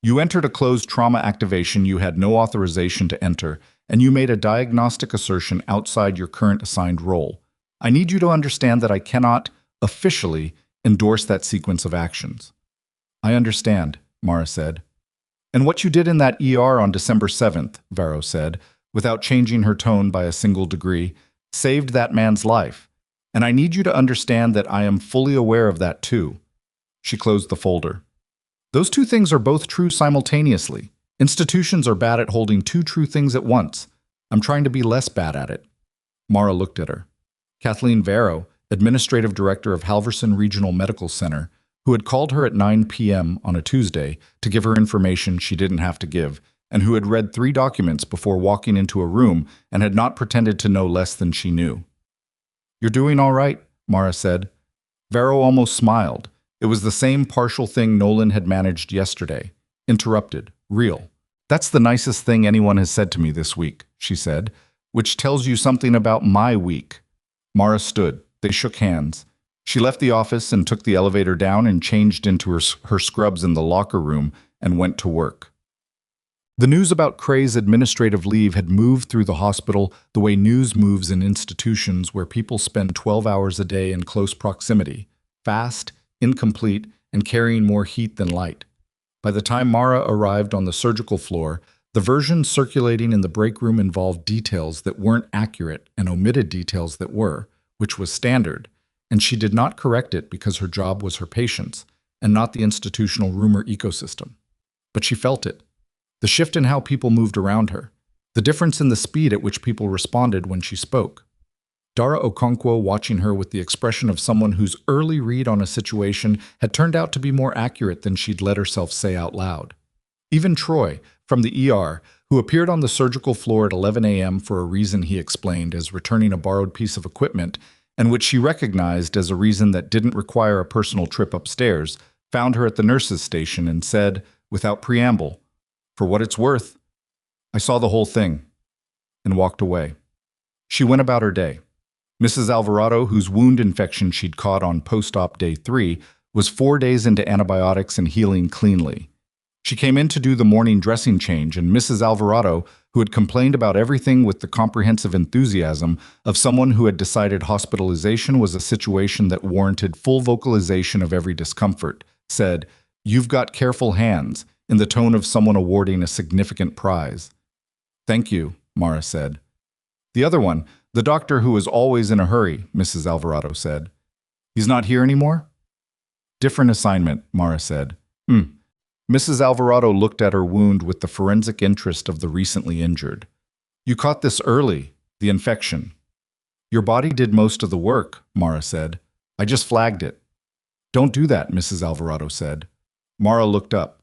You entered a closed trauma activation you had no authorization to enter, and you made a diagnostic assertion outside your current assigned role. I need you to understand that I cannot, officially, endorse that sequence of actions. I understand, Mara said. And what you did in that ER on December 7th, Varro said, without changing her tone by a single degree, saved that man's life. And I need you to understand that I am fully aware of that too. She closed the folder. Those two things are both true simultaneously. Institutions are bad at holding two true things at once. I'm trying to be less bad at it. Mara looked at her. Kathleen Varro, administrative director of Halverson Regional Medical Center, who had called her at 9 p.m. on a Tuesday to give her information she didn't have to give, and who had read 3 documents before walking into a room and had not pretended to know less than she knew. You're doing all right, Mara said. Varro almost smiled. It was the same partial thing Nolan had managed yesterday. Interrupted. Real. That's the nicest thing anyone has said to me this week, she said, which tells you something about my week. Mara stood. They shook hands. She left the office and took the elevator down and changed into her scrubs in the locker room and went to work. The news about Cray's administrative leave had moved through the hospital the way news moves in institutions where people spend 12 hours a day in close proximity, fast, incomplete, and carrying more heat than light. By the time Mara arrived on the surgical floor, the version circulating in the break room involved details that weren't accurate and omitted details that were, which was standard, and she did not correct it because her job was her patients and not the institutional rumor ecosystem. But she felt it. The shift in how people moved around her. The difference in the speed at which people responded when she spoke. Dara Okonkwo watching her with the expression of someone whose early read on a situation had turned out to be more accurate than she'd let herself say out loud. Even Troy, from the ER, who appeared on the surgical floor at 11 a.m. for a reason he explained as returning a borrowed piece of equipment, and which she recognized as a reason that didn't require a personal trip upstairs, found her at the nurse's station and said, without preamble, "For what it's worth, I saw the whole thing," and walked away. She went about her day. Mrs. Alvarado, whose wound infection she'd caught on post-op day 3, was 4 days into antibiotics and healing cleanly. She came in to do the morning dressing change, and Mrs. Alvarado, who had complained about everything with the comprehensive enthusiasm of someone who had decided hospitalization was a situation that warranted full vocalization of every discomfort, said, "You've got careful hands," in the tone of someone awarding a significant prize. "Thank you," Mara said. "The other one, the doctor who is always in a hurry," Mrs. Alvarado said. "He's not here anymore?" "Different assignment," Mara said. Mrs. Alvarado looked at her wound with the forensic interest of the recently injured. "You caught this early, the infection." "Your body did most of the work," Mara said. "I just flagged it." "Don't do that," Mrs. Alvarado said. Mara looked up.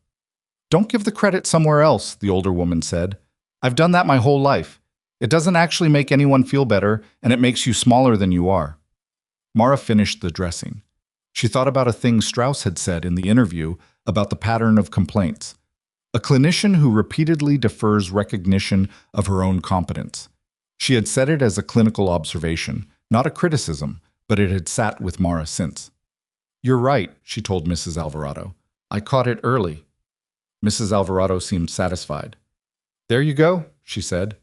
"Don't give the credit somewhere else," the older woman said. "I've done that my whole life. It doesn't actually make anyone feel better, and it makes you smaller than you are." Mara finished the dressing. She thought about a thing Strauss had said in the interview about the pattern of complaints. A clinician who repeatedly defers recognition of her own competence. She had said it as a clinical observation, not a criticism, but it had sat with Mara since. "You're right," she told Mrs. Alvarado. "I caught it early." Mrs. Alvarado seemed satisfied. "There you go," she said.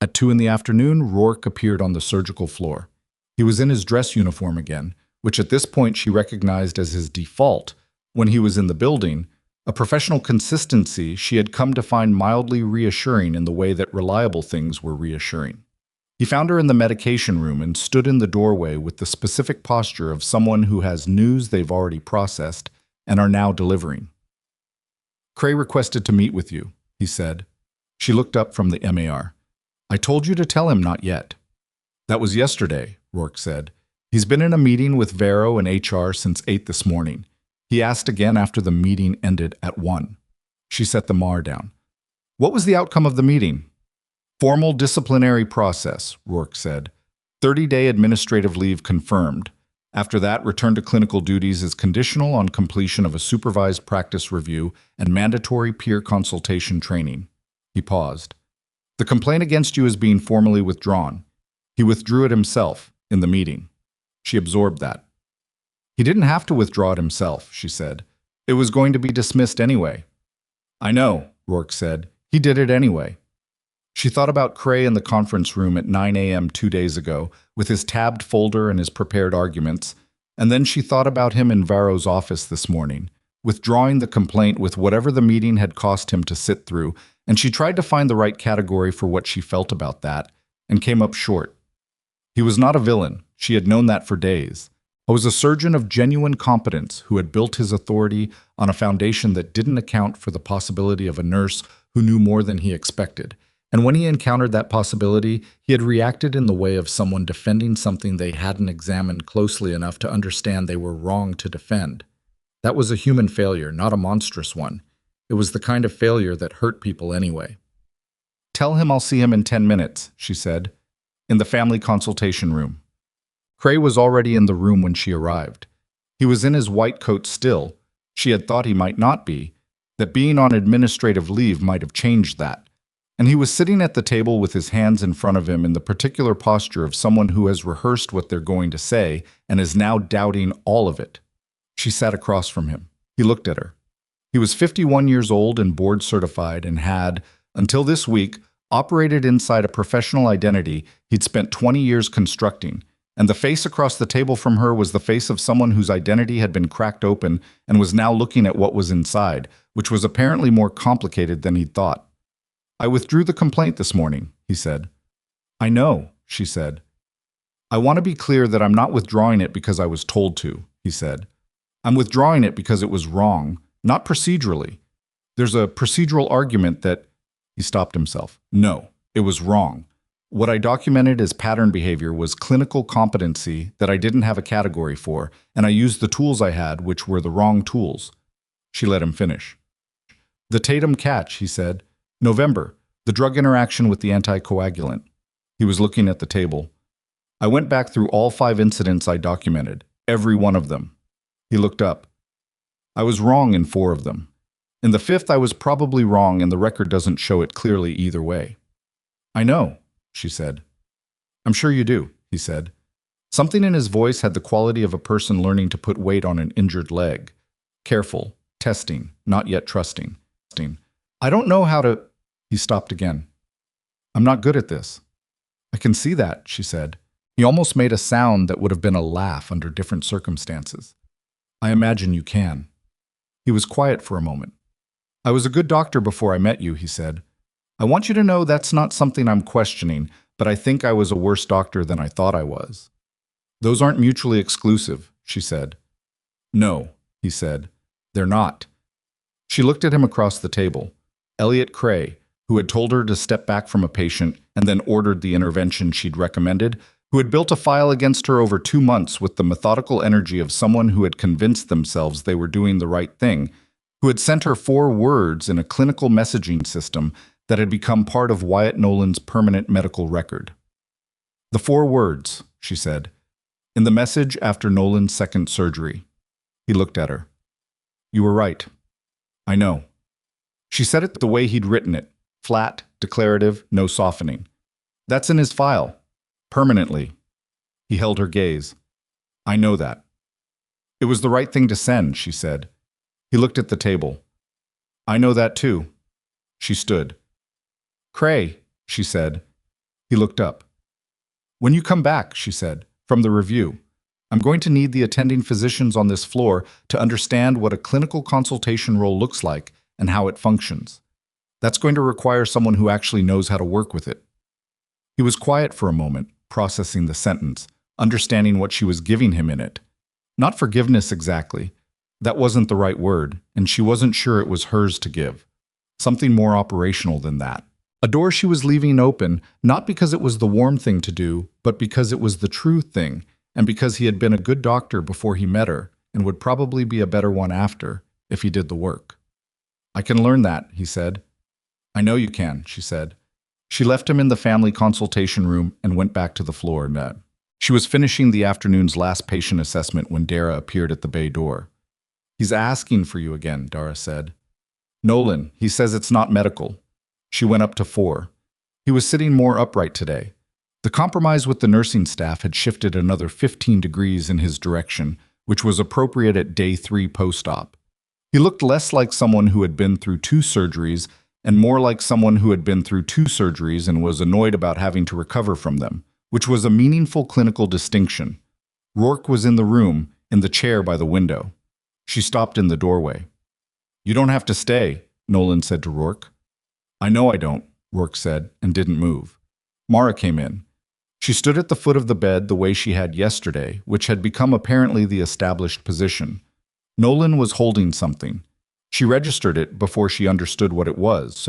At 2 in the afternoon, Rourke appeared on the surgical floor. He was in his dress uniform again, which at this point she recognized as his default when he was in the building, a professional consistency she had come to find mildly reassuring in the way that reliable things were reassuring. He found her in the medication room and stood in the doorway with the specific posture of someone who has news they've already processed and are now delivering. "Cray requested to meet with you," he said. She looked up from the MAR. "I told you to tell him not yet." "That was yesterday," Rourke said. "He's been in a meeting with Varro and HR since 8 this morning. He asked again after the meeting ended at 1. She set the MAR down. "What was the outcome of the meeting?" "Formal disciplinary process," Rourke said. 30-day administrative leave confirmed. After that, return to clinical duties is conditional on completion of a supervised practice review and mandatory peer consultation training." He paused. "The complaint against you is being formally withdrawn." He withdrew it himself in the meeting. She absorbed that. "He didn't have to withdraw it himself," she said. "It was going to be dismissed anyway." I know, Rourke said. He did it anyway. She thought about Cray in the conference room at 9 a.m. 2 days ago, with his tabbed folder and his prepared arguments, and then she thought about him in Varro's office this morning, withdrawing the complaint with whatever the meeting had cost him to sit through, and she tried to find the right category for what she felt about that, and came up short. He was not a villain. She had known that for days. I was a surgeon of genuine competence who had built his authority on a foundation that didn't account for the possibility of a nurse who knew more than he expected. And when he encountered that possibility, he had reacted in the way of someone defending something they hadn't examined closely enough to understand they were wrong to defend. That was a human failure, not a monstrous one. It was the kind of failure that hurt people anyway. Tell him I'll see him in 10 minutes, she said, in the family consultation room. Cray was already in the room when she arrived. He was in his white coat still. She had thought he might not be, that being on administrative leave might have changed that. And he was sitting at the table with his hands in front of him in the particular posture of someone who has rehearsed what they're going to say and is now doubting all of it. She sat across from him. He looked at her. He was 51 years old and board certified and had, until this week, operated inside a professional identity he'd spent 20 years constructing, and the face across the table from her was the face of someone whose identity had been cracked open and was now looking at what was inside, which was apparently more complicated than he'd thought. I withdrew the complaint this morning, he said. I know, she said. I want to be clear that I'm not withdrawing it because I was told to, he said. I'm withdrawing it because it was wrong, not procedurally. There's a procedural argument that... He stopped himself. No, it was wrong. What I documented as pattern behavior was clinical competency that I didn't have a category for, and I used the tools I had, which were the wrong tools. She let him finish. The Tatum catch, he said. November, the drug interaction with the anticoagulant. He was looking at the table. I went back through all 5 incidents I documented, every one of them. He looked up. I was wrong in 4 of them. In the 5th, I was probably wrong, and the record doesn't show it clearly either way. I know, she said. I'm sure you do, he said. Something in his voice had the quality of a person learning to put weight on an injured leg. Careful, testing, not yet trusting. I don't know how to... He stopped again. I'm not good at this. I can see that, she said. He almost made a sound that would have been a laugh under different circumstances. I imagine you can. He was quiet for a moment. I was a good doctor before I met you, he said. I want you to know that's not something I'm questioning, but I think I was a worse doctor than I thought I was. Those aren't mutually exclusive, she said. No, he said. They're not. She looked at him across the table. Elliot Cray, who had told her to step back from a patient and then ordered the intervention she'd recommended, who had built a file against her over 2 months with the methodical energy of someone who had convinced themselves they were doing the right thing, who had sent her 4 words in a clinical messaging system that had become part of Wyatt Nolan's permanent medical record. The 4 words, she said, in the message after Nolan's second surgery. He looked at her. You were right. I know. She said it the way he'd written it, flat, declarative, no softening. That's in his file. Permanently. He held her gaze. I know that. It was the right thing to send, she said. He looked at the table. I know that too. She stood. Cray, she said. He looked up. When you come back, she said, from the review, I'm going to need the attending physicians on this floor to understand what a clinical consultation role looks like and how it functions. That's going to require someone who actually knows how to work with it. He was quiet for a moment, processing the sentence, understanding what she was giving him in it. Not forgiveness exactly. That wasn't the right word, and she wasn't sure it was hers to give. Something more operational than that. A door she was leaving open, not because it was the warm thing to do, but because it was the true thing, and because he had been a good doctor before he met her, and would probably be a better one after, if he did the work. I can learn that, he said. I know you can, she said. She left him in the family consultation room and went back to the floor. She was finishing the afternoon's last patient assessment when Dara appeared at the bay door. He's asking for you again, Dara said. Nolan, he says it's not medical. She went up to 4. He was sitting more upright today. The compromise with the nursing staff had shifted another 15 degrees in his direction, which was appropriate at day 3 post-op. He looked less like someone who had been through two surgeries and more like someone who had been through two surgeries and was annoyed about having to recover from them, which was a meaningful clinical distinction. Rourke was in the room, in the chair by the window. She stopped in the doorway. "You don't have to stay," Nolan said to Rourke. "I know I don't," Rourke said, and didn't move. Mara came in. She stood at the foot of the bed the way she had yesterday, which had become apparently the established position. Nolan was holding something. She registered it before she understood what it was.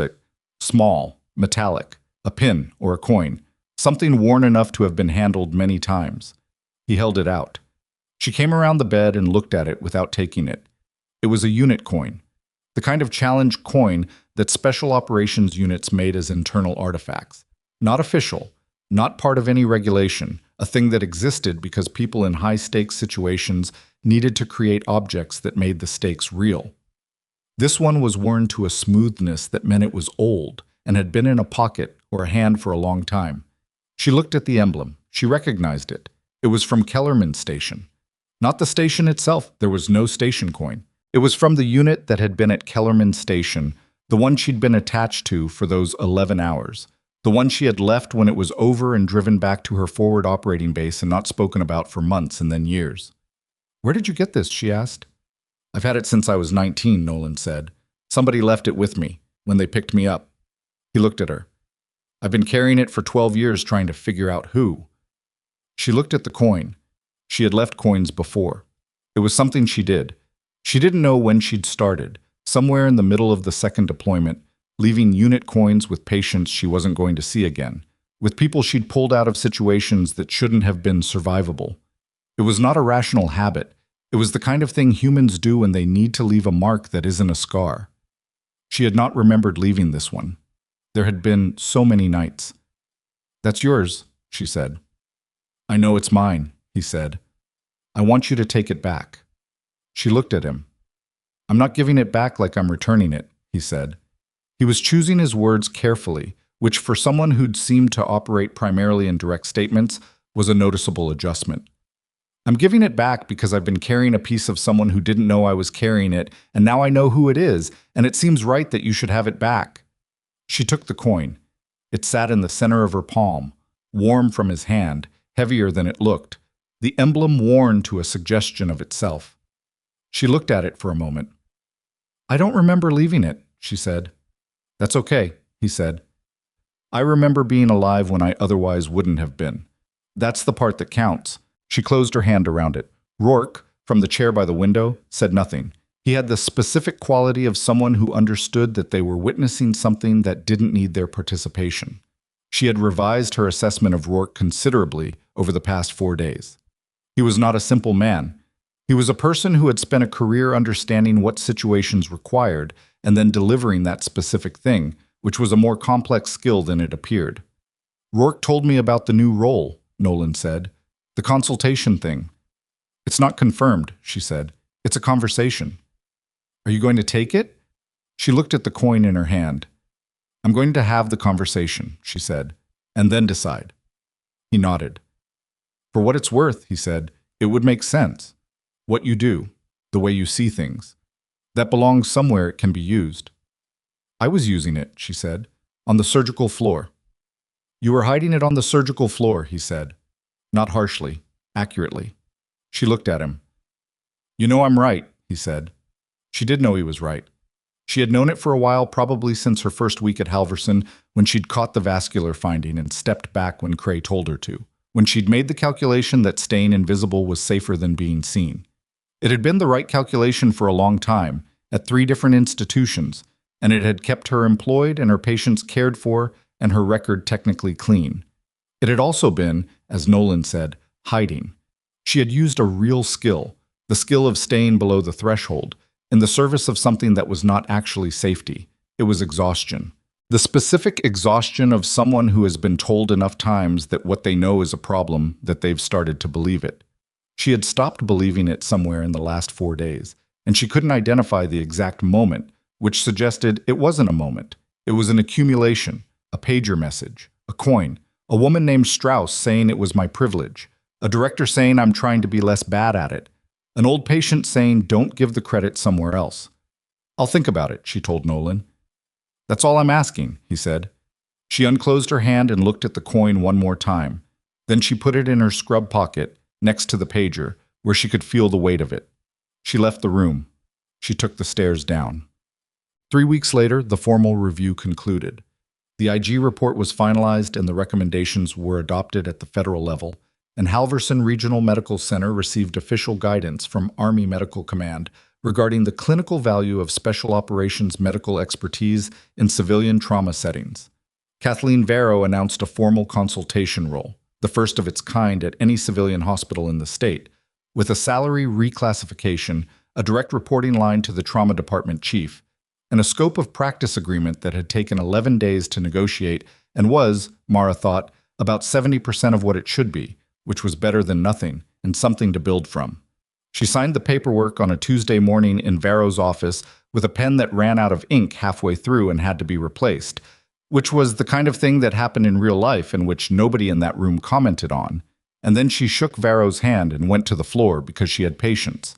Small, metallic, a pin or a coin, something worn enough to have been handled many times. He held it out. She came around the bed and looked at it without taking it. It was a unit coin, the kind of challenge coin that special operations units made as internal artifacts. Not official, not part of any regulation, a thing that existed because people in high-stakes situations needed to create objects that made the stakes real. This one was worn to a smoothness that meant it was old and had been in a pocket or a hand for a long time. She looked at the emblem. She recognized it. It was from Kellerman Station. Not the station itself. There was no station coin. It was from the unit that had been at Kellerman Station, the one she'd been attached to for those 11 hours. The one she had left when it was over and driven back to her forward operating base and not spoken about for months and then years. "Where did you get this?" she asked. "I've had it since I was 19, Nolan said. "Somebody left it with me when they picked me up." He looked at her. "I've been carrying it for 12 years trying to figure out who." She looked at the coin. She had left coins before. It was something she did. She didn't know when she'd started, somewhere in the middle of the second deployment, leaving unit coins with patients she wasn't going to see again, with people she'd pulled out of situations that shouldn't have been survivable. It was not a rational habit. It was the kind of thing humans do when they need to leave a mark that isn't a scar. She had not remembered leaving this one. There had been so many nights. "That's yours," she said. "I know it's mine," he said. "I want you to take it back." She looked at him. "I'm not giving it back like I'm returning it," he said. He was choosing his words carefully, which for someone who'd seemed to operate primarily in direct statements was a noticeable adjustment. "I'm giving it back because I've been carrying a piece of someone who didn't know I was carrying it, and now I know who it is, and it seems right that you should have it back." She took the coin. It sat in the center of her palm, warm from his hand, heavier than it looked, the emblem worn to a suggestion of itself. She looked at it for a moment. "I don't remember leaving it," she said. "That's okay," he said. "I remember being alive when I otherwise wouldn't have been. That's the part that counts." She closed her hand around it. Rourke, from the chair by the window, said nothing. He had the specific quality of someone who understood that they were witnessing something that didn't need their participation. She had revised her assessment of Rourke considerably over the past 4 days. He was not a simple man. He was a person who had spent a career understanding what situations required and then delivering that specific thing, which was a more complex skill than it appeared. "Rourke told me about the new role," Nolan said. "The consultation thing." "It's not confirmed," she said. "It's a conversation." "Are you going to take it?" She looked at the coin in her hand. "I'm going to have the conversation," she said, "and then decide." He nodded. "For what it's worth," he said, "it would make sense. What you do, the way you see things. That belongs somewhere it can be used." "I was using it," she said, "on the surgical floor." "You were hiding it on the surgical floor," he said. Not harshly, accurately. She looked at him. "You know I'm right," he said. She did know he was right. She had known it for a while, probably since her first week at Halverson, when she'd caught the vascular finding and stepped back when Cray told her to, when she'd made the calculation that staying invisible was safer than being seen. It had been the right calculation for a long time, at 3 different institutions, and it had kept her employed and her patients cared for and her record technically clean. It had also been, as Nolan said, hiding. She had used a real skill, the skill of staying below the threshold, in the service of something that was not actually safety. It was exhaustion. The specific exhaustion of someone who has been told enough times that what they know is a problem that they've started to believe it. She had stopped believing it somewhere in the last 4 days, and she couldn't identify the exact moment, which suggested it wasn't a moment. It was an accumulation, a pager message, a coin, a woman named Strauss saying it was my privilege, a director saying I'm trying to be less bad at it, an old patient saying don't give the credit somewhere else. I'll think about it, she told Nolan. That's all I'm asking, he said. She unclosed her hand and looked at the coin one more time. Then she put it in her scrub pocket, next to the pager, where she could feel the weight of it. She left the room. She took the stairs down. 3 weeks later, the formal review concluded. The IG report was finalized and the recommendations were adopted at the federal level, and Halverson Regional Medical Center received official guidance from Army Medical Command regarding the clinical value of special operations medical expertise in civilian trauma settings. Kathleen Varro announced a formal consultation role, the first of its kind at any civilian hospital in the state, with a salary reclassification, a direct reporting line to the trauma department chief, and a scope of practice agreement that had taken 11 days to negotiate and was, Mara thought, about 70% of what it should be, which was better than nothing and something to build from. She signed the paperwork on a Tuesday morning in Varro's office with a pen that ran out of ink halfway through and had to be replaced, which was the kind of thing that happened in real life and which nobody in that room commented on. And then she shook Varro's hand and went to the floor because she had patience.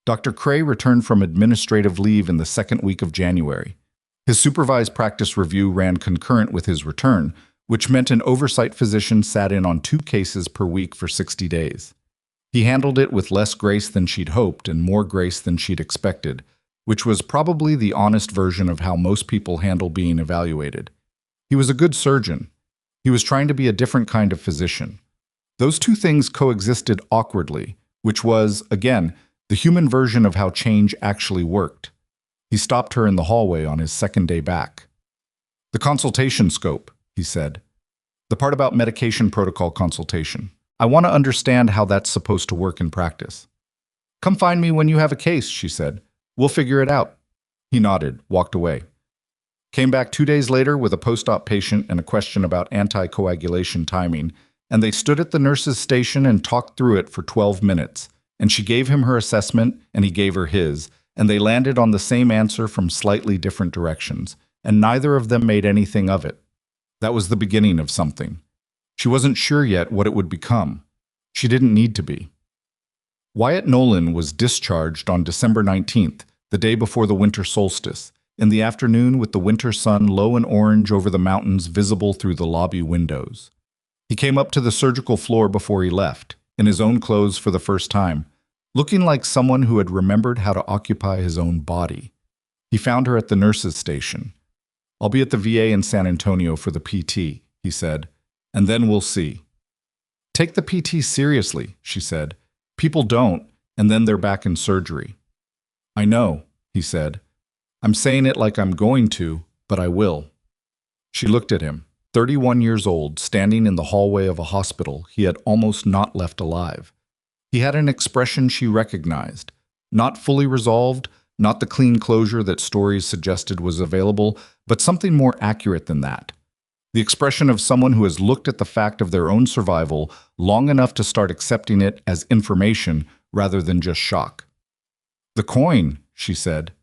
Dr. Cray returned from administrative leave in the second week of January. His supervised practice review ran concurrent with his return, which meant an oversight physician sat in on 2 cases per week for 60 days. He handled it with less grace than she'd hoped and more grace than she'd expected, which was probably the honest version of how most people handle being evaluated. He was a good surgeon. He was trying to be a different kind of physician. Those two things coexisted awkwardly, which was, again, the human version of how change actually worked. He stopped her in the hallway on his second day back. The consultation scope, he said. The part about medication protocol consultation. I want to understand how that's supposed to work in practice. Come find me when you have a case, she said. We'll figure it out. He nodded, walked away. Came back 2 days later with a post-op patient and a question about anticoagulation timing, and they stood at the nurse's station and talked through it for 12 minutes. And she gave him her assessment, and he gave her his, and they landed on the same answer from slightly different directions, and neither of them made anything of it. That was the beginning of something. She wasn't sure yet what it would become. She didn't need to be. Wyatt Nolan was discharged on December 19th, the day before the winter solstice, in the afternoon with the winter sun low and orange over the mountains visible through the lobby windows. He came up to the surgical floor before he left, in his own clothes for the first time, looking like someone who had remembered how to occupy his own body. He found her at the nurse's station. I'll be at the VA in San Antonio for the PT, he said, and then we'll see. Take the PT seriously, she said. People don't, and then they're back in surgery. I know, he said. I'm saying it like I'm going to, but I will. She looked at him, 31 years old, standing in the hallway of a hospital he had almost not left alive. He had an expression she recognized, not fully resolved, not the clean closure that stories suggested was available, but something more accurate than that. The expression of someone who has looked at the fact of their own survival long enough to start accepting it as information rather than just shock. The coin, she said.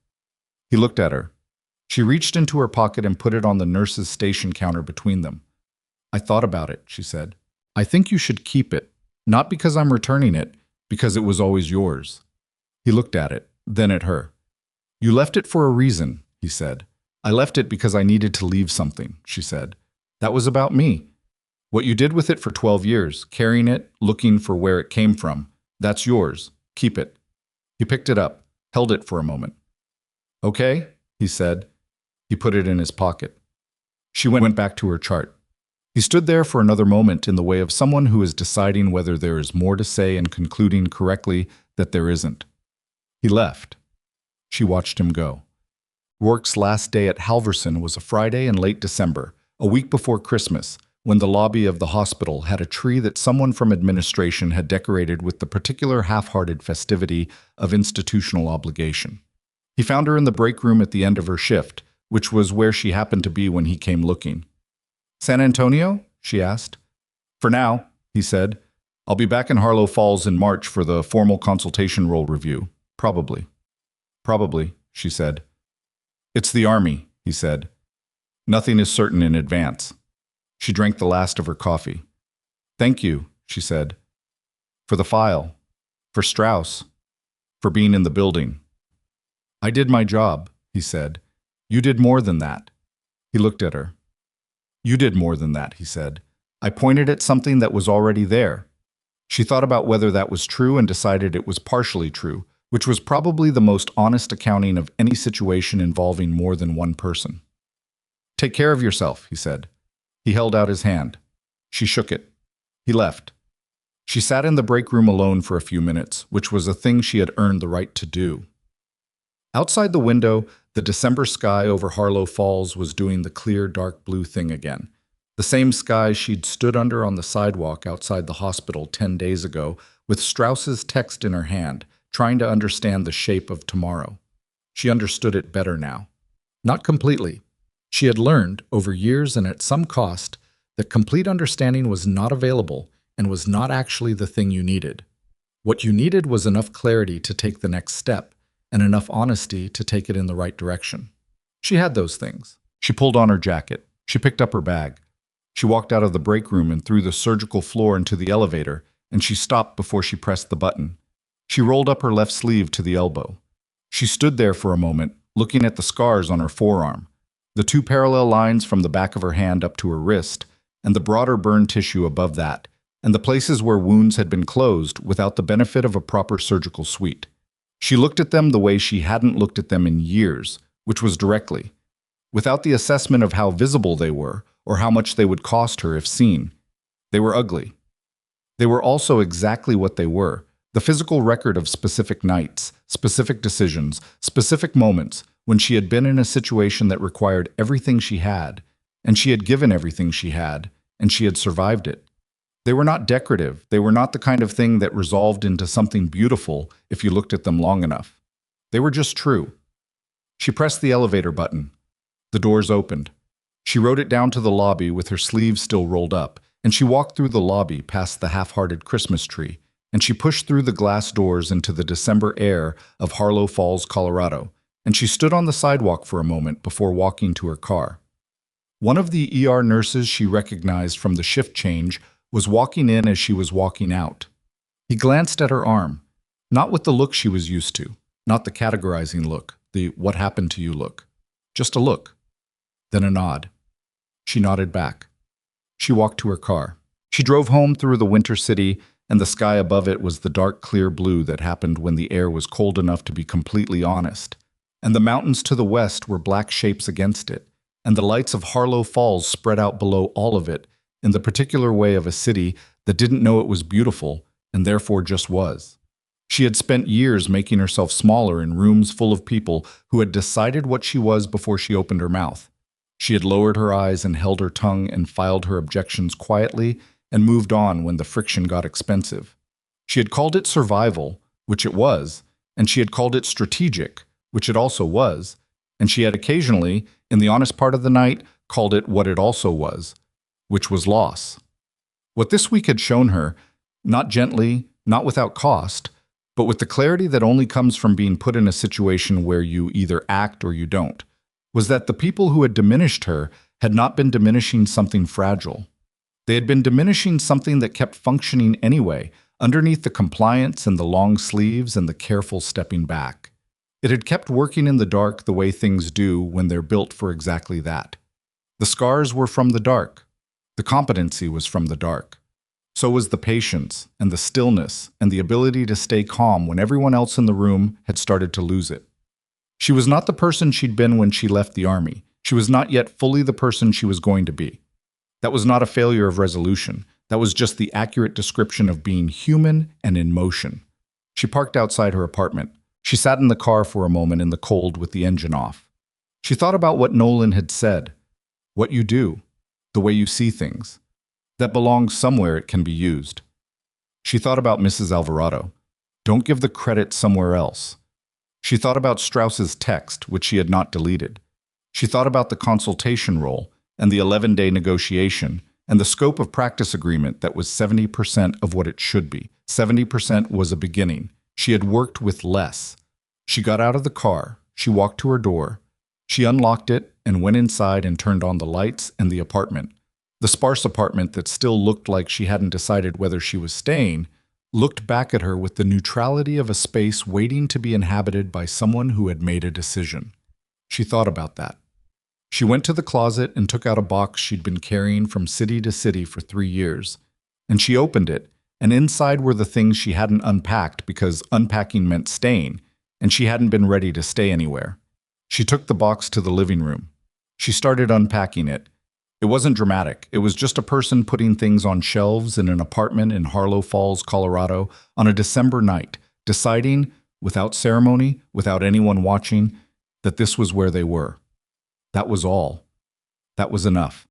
He looked at her. She reached into her pocket and put it on the nurse's station counter between them. I thought about it, she said. I think you should keep it. Not because I'm returning it, because it was always yours. He looked at it, then at her. You left it for a reason, he said. I left it because I needed to leave something, she said. That was about me. What you did with it for 12 years, carrying it, looking for where it came from, that's yours. Keep it. He picked it up, held it for a moment. Okay, he said. He put it in his pocket. She went back to her chart. He stood there for another moment in the way of someone who is deciding whether there is more to say and concluding correctly that there isn't. He left. She watched him go. Rourke's last day at Halverson was a Friday in late December, a week before Christmas, when the lobby of the hospital had a tree that someone from administration had decorated with the particular half-hearted festivity of institutional obligation. He found her in the break room at the end of her shift, which was where she happened to be when he came looking. San Antonio? She asked. For now, he said. I'll be back in Harlow Falls in March for the formal consultation role review. Probably. Probably, she said. It's the Army, he said. Nothing is certain in advance. She drank the last of her coffee. Thank you, she said. For the file. For Strauss. For being in the building. I did my job, he he said. You did more than that. He looked at her. You did more than that, he said. I pointed at something that was already there. She thought about whether that was true and decided it was partially true, which was probably the most honest accounting of any situation involving more than one person. Take care of yourself, he said. He held out his hand. She shook it. He left. She sat in the break room alone for a few minutes, which was a thing she had earned the right to do. Outside the window, the December sky over Harlow Falls was doing the clear, dark blue thing again. The same sky she'd stood under on the sidewalk outside the hospital 10 days ago, with Strauss's text in her hand, trying to understand the shape of tomorrow. She understood it better now. Not completely. She had learned, over years and at some cost, that complete understanding was not available and was not actually the thing you needed. What you needed was enough clarity to take the next step, and enough honesty to take it in the right direction. She had those things. She pulled on her jacket. She picked up her bag. She walked out of the break room and through the surgical floor into the elevator, and she stopped before she pressed the button. She rolled up her left sleeve to the elbow. She stood there for a moment, looking at the scars on her forearm, the two parallel lines from the back of her hand up to her wrist, and the broader burn tissue above that, and the places where wounds had been closed without the benefit of a proper surgical suite. She looked at them the way she hadn't looked at them in years, which was directly, without the assessment of how visible they were or how much they would cost her if seen. They were ugly. They were also exactly what they were, the physical record of specific nights, specific decisions, specific moments when she had been in a situation that required everything she had, and she had given everything she had, and she had survived it. They were not decorative. They were not the kind of thing that resolved into something beautiful if you looked at them long enough. They were just true. She pressed the elevator button. The doors opened. She rode it down to the lobby with her sleeves still rolled up, and she walked through the lobby past the half-hearted Christmas tree, and she pushed through the glass doors into the December air of Harlow Falls, Colorado, and she stood on the sidewalk for a moment before walking to her car. One of the ER nurses she recognized from the shift change was walking in as she was walking out. He glanced at her arm, not with the look she was used to, not the categorizing look, the what happened to you look, just a look, then a nod. She nodded back. She walked to her car. She drove home through the winter city, and the sky above it was the dark, clear blue that happened when the air was cold enough to be completely honest, and the mountains to the west were black shapes against it, and the lights of Harlow Falls spread out below all of it, in the particular way of a city that didn't know it was beautiful and therefore just was. She had spent years making herself smaller in rooms full of people who had decided what she was before she opened her mouth. She had lowered her eyes and held her tongue and filed her objections quietly and moved on when the friction got expensive. She had called it survival, which it was, and she had called it strategic, which it also was, and she had occasionally, in the honest part of the night, called it what it also was, which was loss. What this week had shown her, not gently, not without cost, but with the clarity that only comes from being put in a situation where you either act or you don't, was that the people who had diminished her had not been diminishing something fragile. They had been diminishing something that kept functioning anyway, underneath the compliance and the long sleeves and the careful stepping back. It had kept working in the dark the way things do when they're built for exactly that. The scars were from the dark. The competency was from the dark. So was the patience and the stillness and the ability to stay calm when everyone else in the room had started to lose it. She was not the person she'd been when she left the army. She was not yet fully the person she was going to be. That was not a failure of resolution. That was just the accurate description of being human and in motion. She parked outside her apartment. She sat in the car for a moment in the cold with the engine off. She thought about what Nolan had said. What you do, the way you see things. That belongs somewhere it can be used. She thought about Mrs. Alvarado. Don't give the credit somewhere else. She thought about Strauss's text, which she had not deleted. She thought about the consultation role and the 11-day negotiation and the scope of practice agreement that was 70% of what it should be. 70% was a beginning. She had worked with less. She got out of the car. She walked to her door. She unlocked it and went inside and turned on the lights and the apartment. The sparse apartment that still looked like she hadn't decided whether she was staying looked back at her with the neutrality of a space waiting to be inhabited by someone who had made a decision. She thought about that. She went to the closet and took out a box she'd been carrying from city to city for 3 years. And she opened it, and inside were the things she hadn't unpacked because unpacking meant staying, and she hadn't been ready to stay anywhere. She took the box to the living room. She started unpacking it. It wasn't dramatic. It was just a person putting things on shelves in an apartment in Harlow Falls, Colorado, on a December night, deciding, without ceremony, without anyone watching, that this was where they were. That was all. That was enough.